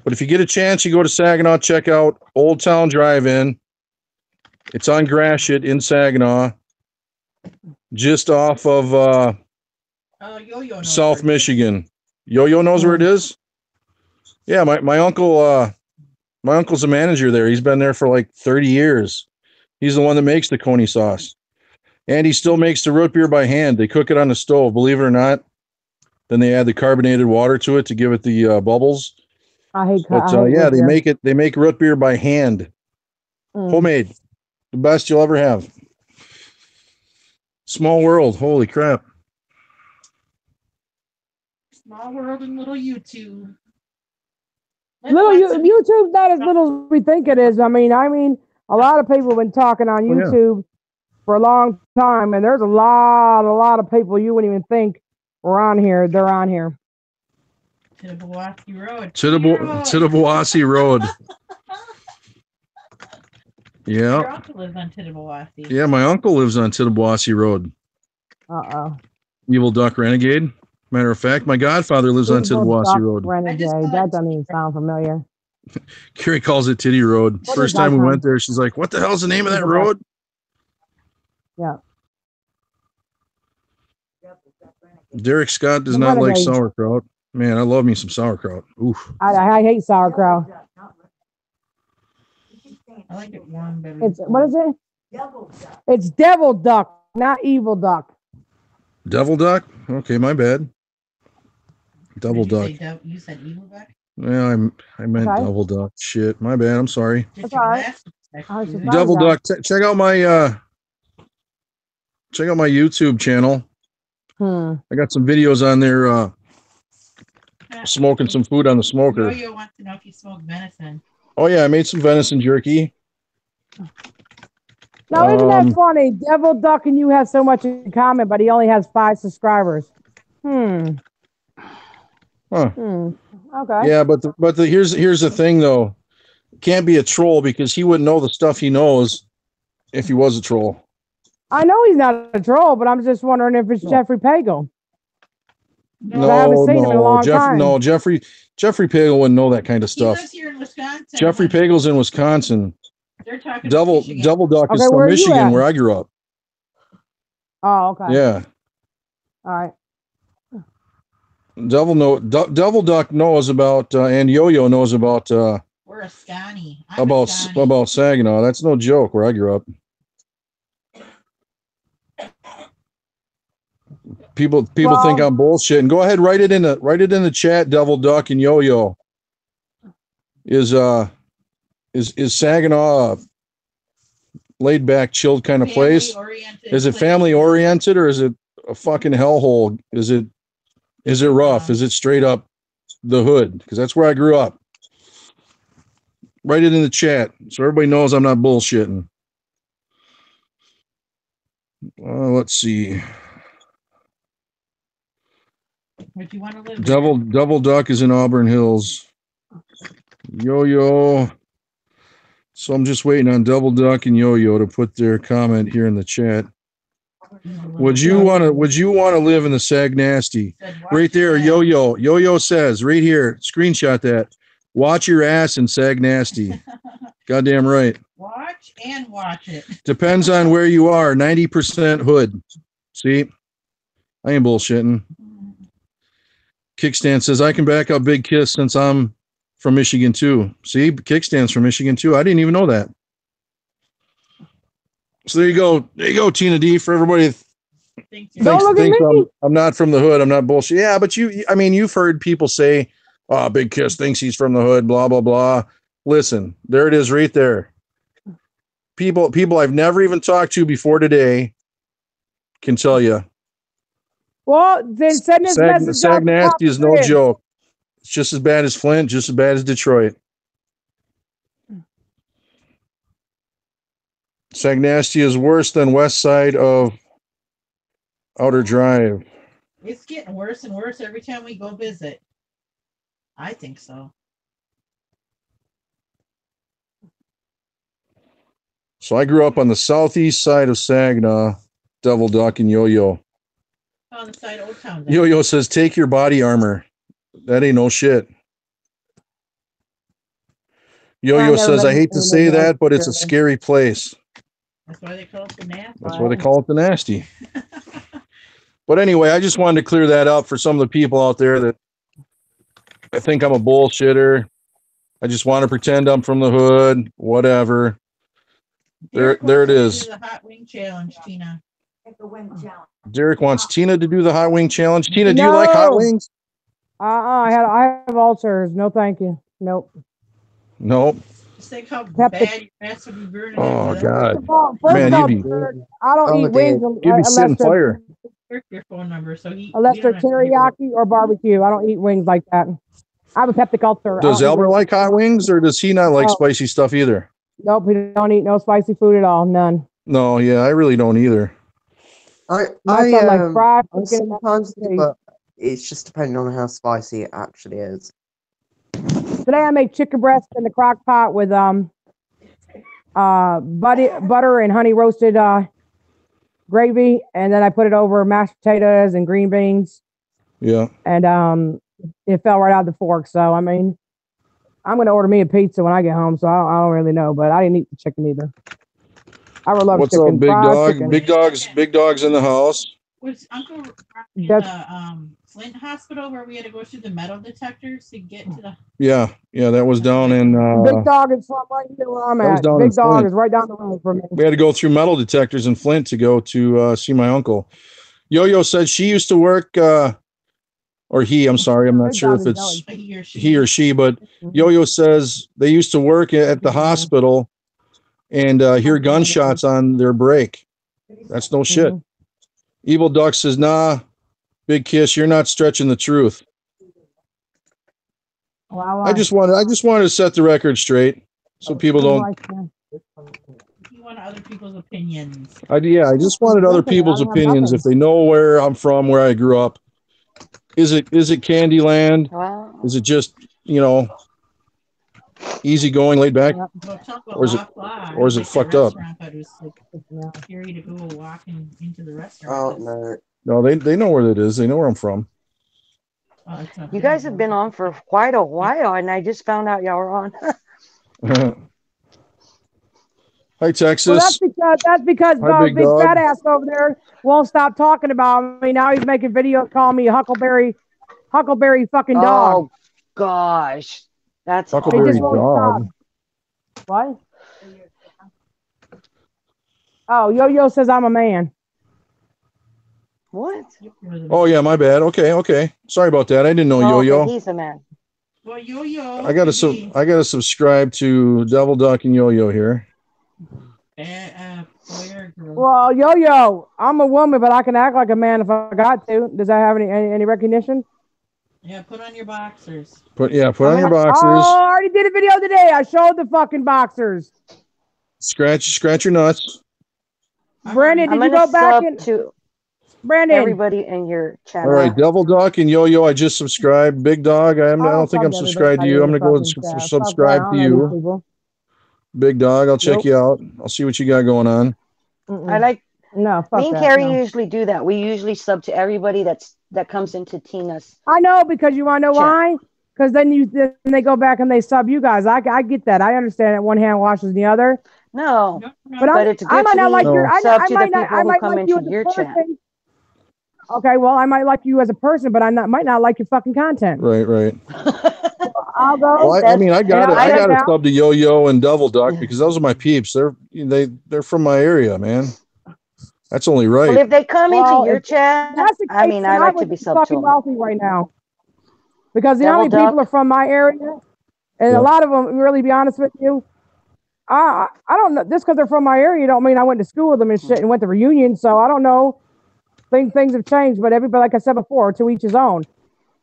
But if you get a chance, you go to Saginaw, check out Old Town Drive-In. It's on Gratiot in Saginaw, just off of South Michigan. Yo-Yo knows where it is? Yeah, my uncle, my uncle's a manager there. He's been there for like 30 years. He's the one that makes the Coney sauce. And he still makes the root beer by hand. They cook it on the stove, believe it or not. Then they add the carbonated water to it to give it the bubbles. They make root beer by hand. Homemade. The best you'll ever have. Small world. Holy crap. Small world and little YouTube. YouTube's not as little as we think it is. I mean, a lot of people have been talking on YouTube for a long time, and there's a lot of people you wouldn't even think were on here. They're on here. Tittabawassee Road. Tittabawassee Road. Yeah. Your uncle lives on Tittabawassee. Yeah, my uncle lives on Tittabawassee Road. Evil Duck Renegade. Matter of fact, my godfather lives on Tittabawassee Road. Renegade. That doesn't even sound familiar. Carrie calls it Titty Road. First time we went there, she's like, "What the hell's the name of that road?" Yeah. Derek Scott does not like sauerkraut. Man, I love me some sauerkraut. Oof. I hate sauerkraut. I like it warm better. What is it? Devil duck. It's devil duck, not evil duck. Devil duck? Okay, my bad. Double duck. You said evil duck? Yeah, I meant Okay. double duck. Shit, my bad. I'm sorry. That's all right. Double duck. Check out my YouTube channel. I got some videos on there. Smoking some food on the smoker. Yo-Yo wants to know if you smoke venison. Oh yeah, I made some venison jerky. Now, isn't that funny? Devil Duck and you have so much in common, but he only has 5 subscribers. Huh. Okay. Yeah, but here's the thing though. Can't be a troll because he wouldn't know the stuff he knows if he was a troll. I know he's not a troll, but I'm just wondering if it's Jeffrey Pagel. I haven't seen him in a long time. No, Jeffrey Pagel wouldn't know that kind of stuff. He lives here in Wisconsin. Jeffrey Pagel's in Wisconsin. They're talking Double Duck is from Michigan, where I grew up. Oh, okay. Yeah. All right. Double Duck knows about, and Yo-Yo knows about. We're a Scotty. About Saginaw. That's no joke. Where I grew up. People think I'm bullshit. And go ahead, write it in the chat. Devil Duck and Yo-Yo. Is Saginaw a laid back, chilled kind of place? Is it family oriented or is it a fucking hellhole? Is it rough? Is it straight up the hood? Because that's where I grew up. Write it in the chat so everybody knows I'm not bullshitting. Let's see. Where do you want to live? Double Duck is in Auburn Hills. Yo-Yo. So I'm just waiting on Double Duck and Yo-Yo to put their comment here in the chat. Would you want to live in the Sag Nasty? Right there, Yo-Yo. Yo-Yo says right here, screenshot that. Watch your ass in Sag Nasty. Goddamn right. Watch it. Depends on where you are. 90% hood. See? I ain't bullshitting. Kickstand says, I can back up Big Kiss since I'm from Michigan too. See? Kickstand's from Michigan too. I didn't even know that. So there you go. There you go, Tina D, for everybody thinks I'm not from the hood. I'm not bullshit. Yeah, but you've heard people say, oh, Big Kiss thinks he's from the hood, blah, blah, blah. Listen, there it is right there. People I've never even talked to before today can tell you. Well, then send this message. Sag Nasty is no joke. It's just as bad as Flint, just as bad as Detroit. Sag Nasty is worse than west side of Outer Drive. It's getting worse and worse every time we go visit. I think so. So I grew up on the southeast side of Saginaw, Devil Duck and Yo-Yo. On the side of Old Town. Yo-Yo says, take your body armor. That ain't no shit. Yo-Yo says, I hate to say that, but it's a scary place. That's why they call it the Nasty. That's why they call it the Nasty. But anyway, I just wanted to clear that up for some of the people out there that I think I'm a bullshitter. I just want to pretend I'm from the hood, whatever. There it is. The hot wing challenge, Tina. Derek wants Tina to do the hot wing challenge. Tina, do you like hot wings? I have ulcers. No, thank you. Nope. Just think how bad your ass would be burning. Oh God, man, I don't eat wings you'd be sitting fire. Your phone number, unless they're teriyaki or barbecue. I don't eat wings like that. I have a peptic ulcer. Does Albert like hot wings, or does he not like spicy stuff either? Nope, he don't eat no spicy food at all. None. No, yeah, I really don't either. I sometimes, but it's just depending on how spicy it actually is. Today I make chicken breast in the crock pot with butter and honey roasted gravy, and then I put it over mashed potatoes and green beans. Yeah. And it fell right out of the fork. So I mean, I'm gonna order me a pizza when I get home. So I don't really know, but I didn't eat the chicken either. I would love What's chicken. Up, Big Dog? Chicken. Big Dog's in the house. Was Uncle in the Flint hospital where we had to go through the metal detectors to get to the? Yeah, that was down in. Big Dog is right here where I'm at. Big Dog is right down the road from me. We had to go through metal detectors in Flint to go to see my uncle. Yo-Yo said she used to work or he. I'm sorry, I'm not Big sure Dog if is it's he or she, but Yo-Yo says they used to work at the hospital and hear gunshots on their break. That's no shit. Evil Duck says, nah, Big Kiss, you're not stretching the truth. Wow, I just wanted to set the record straight so people don't. You want other people's opinions. I just wanted other people's opinions if they know where I'm from, where I grew up. Is it Candyland? Wow. Is it just, easy going, laid back? Or is it fucked up? But it was like scary to go walking into the restaurant. Oh no. No, they know where it is. They know where I'm from. You guys have been on for quite a while, and I just found out y'all were on. Hi, Texas. Well, that's because Hi, big fat ass over there won't stop talking about me. Now he's making videos calling me Huckleberry fucking dog. Oh gosh, that's Huckleberry dog. What? Oh, Yo-Yo says I'm a man. What? Oh yeah, my bad. Okay. Sorry about that. I didn't know Yo-Yo. Okay, he's a man. Well, Yo-Yo. I gotta subscribe to Devil Duck and Yo-Yo here. Well, Yo-Yo, I'm a woman, but I can act like a man if I got to. Does that have any recognition? Yeah, put on your boxers. Put on your boxers. Oh, I already did a video today. I showed the fucking boxers. Scratch your nuts. Brandon, did you go back to Brandon? Everybody in your channel. All right, Devil Duck and Yo-Yo, I just subscribed. Big Dog, I don't think I'm subscribed to you. I'm gonna go and subscribe to you. Big Dog, I'll check you out. I'll see what you got going on. I like. No, me and Carrie usually do that. We usually sub to everybody that comes into Tina's. I know, because you want to know why? Because then they go back and they sub you guys. I get that. I understand that one hand washes the other. No, but it's good I might to not like your. I might come like you into as your a person. chat. Okay, well, I might like you as a person, but might not like your fucking content. Right. I'll go. Well, I mean, I got to sub to Yo-Yo and Devil Duck because those are my peeps. They're from my area, man. That's only right. Well, if they come into your chat, I mean, I like to be subbed to them. Wealthy right now, because you know how many people are from my area, and a lot of them. Really, be honest with you, I don't know. Just because they're from my area, don't mean I went to school with them and shit and went to reunions. So I don't know. Things have changed, but everybody, like I said before, to each his own.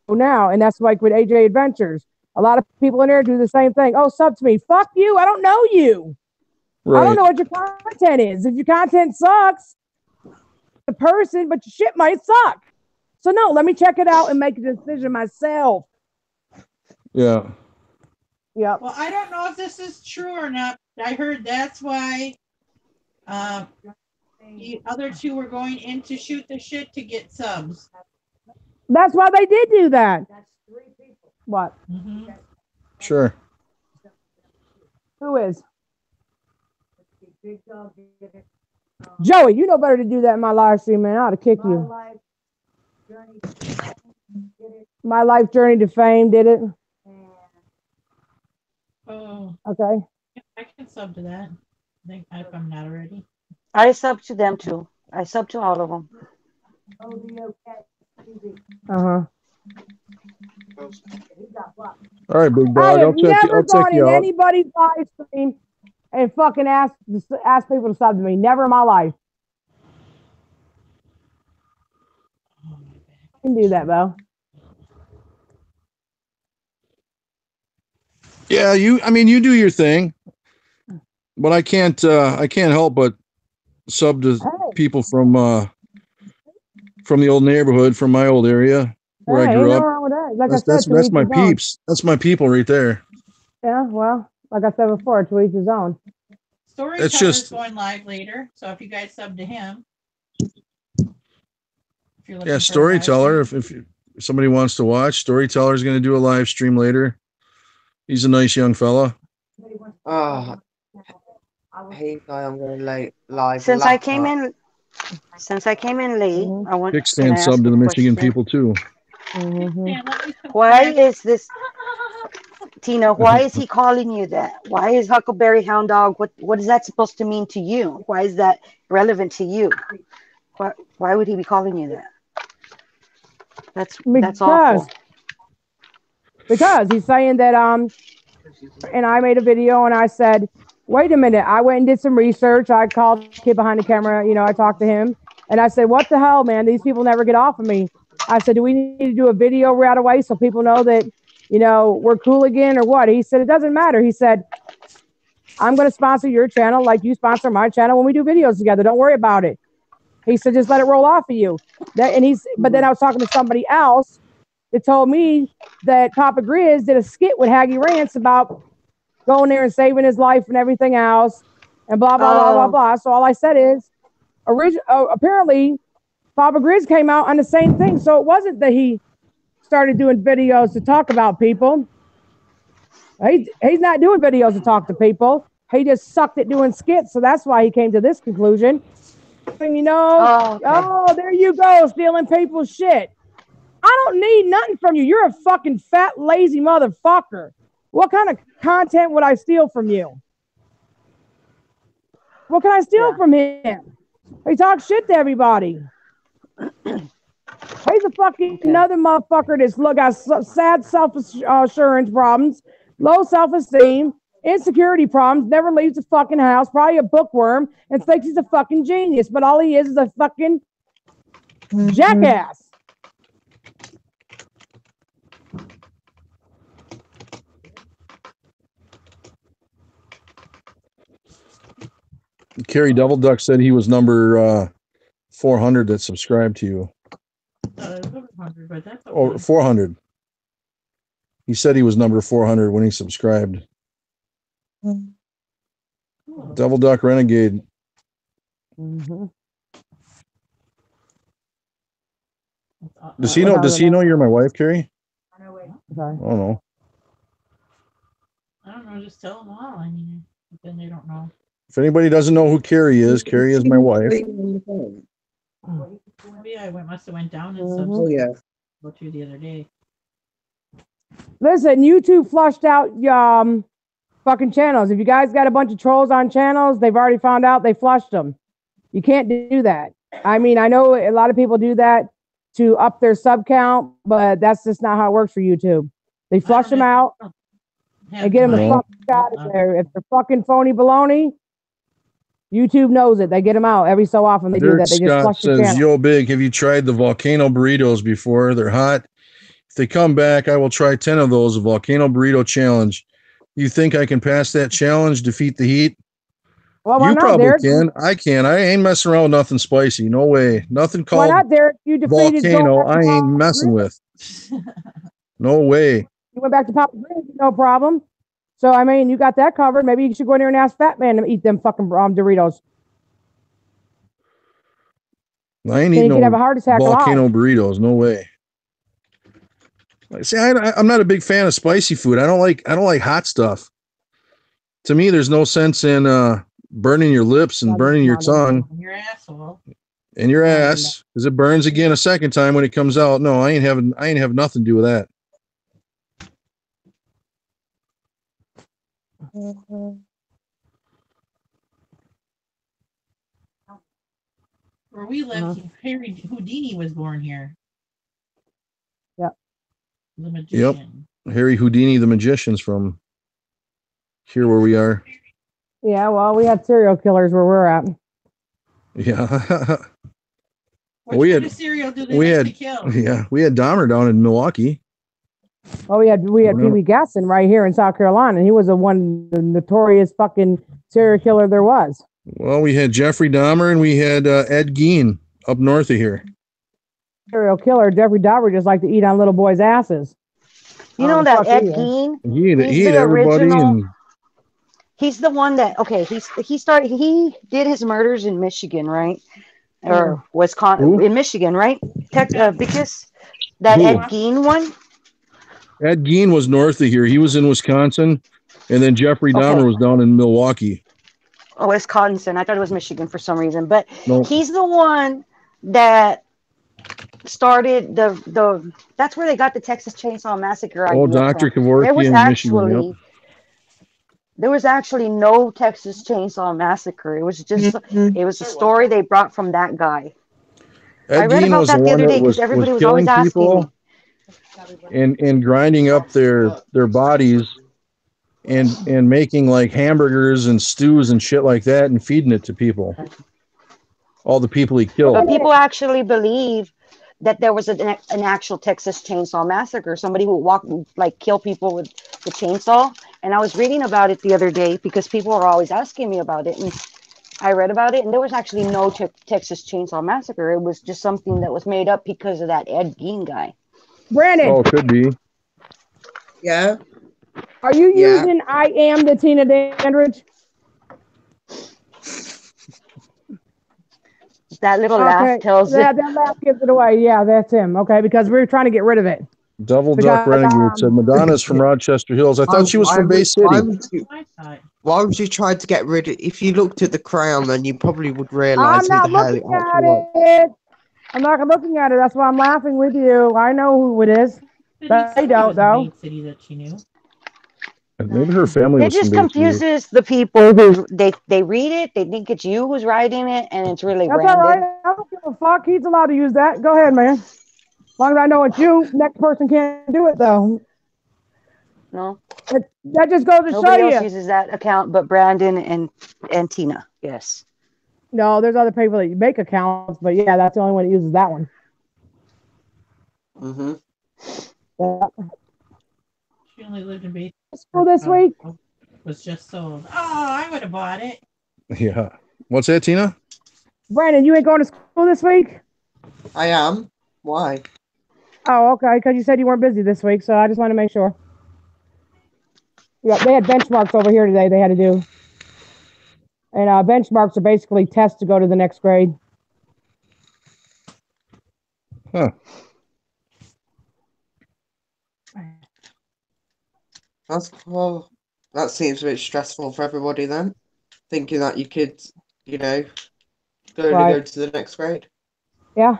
Now, and that's like with AJ Adventures. A lot of people in there do the same thing. Oh, sub to me. Fuck you. I don't know you. Right. I don't know what your content is. If your content sucks, the person, but your shit might suck. So no, let me check it out and make a decision myself. Yeah. Yeah. Well, I don't know if this is true or not. I heard that's why the other two were going in to shoot the shit to get subs. That's why they did do that. That's 3 people. What? Mm-hmm. Sure. Who is? Joey, you know better to do that in my live stream, man. I ought to kick you. My life journey to fame did it. Oh. Okay. I can sub to that. I think if I'm not already. I sub to them too. I sub to all of them. Uh-huh. All right, Big Dog. I'll check you out. Anybody's live stream and fucking ask people to sub to me. Never in my life. I can do that, Bo. Yeah, you do your thing, but I can't help but sub to people from the old neighborhood, from my old area where I grew up. Like that's my peeps. That's my people right there. Yeah, well, like I said before, to each his own. Storyteller's going live later, so if you guys sub to him. Yeah, Storyteller. If somebody wants to watch, Storyteller's going to do a live stream later. He's a nice young fella. Hey, I'm going live. Since I came in late, I want to Kickstand sub to the Michigan people too. Why is this, Tina? Why is he calling you that? Why is Huckleberry Hound Dog? What is that supposed to mean to you? Why is that relevant to you? Why would he be calling you that? That's awful. Because he's saying that and I made a video and I said, wait a minute, I went and did some research. I called the kid behind the camera, I talked to him and I said, what the hell, man? These people never get off of me. I said, do we need to do a video right away so people know that, we're cool again or what? He said, it doesn't matter. He said, I'm going to sponsor your channel like you sponsor my channel when we do videos together. Don't worry about it. He said, just let it roll off of you. But then I was talking to somebody else that told me that Papa Grizz did a skit with Haggy Rants about going there and saving his life and everything else and blah, blah, blah, blah, blah. So all I said is, apparently, Papa Grizz came out on the same thing. So it wasn't that he started doing videos to talk about people. He's not doing videos to talk to people. He just sucked at doing skits. So that's why he came to this conclusion. And there you go, stealing people's shit. I don't need nothing from you. You're a fucking fat, lazy motherfucker. What kind of content would I steal from you? What can I steal from him? He talks shit to everybody. He's a fucking another motherfucker that's got sad self-assurance problems, low self-esteem, insecurity problems, never leaves the fucking house, probably a bookworm, and thinks he's a fucking genius. But all he is a fucking jackass. Carrie Double Duck said he was number 400 that subscribed to you. 100, but that's okay. Oh, 400. He said he was number 400 when he subscribed. Cool. Double Duck Renegade. Mm-hmm. Does he know you're my wife, Carrie? Sorry. Oh no. I don't know, just tell them all. I mean, then they don't know. If anybody doesn't know who Carrie is my wife. Maybe I must have went down and Oh yeah. go through the other day. Listen, YouTube flushed out fucking channels. If you guys got a bunch of trolls on channels, they've already found out they flushed them. You can't do that. I mean, I know a lot of people do that to up their sub count, but that's just not how it works for YouTube. They flush them out and get them the fuck out of there. If they're fucking phony baloney, YouTube knows it. They get them out every so often. They do that. They just flush the channel. Yo, Big, have you tried the volcano burritos before? They're hot. If they come back, I will try 10 of those. A volcano burrito challenge. You think I can pass that challenge? Defeat the heat? Well, you probably can. I can. I ain't messing around with nothing spicy. No way. Nothing called why not, Derek? You defeated volcano. I ain't messing with. No way. You went back to Papa Grizz, no problem. So, I mean, you got that covered. Maybe you should go in there and ask Fat Man to eat them fucking Doritos. I ain't eating no have a heart attack volcano burritos. No way. See, I'm not a big fan of spicy food. I don't like hot stuff. To me, there's no sense in burning your lips and burning your tongue. Your asshole. And your ass, because it burns again a second time when it comes out. No, I ain't having nothing to do with that. Where we live, Harry Houdini was born here. Yep. The magician. Yep. Harry Houdini, the magician's from here where we are. Yeah, well, we have serial killers where we're at. Yeah. What kind of cereal do they like to kill? Yeah, we had Dahmer down in Milwaukee. Oh, we had Pee Wee Gasson right here in South Carolina, and he was the notorious fucking serial killer there was. Well, we had Jeffrey Dahmer and we had Ed Gein up north of here. Serial killer Jeffrey Dahmer just like to eat on little boys' asses. You know that Ed Gein? He ate everybody. And he's the one that he did his murders in Michigan, right? Or Wisconsin, in Michigan, right? Because that Ed Gein one. Ed Gein was north of here. He was in Wisconsin, and then Jeffrey Dahmer was down in Milwaukee. Oh, Wisconsin. I thought it was Michigan for some reason, but he's the one that started the. That's where they got the Texas Chainsaw Massacre idea. Oh, Dr. Kevorkian in Michigan. Yep. There was actually no Texas Chainsaw Massacre. It was just it was a story they brought from that guy. I read Gein about was that the one other day that because everybody was killing always asking me. people and grinding up their bodies and making like hamburgers and stews and shit like that and feeding it to people. All the people he killed. But people actually believe that there was an actual Texas Chainsaw Massacre. Somebody who kill people with the chainsaw. And I was reading about it the other day because people were always asking me about it. And I read about it, and there was actually no Texas Chainsaw Massacre. It was just something that was made up because of that Ed Gein guy. Brandon. Oh, it could be. Yeah. Are you using I Am the Tina Dandridge? That little laugh tells that laugh gives it away. Yeah, that's him. Okay, because we were trying to get rid of it. Double Duck Renegade said Madonna's from Rochester Hills. I thought she was from Bay City. Why would you try to get rid of it? If you looked at the crown, then you probably would realize I'm not looking at it. I'm not looking at it. That's why I'm laughing with you. I know who it is. But I don't, though. City that she knew. Maybe her family. It just confuses the people who they read it. They think it's you who's writing it, and it's really That's Brandon. all right. I don't give a fuck. He's allowed to use that. Go ahead, man. As long as I know it's you, next person can't do it though. No. That just goes to show Nobody you. else uses that account but Brandon and Tina. Yes. No, there's other people that make accounts, but yeah, that's the only one that uses that one. Mm-hmm. Yeah. She only lived in Bay. School this week was just sold. Oh, I would have bought it. Yeah. What's that, Tina? Brandon, you ain't going to school this week? I am. Why? Oh, okay. Because you said you weren't busy this week, so I just want to make sure. Yeah, they had benchmarks over here today. They had to do, and benchmarks are basically tests to go to the next grade. Huh. That seems a bit stressful for everybody then. Thinking that you could, go to the next grade. Yeah.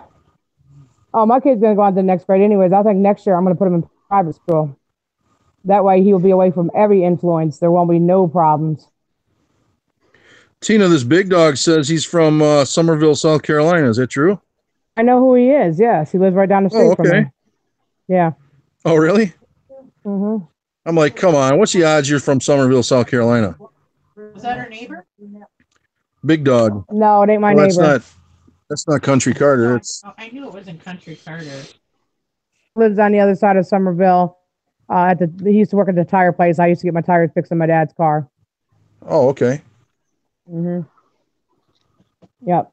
Oh, my kid's going to go on to the next grade anyways. I think next year I'm going to put him in private school. That way he'll be away from every influence. There won't be no problems. Tina, this big dog says he's from Somerville, South Carolina. Is that true? I know who he is. Yes. He lives right down the street from me. Yeah. Oh, really? Mm-hmm. I'm like, come on. What's the odds you're from Somerville, South Carolina? Was that her neighbor? Big dog. No, it ain't my neighbor. That's not Country Carter. It's. Oh, I knew it wasn't Country Carter. Lives on the other side of Somerville. He used to work at the tire place. I used to get my tires fixed in my dad's car. Oh, okay. Mm-hmm. Yep.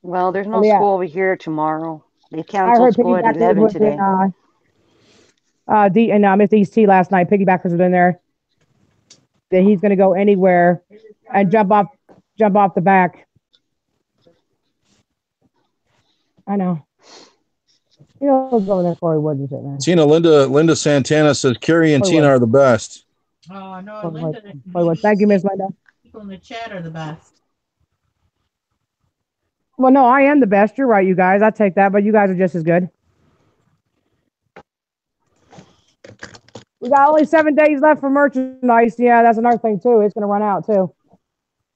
Well, there's no school over here tomorrow. They canceled school at 11 today. Miss East T last night. Piggybackers was in there. That he's going to go anywhere and jump off the back. I know. You know, going there for he wouldn't sit there. Tina, Linda Santana says Carrie and Tina are the best. Oh no, Linda. Thank you, Miss Linda. People in the chat are the best. Well, no, I am the best. You're right, you guys. I take that, but you guys are just as good. We got only 7 days left for merchandise. Yeah, that's another thing too. It's going to run out too.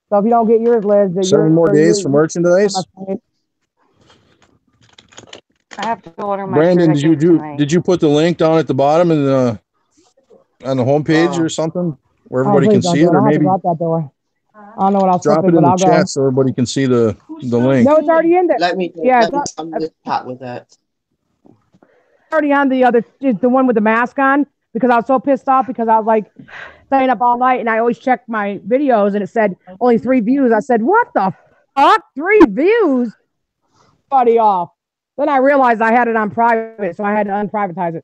So if you don't get yours, Liz, 7 more days for merchandise. I have to order my. Brandon, did you put the link down at the bottom in the on the homepage or something where everybody can see it, or maybe that door. I don't know what else. Drop it in the chat so everybody can see the link. No, it's already in there. Let me chat with it. Already on the one with the mask on, because I was so pissed off because I was like staying up all night and I always check my videos and it said only 3 views. I said, what the fuck? 3 views? Buddy off. Then I realized I had it on private, so I had to unprivatize it.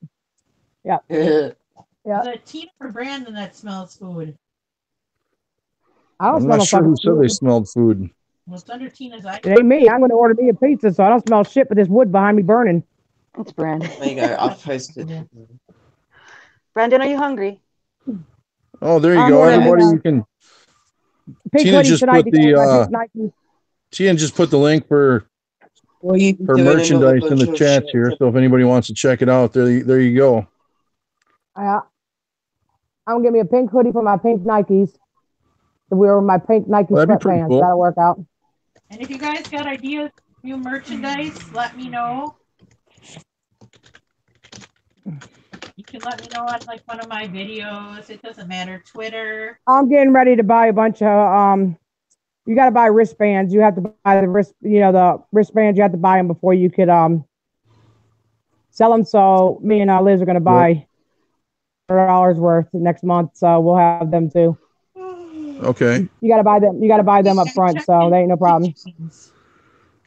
Yeah. Yeah. The Tina or Brandon that smells food. I'm not sure who said they smelled food. Well, it's under Tina's eye. It ain't me. I'm going to order me a pizza, so I don't smell shit but this wood behind me burning. It's Brandon. There you go. I've posted. Brandon, are you hungry? Oh, there you go. Everybody, you can. Tina just put Tina just put the link for merchandise in the chat here. So if anybody wants to check it out, there you go. I'm gonna get me a pink hoodie for my pink Nikes. To wear my pink Nike sweatpants. Cool. That'll work out. And if you guys got ideas, new merchandise, let me know. You can let me know on like one of my videos. It doesn't matter. Twitter. I'm getting ready to buy a bunch of you got to buy wristbands. You have to buy the the wristbands. You have to buy them before you could sell them. So me and Liz are going to buy $100 worth next month. So we'll have them too. Okay. You got to buy them. You got to buy them up front. So they ain't no problem.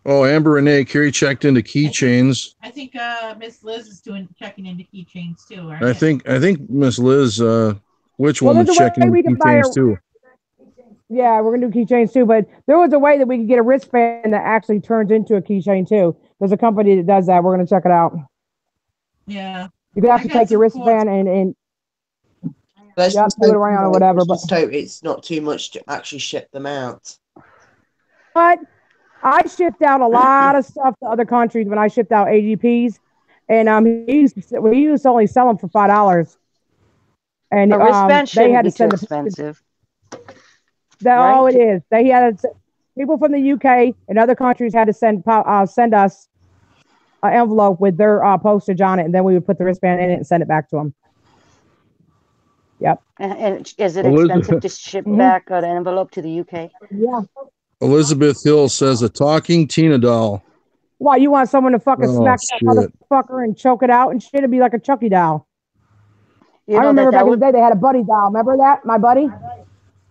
Oh, Amber Renee, Carrie checked into keychains. I think Miss Liz is checking into keychains too. I think Miss Liz, which one was checking into keychains too? Yeah, we're gonna do keychains too. But there was a way that we could get a wristband that actually turns into a keychain too. There's a company that does that. We're gonna check it out. Yeah. You could have to take your wristband and Let's do it around or whatever. But just hope it's not too much to actually ship them out. But I shipped out a lot of stuff to other countries when I shipped out AGPs, and we used to only sell them for $5. And a wristband they had to send too expensive. Oh, it is. They had people from the UK and other countries had to send us an envelope with their postage on it, and then we would put the wristband in it and send it back to them. Yep. And is it expensive to ship back an envelope to the UK? Yeah. Elizabeth Hill says a talking Tina doll. Why, you want someone to fucking smack that motherfucker and choke it out and shit? It'd be like a Chucky doll. I remember back in the day they had a buddy doll. Remember that? My buddy?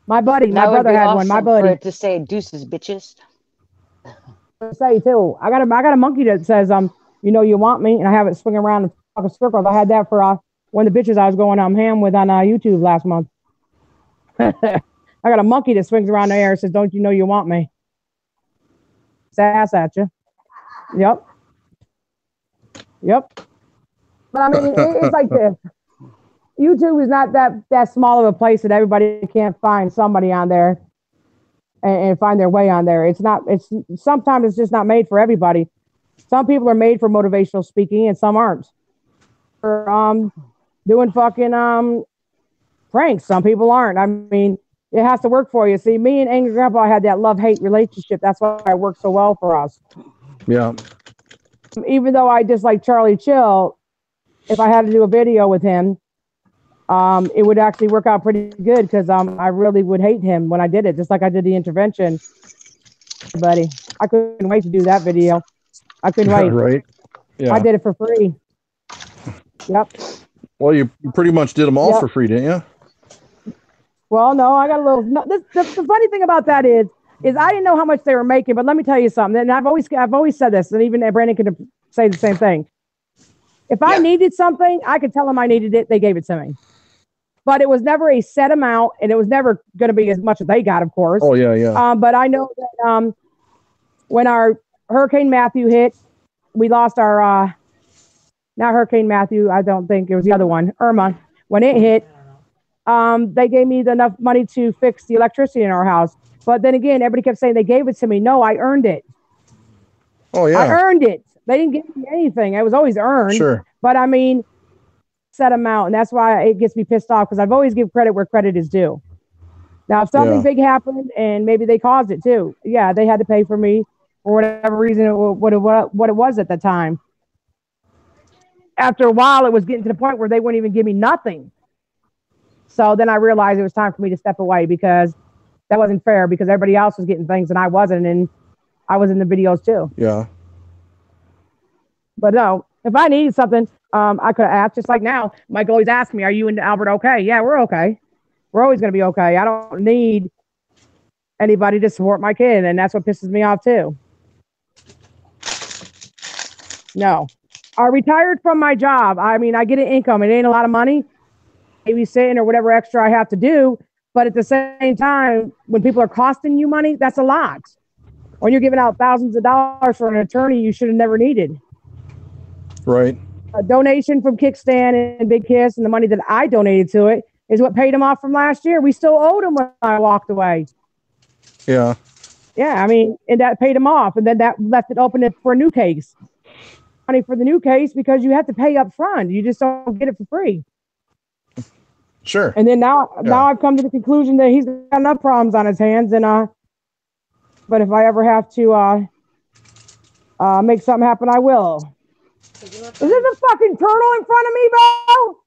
My brother had one. My buddy. For it to say deuces, bitches. Say too. I got a monkey that says you want me, and I have it swinging around in fucking circles. I had that for one of the bitches I was going ham with on YouTube last month. I got a monkey that swings around the air and says, "Don't you know you want me?" Sass at you. Yep. But I mean, it's like this. YouTube is not that small of a place that everybody can't find somebody on there and find their way on there. It's sometimes it's just not made for everybody. Some people are made for motivational speaking and some aren't. For doing fucking pranks. Some people aren't. I mean, it has to work for you. See, me and Angry Grandpa had that love-hate relationship. That's why it worked so well for us. Yeah. Even though I dislike Charlie Chill, if I had to do a video with him, it would actually work out pretty good because I really would hate him when I did it, just like I did the intervention. Buddy, I couldn't wait to do that video. I couldn't wait. Right. Yeah. I did it for free. Yep. Well, you pretty much did them all for free, didn't you? Well, no, I got a little. No, the funny thing about that is I didn't know how much they were making, but let me tell you something. And I've always said this, and even Brandon can say the same thing. If I needed something, I could tell them I needed it. They gave it to me. But it was never a set amount, and it was never going to be as much as they got, of course. Oh, yeah. But I know that when our Hurricane Matthew hit, we lost our, not Hurricane Matthew, I don't think it was the other one, Irma. When it hit, they gave me enough money to fix the electricity in our house. But then again, everybody kept saying they gave it to me. No, I earned it. Oh, yeah. I earned it. They didn't give me anything. It was always earned. Sure. But I mean, set amount, and that's why it gets me pissed off because I've always give credit where credit is due. Now, if something big happened and maybe they caused it too, yeah, they had to pay for me for whatever reason what it was at the time. After a while, it was getting to the point where they wouldn't even give me nothing. So then I realized it was time for me to step away because that wasn't fair because everybody else was getting things and I wasn't, and I was in the videos too. Yeah. But no, if I needed something, I could have asked. Just like now, Mike always asks me, "Are you and Albert okay?" Yeah, we're okay. We're always going to be okay. I don't need anybody to support my kid, and that's what pisses me off too. No, I retired from my job. I mean, I get an income. It ain't a lot of money, babysitting or whatever extra I have to do. But at the same time, when people are costing you money, that's a lot. When you're giving out thousands of dollars for an attorney you should have never needed. Right. A donation from Kickstand and Big Kiss and the money that I donated to it is what paid them off from last year. We still owed them when I walked away. Yeah. Yeah, I mean, and that paid them off. And then that left it open for a new case. Money for the new case because you have to pay up front. You just don't get it for free. Sure. And then now I've come to the conclusion that he's got enough problems on his hands. And But if I ever have to make something happen, I will. Is this a fucking turtle in front of me, bro?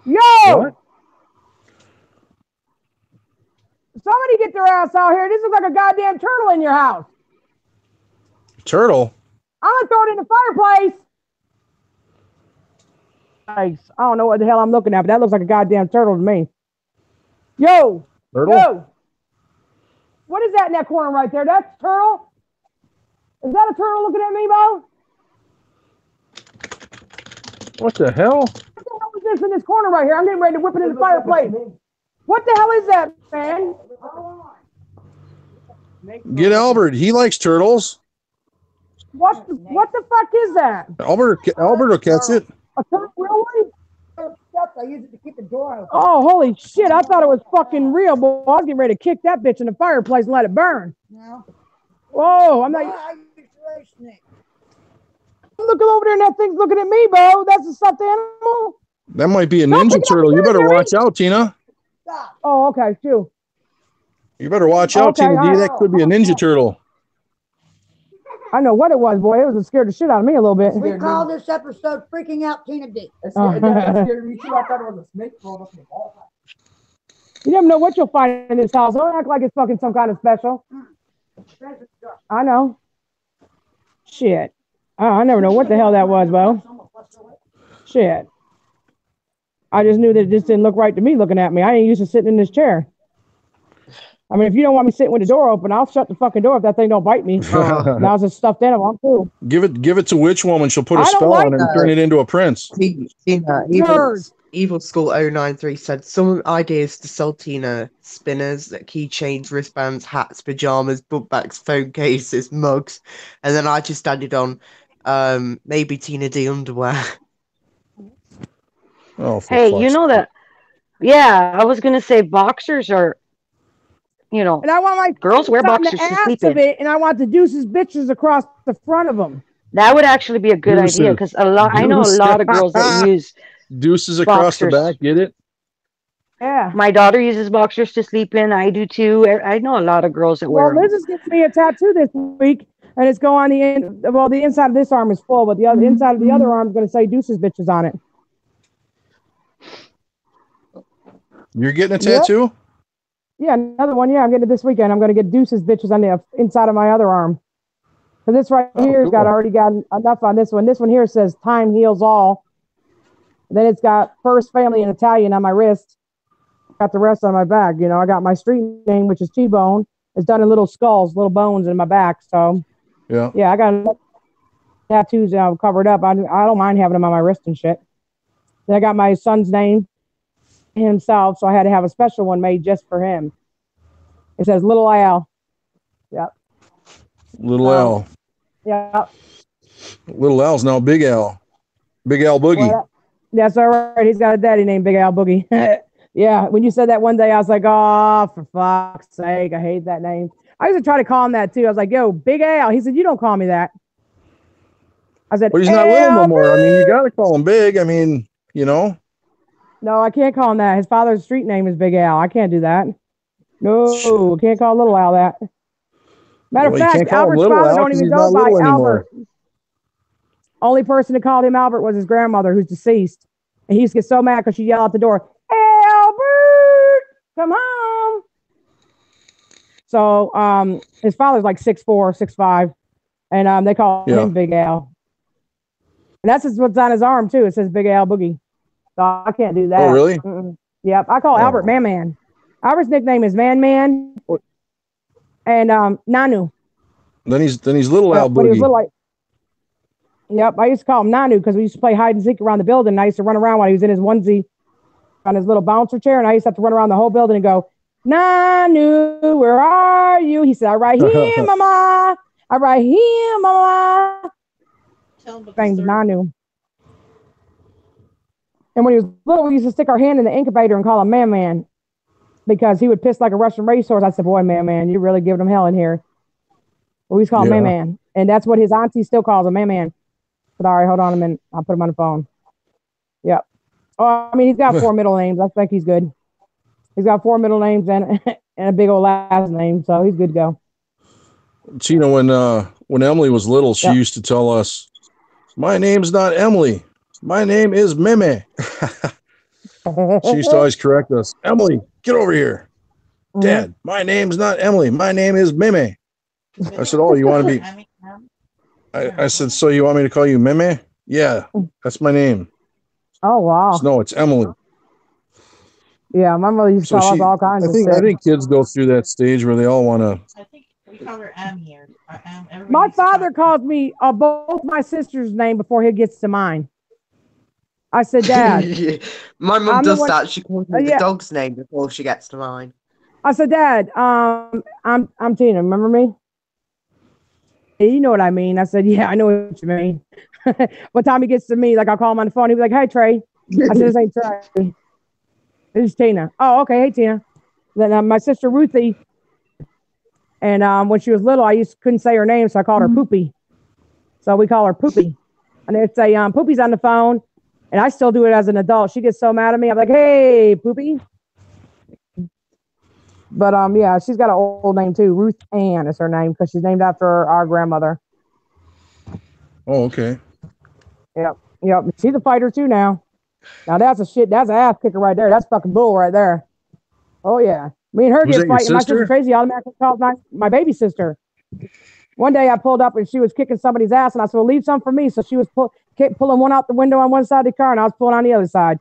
Yo! What? Somebody get their ass out here. This is like a goddamn turtle in your house. Turtle? I'm gonna throw it in the fireplace. Nice. I don't know what the hell I'm looking at, but that looks like a goddamn turtle to me. Yo! Turtle? Yo! What is that in that corner right there? That's a turtle? Is that a turtle looking at me, Bo? What the hell? What the hell is this in this corner right here? I'm getting ready to whip it in the fireplace. What the hell is that, man? Get Albert. He likes turtles. What the fuck is that? Albert will catch it. A turtle, really? I use it to keep the door open. Oh, holy shit. I thought it was fucking real, boy. I was getting ready to kick that bitch in the fireplace and let it burn. No. Whoa, I'm not. I'm looking over there and that thing's looking at me, bro. That's a stuffed animal. That might be a ninja turtle. You better watch out, Tina. Oh, okay, too. You better watch out, Okay, Tina D. That could be a ninja turtle. I know what it was, boy. It was scared the shit out of me a little bit. We call this episode Freaking Out Tina D. That scared me too. I thought it was a snake crawling up in the wall. You never know what you'll find in this house. Don't act like it's fucking some kind of special. I know. Shit. I never know what the hell that was, Bo. Shit. I just knew that it just didn't look right to me looking at me. I ain't used to sitting in this chair. I mean, if you don't want me sitting with the door open, I'll shut the fucking door if that thing don't bite me. Now it's a stuffed animal. I'm cool. Give it to Witch Woman. She'll put a spell on it and turn it into a prince. Tina, Evil School 093 said some ideas to sell Tina: spinners, keychains, wristbands, hats, pajamas, book bags, phone cases, mugs, and then I just added on maybe Tina D underwear. Oh, hey, you know that? Yeah, I was gonna say boxers are, you know, and I want my girls wear boxers to sleep in. And I want the Deuces bitches across the front of them. That would actually be a good idea because I know a lot of girls that use Deuces across boxers. the back. Get it? Yeah. My daughter uses boxers to sleep in. I do too. I know a lot of girls that wear them. Well, Liz is getting me a tattoo this week, and it's going on the end. Well, the inside of this arm is full, but the other inside of the other arm is going to say Deuces bitches on it. You're getting a tattoo? Yep. Yeah, another one. Yeah, I'm getting it this weekend. I'm going to get Deuces bitches on the inside of my other arm. So this right here has already got enough on this one. This one here says "Time heals all." Then it's got First Family in Italian on my wrist. Got the rest on my back. You know, I got my street name, which is T-Bone. It's done in little skulls, little bones in my back. So yeah, I got tattoos covered up. I don't mind having them on my wrist and shit. Then I got my son's name himself, so I had to have a special one made just for him. It says Little Al. Yep. Little Al. Yep. Little Al's now Big Al. Big Al Boogie. Well, that's all right. He's got a daddy named Big Al Boogie. Yeah. When you said that one day, I was like, oh, for fuck's sake, I hate that name. I used to try to call him that too. I was like, yo, Big Al. He said, you don't call me that. I said, but he's not little no more. I mean, you got to call him Big. I mean, you know. No, I can't call him that. His father's street name is Big Al. I can't do that. No, can't call Little Al that. Matter of fact, Albert's father don't even go by Albert. Only person that called him Albert was his grandmother, who's deceased. And he used to get so mad because she'd yell out the door, Albert, come home. So his father's like 6'4", 6'5", and they call him Big Al. And that's what's on his arm too. It says Big Al Boogie. So I can't do that. Oh, really? Mm-mm. Yep. I call Albert Man Man. Albert's nickname is Man Man and Nanu. Then he's Little Al But he was Boogie. little like. Yep, I used to call him Nanu because we used to play hide and seek around the building. And I used to run around while he was in his onesie on his little bouncer chair, and I used to have to run around the whole building and go, Nanu, where are you? He said, I'm right here, mama. I'm right here, mama. Thanks, Nanu. And when he was little, we used to stick our hand in the incubator and call him Man Man because he would piss like a Russian racehorse. I said, boy, Man Man, you're really giving him hell in here. We used to call him Man Man. And that's what his auntie still calls him, Man Man. But all right, hold on a minute. I'll put him on the phone. Yep. Oh, I mean, he's got 4 middle names. I think he's good. He's got 4 middle names and a big old last name, so he's good to go. Tina, when Emily was little, she used to tell us, "My name's not Emily. My name is Meme." She used to always correct us. "Emily, get over here." "Dad, my name's not Emily. My name is Meme." I said, "Oh, you want to be?" I said, "So you want me to call you Meme?" "Yeah, that's my name." Oh, wow. Said, "No, it's Emily." Yeah, my mother used to tell us all kinds of shit. I think kids go through that stage where they all want to. I think we call her M here. My father calls me both my sister's name before he gets to mine. I said, "Dad." My mum does that. She calls me the dog's name before she gets to mine. I said, "Dad, I'm Tina. Remember me?" "You know what I mean." I said, "Yeah, I know what you mean." By the time he gets to me, like I'll call him on the phone, he'll be like, "Hey, Trey." I said, "This ain't Trey. This is Tina." "Oh, okay. Hey, Tina." Then my sister Ruthie, and when she was little, I couldn't say her name, so I called her Poopy. So we call her Poopy. And they'd say, "Poopy's on the phone," and I still do it as an adult. She gets so mad at me. I'm like, "Hey, Poopy." But yeah, she's got an old name too. Ruth Ann is her name because she's named after our grandmother. Oh, okay. Yep. She's a fighter too now. Now that's an ass kicker right there. That's fucking bull right there. Oh yeah. Me and her get fighting. My sister Tracy automatically calls my baby sister. One day I pulled up and she was kicking somebody's ass, and I said, "Well, leave some for me." So she was pulling one out the window on one side of the car, and I was pulling on the other side.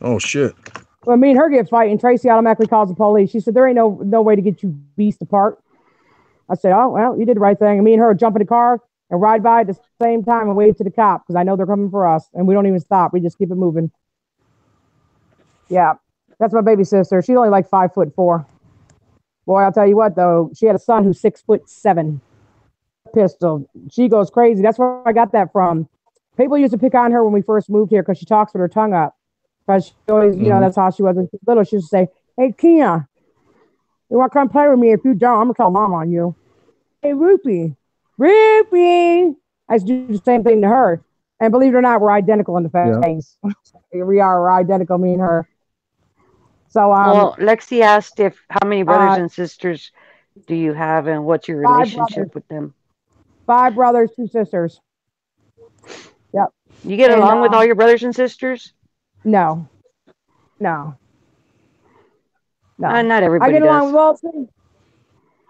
Oh shit. When me and her get fighting, Tracy automatically calls the police. She said, "There ain't no way to get you beast apart." I said, "Oh, well, you did the right thing." And me and her jump in the car and ride by at the same time and wave to the cop because I know they're coming for us. And we don't even stop. We just keep it moving. Yeah, that's my baby sister. She's only like 5'4". Boy, I'll tell you what, though. She had a son who's 6'7". Pistol. She goes crazy. That's where I got that from. People used to pick on her when we first moved here because she talks with her tongue up. Because she always, that's how she was when she was little. She used to say, "Hey, Tina, you want to come play with me? If you don't, I'm going to call Mom on you." "Hey, Rupee. I used to do the same thing to her. And believe it or not, we're identical in the face. Yeah. We're identical, me and her. So, well, Lexi asked how many brothers and sisters do you have and what's your relationship with them? 5 brothers, 2 sisters. Yep. You get along with all your brothers and sisters? No. Not everybody I get along well.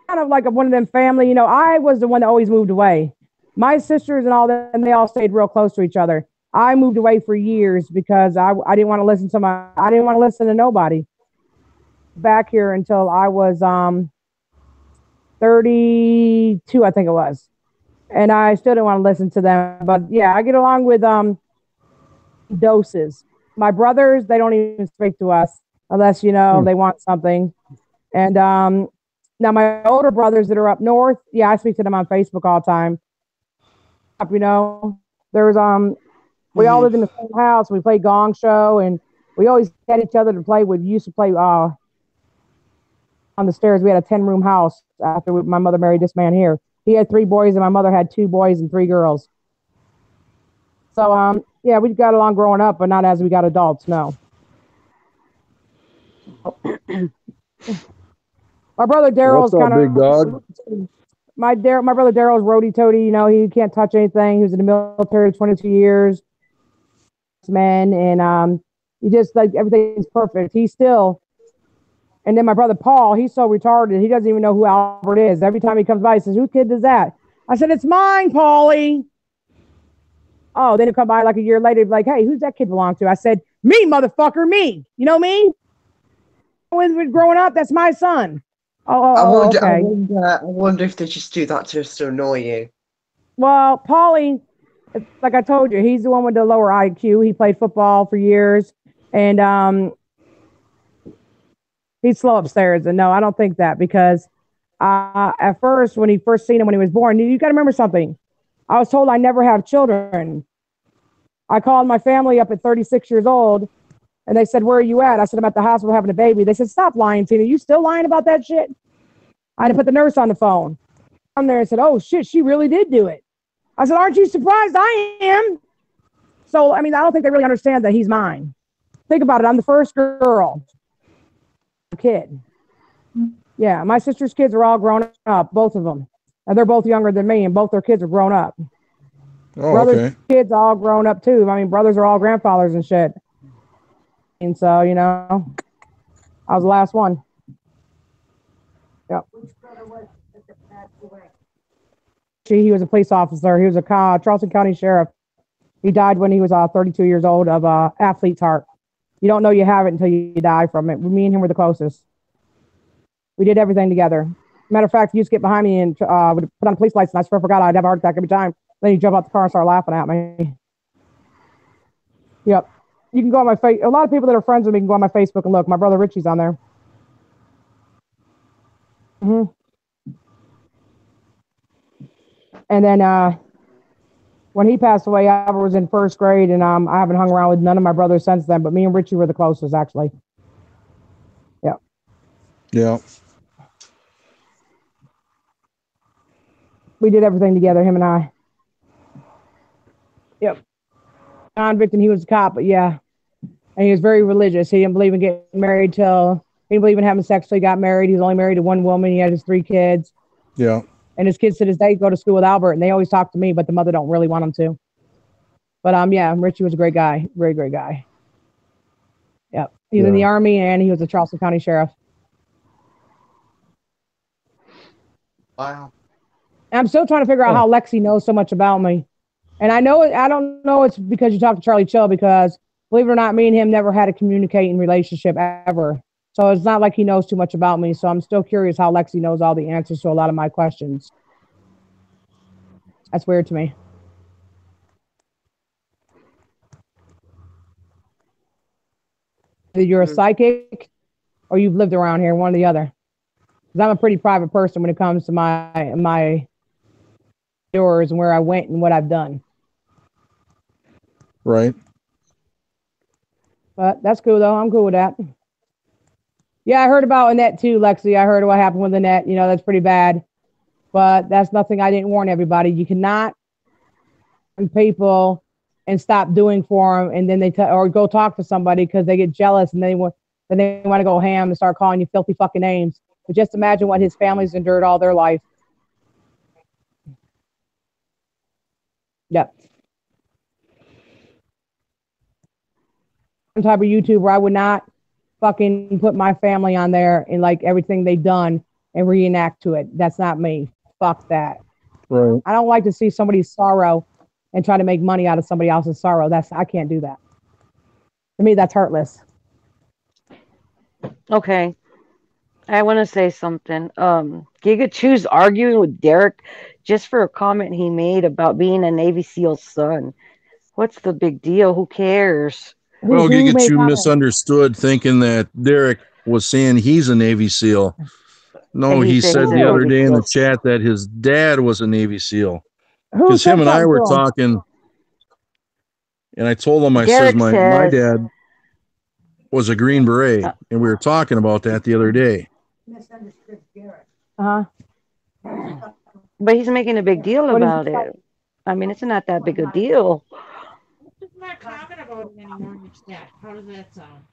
Kind of like one of them family. I was the one that always moved away. My sisters and all that, and they all stayed real close to each other. I moved away for years because I didn't want to listen to I didn't want to listen to nobody. Back here until I was 32, I think it was. And I still didn't want to listen to them. But yeah, I get along with doses. My brothers, they don't even speak to us unless, they want something. And now my older brothers that are up north, yeah, I speak to them on Facebook all the time. There's we all lived in the same house. We played Gong Show, and we always had each other to play with. We used to play on the stairs. We had a 10-room house after my mother married this man here. He had 3 boys, and my mother had 2 boys and 3 girls. So yeah, we got along growing up, but not as we got adults. No. My brother Daryl's kind of big dog. My brother Daryl's roadie toady. He can't touch anything. He was in the military 22 years. Man, and he just like everything's perfect. He's still. And then my brother Paul, he's so retarded, he doesn't even know who Albert is. Every time he comes by, he says, "Whose kid is that?" I said, "It's mine, Paulie." Oh, then he'll come by like a year later, like, "Hey, who's that kid belong to?" I said, "Me, motherfucker, me. You know me? When we're growing up, that's my son." Okay. I wonder if they just do that just to annoy you. Well, Paulie, like I told you, he's the one with the lower IQ. He played football for years, and he's slow upstairs. And no, I don't think that because at first, when he first seen him when he was born, you got to remember something. I was told I never have children. I called my family up at 36 years old, and they said, "Where are you at?" I said, "I'm at the hospital having a baby." They said, "Stop lying, Tina. You still lying about that shit?" I had to put the nurse on the phone. I'm there and said, "Oh shit, she really did do it." I said, "Aren't you surprised? I am." So, I don't think they really understand that he's mine. Think about it. I'm the first girl. Kid. Yeah, my sister's kids are all grown up, both of them. and they're both younger than me, and both their kids are grown up. Oh, brothers' okay. kids all grown up too. I mean, brothers are all grandfathers and shit. And so, you know, I was the last one. Yep. He was a police officer. He was a Charleston County sheriff. He died when he was 32 years old of athlete's heart. You don't know you have it until you die from it. Me and him were the closest. We did everything together. Matter of fact, he used to get behind me and would put on police lights, and I swear for God, I'd have a heart attack every time. Then he'd jump out the car and start laughing at me. Yep. You can go on my face. A lot of people that are friends with me can go on my Facebook and look. My brother Richie's on there. And then when he passed away, I was in first grade, and I haven't hung around with none of my brothers since then, but me and Richie were the closest, actually. Yeah. Yeah. We did everything together, him and I. Yep. Convict, and he was a cop, but yeah. And he was very religious. He didn't believe in getting married he didn't believe in having sex till he got married. He was only married to one woman. He had his 3 kids. Yeah. And his kids to this day go to school with Albert, and they always talk to me, but the mother don't really want him to. But yeah, Richie was a great guy. Very great guy. Yep. He was in the Army, and he was a Charleston County sheriff. Wow. And I'm still trying to figure out how Lexi knows so much about me. And I don't know it's because you talked to Charlie Chill, because believe it or not, me and him never had a communicating relationship ever. So it's not like he knows too much about me. So I'm still curious how Lexi knows all the answers to a lot of my questions. That's weird to me. Either you're a psychic or you've lived around here, one or the other. Because I'm a pretty private person when it comes to my doors and where I went and what I've done. Right. But that's cool, though. I'm cool with that. Yeah, I heard about Annette, too, Lexi. I heard what happened with Annette. You know, that's pretty bad. But that's nothing I didn't warn everybody. You cannot warn people and stop doing for them, and then or go talk to somebody because they get jealous, and then they want to go ham and start calling you filthy fucking names. But just imagine what his family's endured all their life. Yep. Some type of YouTuber, I would not fucking put my family on there and like everything they've done and reenact to it. That's not me. Fuck that. Right. I don't like to see somebody's sorrow and try to make money out of somebody else's sorrow. I can't do that. To me, that's heartless. Okay. I want to say something. Giga Chew's arguing with Derek just for a comment he made about being a Navy SEAL's son. What's the big deal? Who cares? Well, Giga Chew misunderstood, thinking that Derek was saying he's a Navy SEAL. No, he said the other day in the chat that his dad was a Navy SEAL. Because him and I were talking, and I told him, I said, my dad was a Green Beret, and we were talking about that the other day. Uh-huh. But he's making a big deal about it. I mean, it's not that big a deal. Not talking about it anymore in your chat. How does that sound?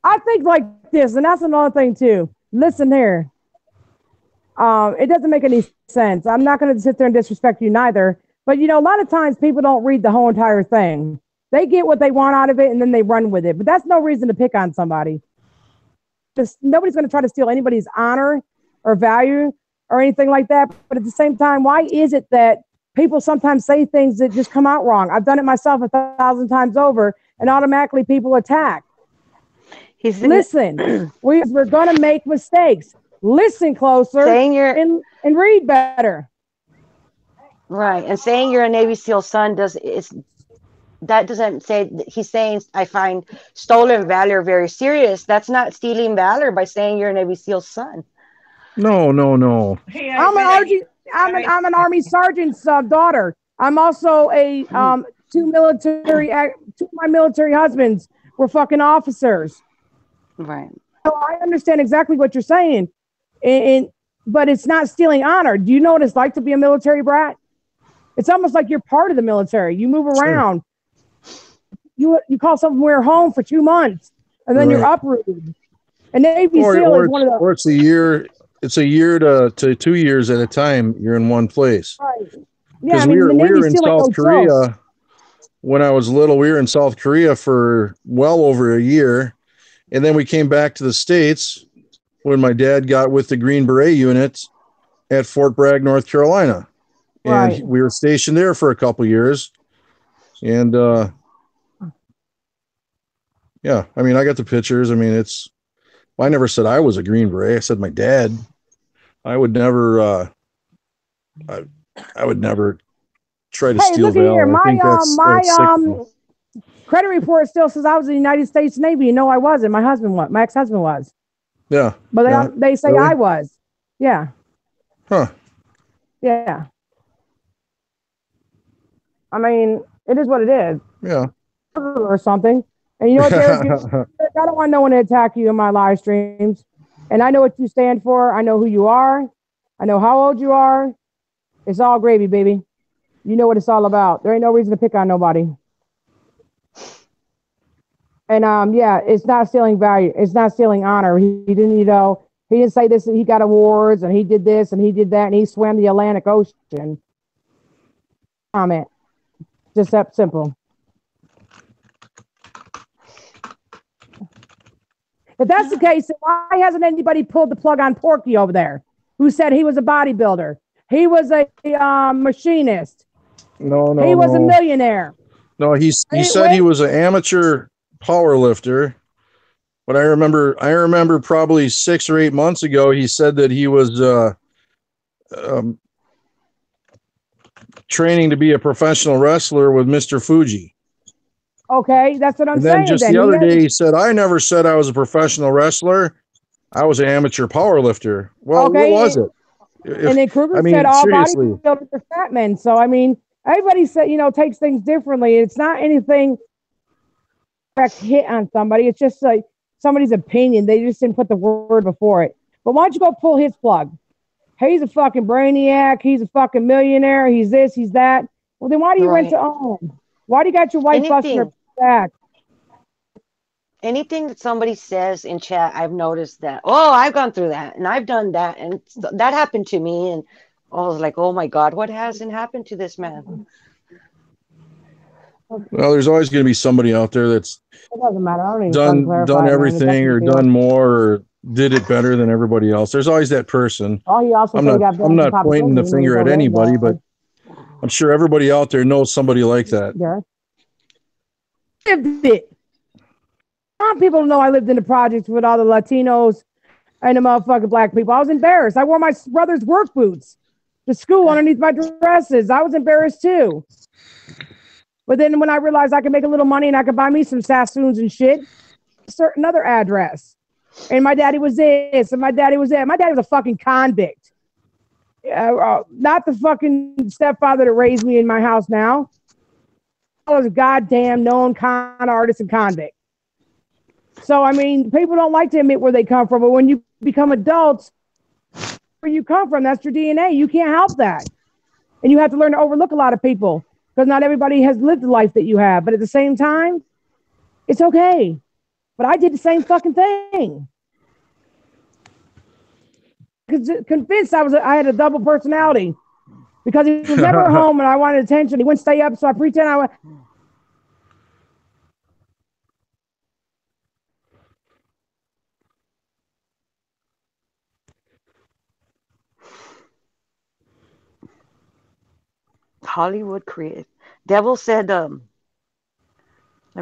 I think like this, and that's another thing too. Listen here. It doesn't make any sense. I'm not going to sit there and disrespect you neither. But, you know, a lot of times people don't read the whole entire thing. They get what they want out of it, and then they run with it. But that's no reason to pick on somebody. Just nobody's going to try to steal anybody's honor or value or anything like that. But at the same time, why is it that people sometimes say things that just come out wrong? I've done it myself 1,000 times over, and automatically people attack. Listen, we're going to make mistakes. Listen closer and read better. Right. And saying you're a Navy SEAL son doesn't say. He's saying I find stolen valor very serious. That's not stealing valor by saying you're a Navy SEAL son. No. Hey, I'm an Army sergeant's daughter. I'm also a two of my military husbands were fucking officers. Right. So I understand exactly what you're saying. But it's not stealing honor. Do you know what it's like to be a military brat? It's almost like you're part of the military. You move around. Sure. You call somewhere home for 2 months, and then you're uprooted. And Navy SEAL is one of the. Or it's a year it's a year to 2 years at a time. You're in one place. Right. Yeah, I We mean, were in still like South Korea when I was little. We were in South Korea for well over a year, and then we came back to the States when my dad got with the Green Beret unit at Fort Bragg, North Carolina, and Right. we were stationed there for a couple years. And yeah, I mean, I got the pictures. I mean, I never said I was a Green Beret. I said my dad. I would never. I would never try to steal look at here. valor. I think that's credit report still says I was in the United States Navy. You know I wasn't. My ex-husband was. Yeah. But they say really? I was. Yeah. Huh. Yeah. I mean, it is what it is. Yeah. Or something. And you know what, Derek? I don't want no one to attack you in my live streams. And I know what you stand for. I know who you are. I know how old you are. It's all gravy, baby. You know what it's all about. There ain't no reason to pick on nobody. And yeah, it's not stealing value. It's not stealing honor. He didn't, he didn't say this. He got awards and he did this and he did that and he swam the Atlantic Ocean. Comment. Just that simple. If that's the case, why hasn't anybody pulled the plug on Porky over there, who said he was a bodybuilder? He was a machinist. No. He was a millionaire. No, he said he was an amateur power lifter. But I remember probably 6 or 8 months ago, he said that he was training to be a professional wrestler with Mr. Fuji. Okay, that's what I'm saying. And then just the other day, he said, I never said I was a professional wrestler. I was an amateur power lifter. Well, what was it? And then Kruger said all bodybuilders are fat men. So, I mean, everybody said, takes things differently. It's not anything direct hit on somebody. It's just like somebody's opinion. They just didn't put the word before it. But why don't you go pull his plug? He's a fucking brainiac. He's a fucking millionaire. He's this, he's that. Well, then why do you rent to own? Why do you got your wife busting her back? Anything that somebody says in chat, I've noticed that, I've gone through that and I've done that and that happened to me. And I was like, oh my God, what hasn't happened to this man? Well, there's always going to be somebody out there that's it doesn't matter. I don't even done everything or done more or did it better than everybody else. There's always that person. He also I'm not pointing the finger at anybody, but I'm sure everybody out there knows somebody like that. Yeah. Lived it. Some people know I lived in the projects with all the Latinos and the motherfucking black people. I was embarrassed. I wore my brother's work boots to school underneath my dresses. I was embarrassed too. But then when I realized I could make a little money and I could buy me some Sassoons and shit, another address. And my daddy was this and my daddy was that. My daddy was a fucking convict. Not the fucking stepfather that raised me in my house now. I was a goddamn known con artist and convict. So, I mean, people don't like to admit where they come from, but when you become adults, where you come from, that's your DNA. You can't help that. And you have to learn to overlook a lot of people because not everybody has lived the life that you have. But at the same time, it's okay. But I did the same fucking thing. Convinced I had a double personality because he was never home and I wanted attention. He wouldn't stay up, so I pretend I went. Hollywood creative. Devil said, let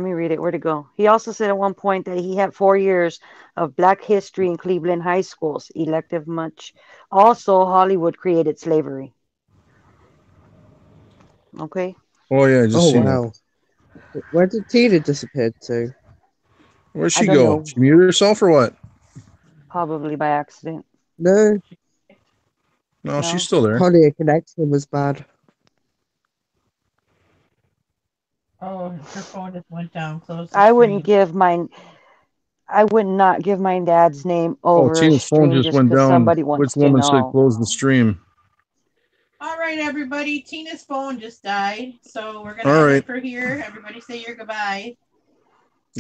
me read it. Where'd it go? He also said at one point that he had 4 years of Black history in Cleveland high schools, elective much. Also, Hollywood created slavery. Okay. Oh, yeah. Wow. Where did Tina disappear to? Where'd she go? Know. She muted herself or what? Probably by accident. No, she's still there. Probably a connection was bad. Oh, her phone just went down close. I would not give my dad's name over. Tina's phone just went down. Which woman said close the stream? All right, everybody. Tina's phone just died, so we're gonna end it for here. Everybody, say your goodbye.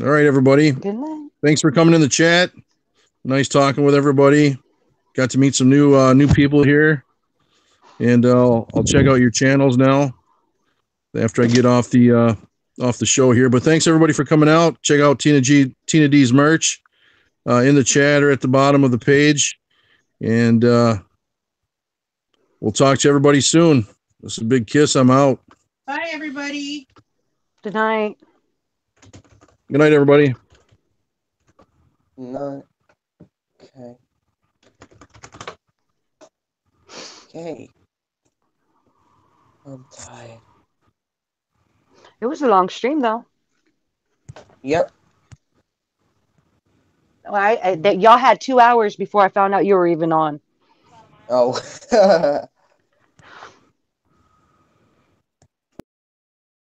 All right, everybody. Good night. Thanks for coming in the chat. Nice talking with everybody. got to meet some new people here, and I'll check out your channels now after I get off the show here. But thanks everybody for coming out. Check out Tina D's merch in the chat or at the bottom of the page, and we'll talk to everybody soon. This is a big kiss. I'm out. Bye, everybody. Good night. Good night, everybody. No. Okay. Okay. I'm tired. It was a long stream, though. Yep. Y'all had 2 hours before I found out you were even on. Oh.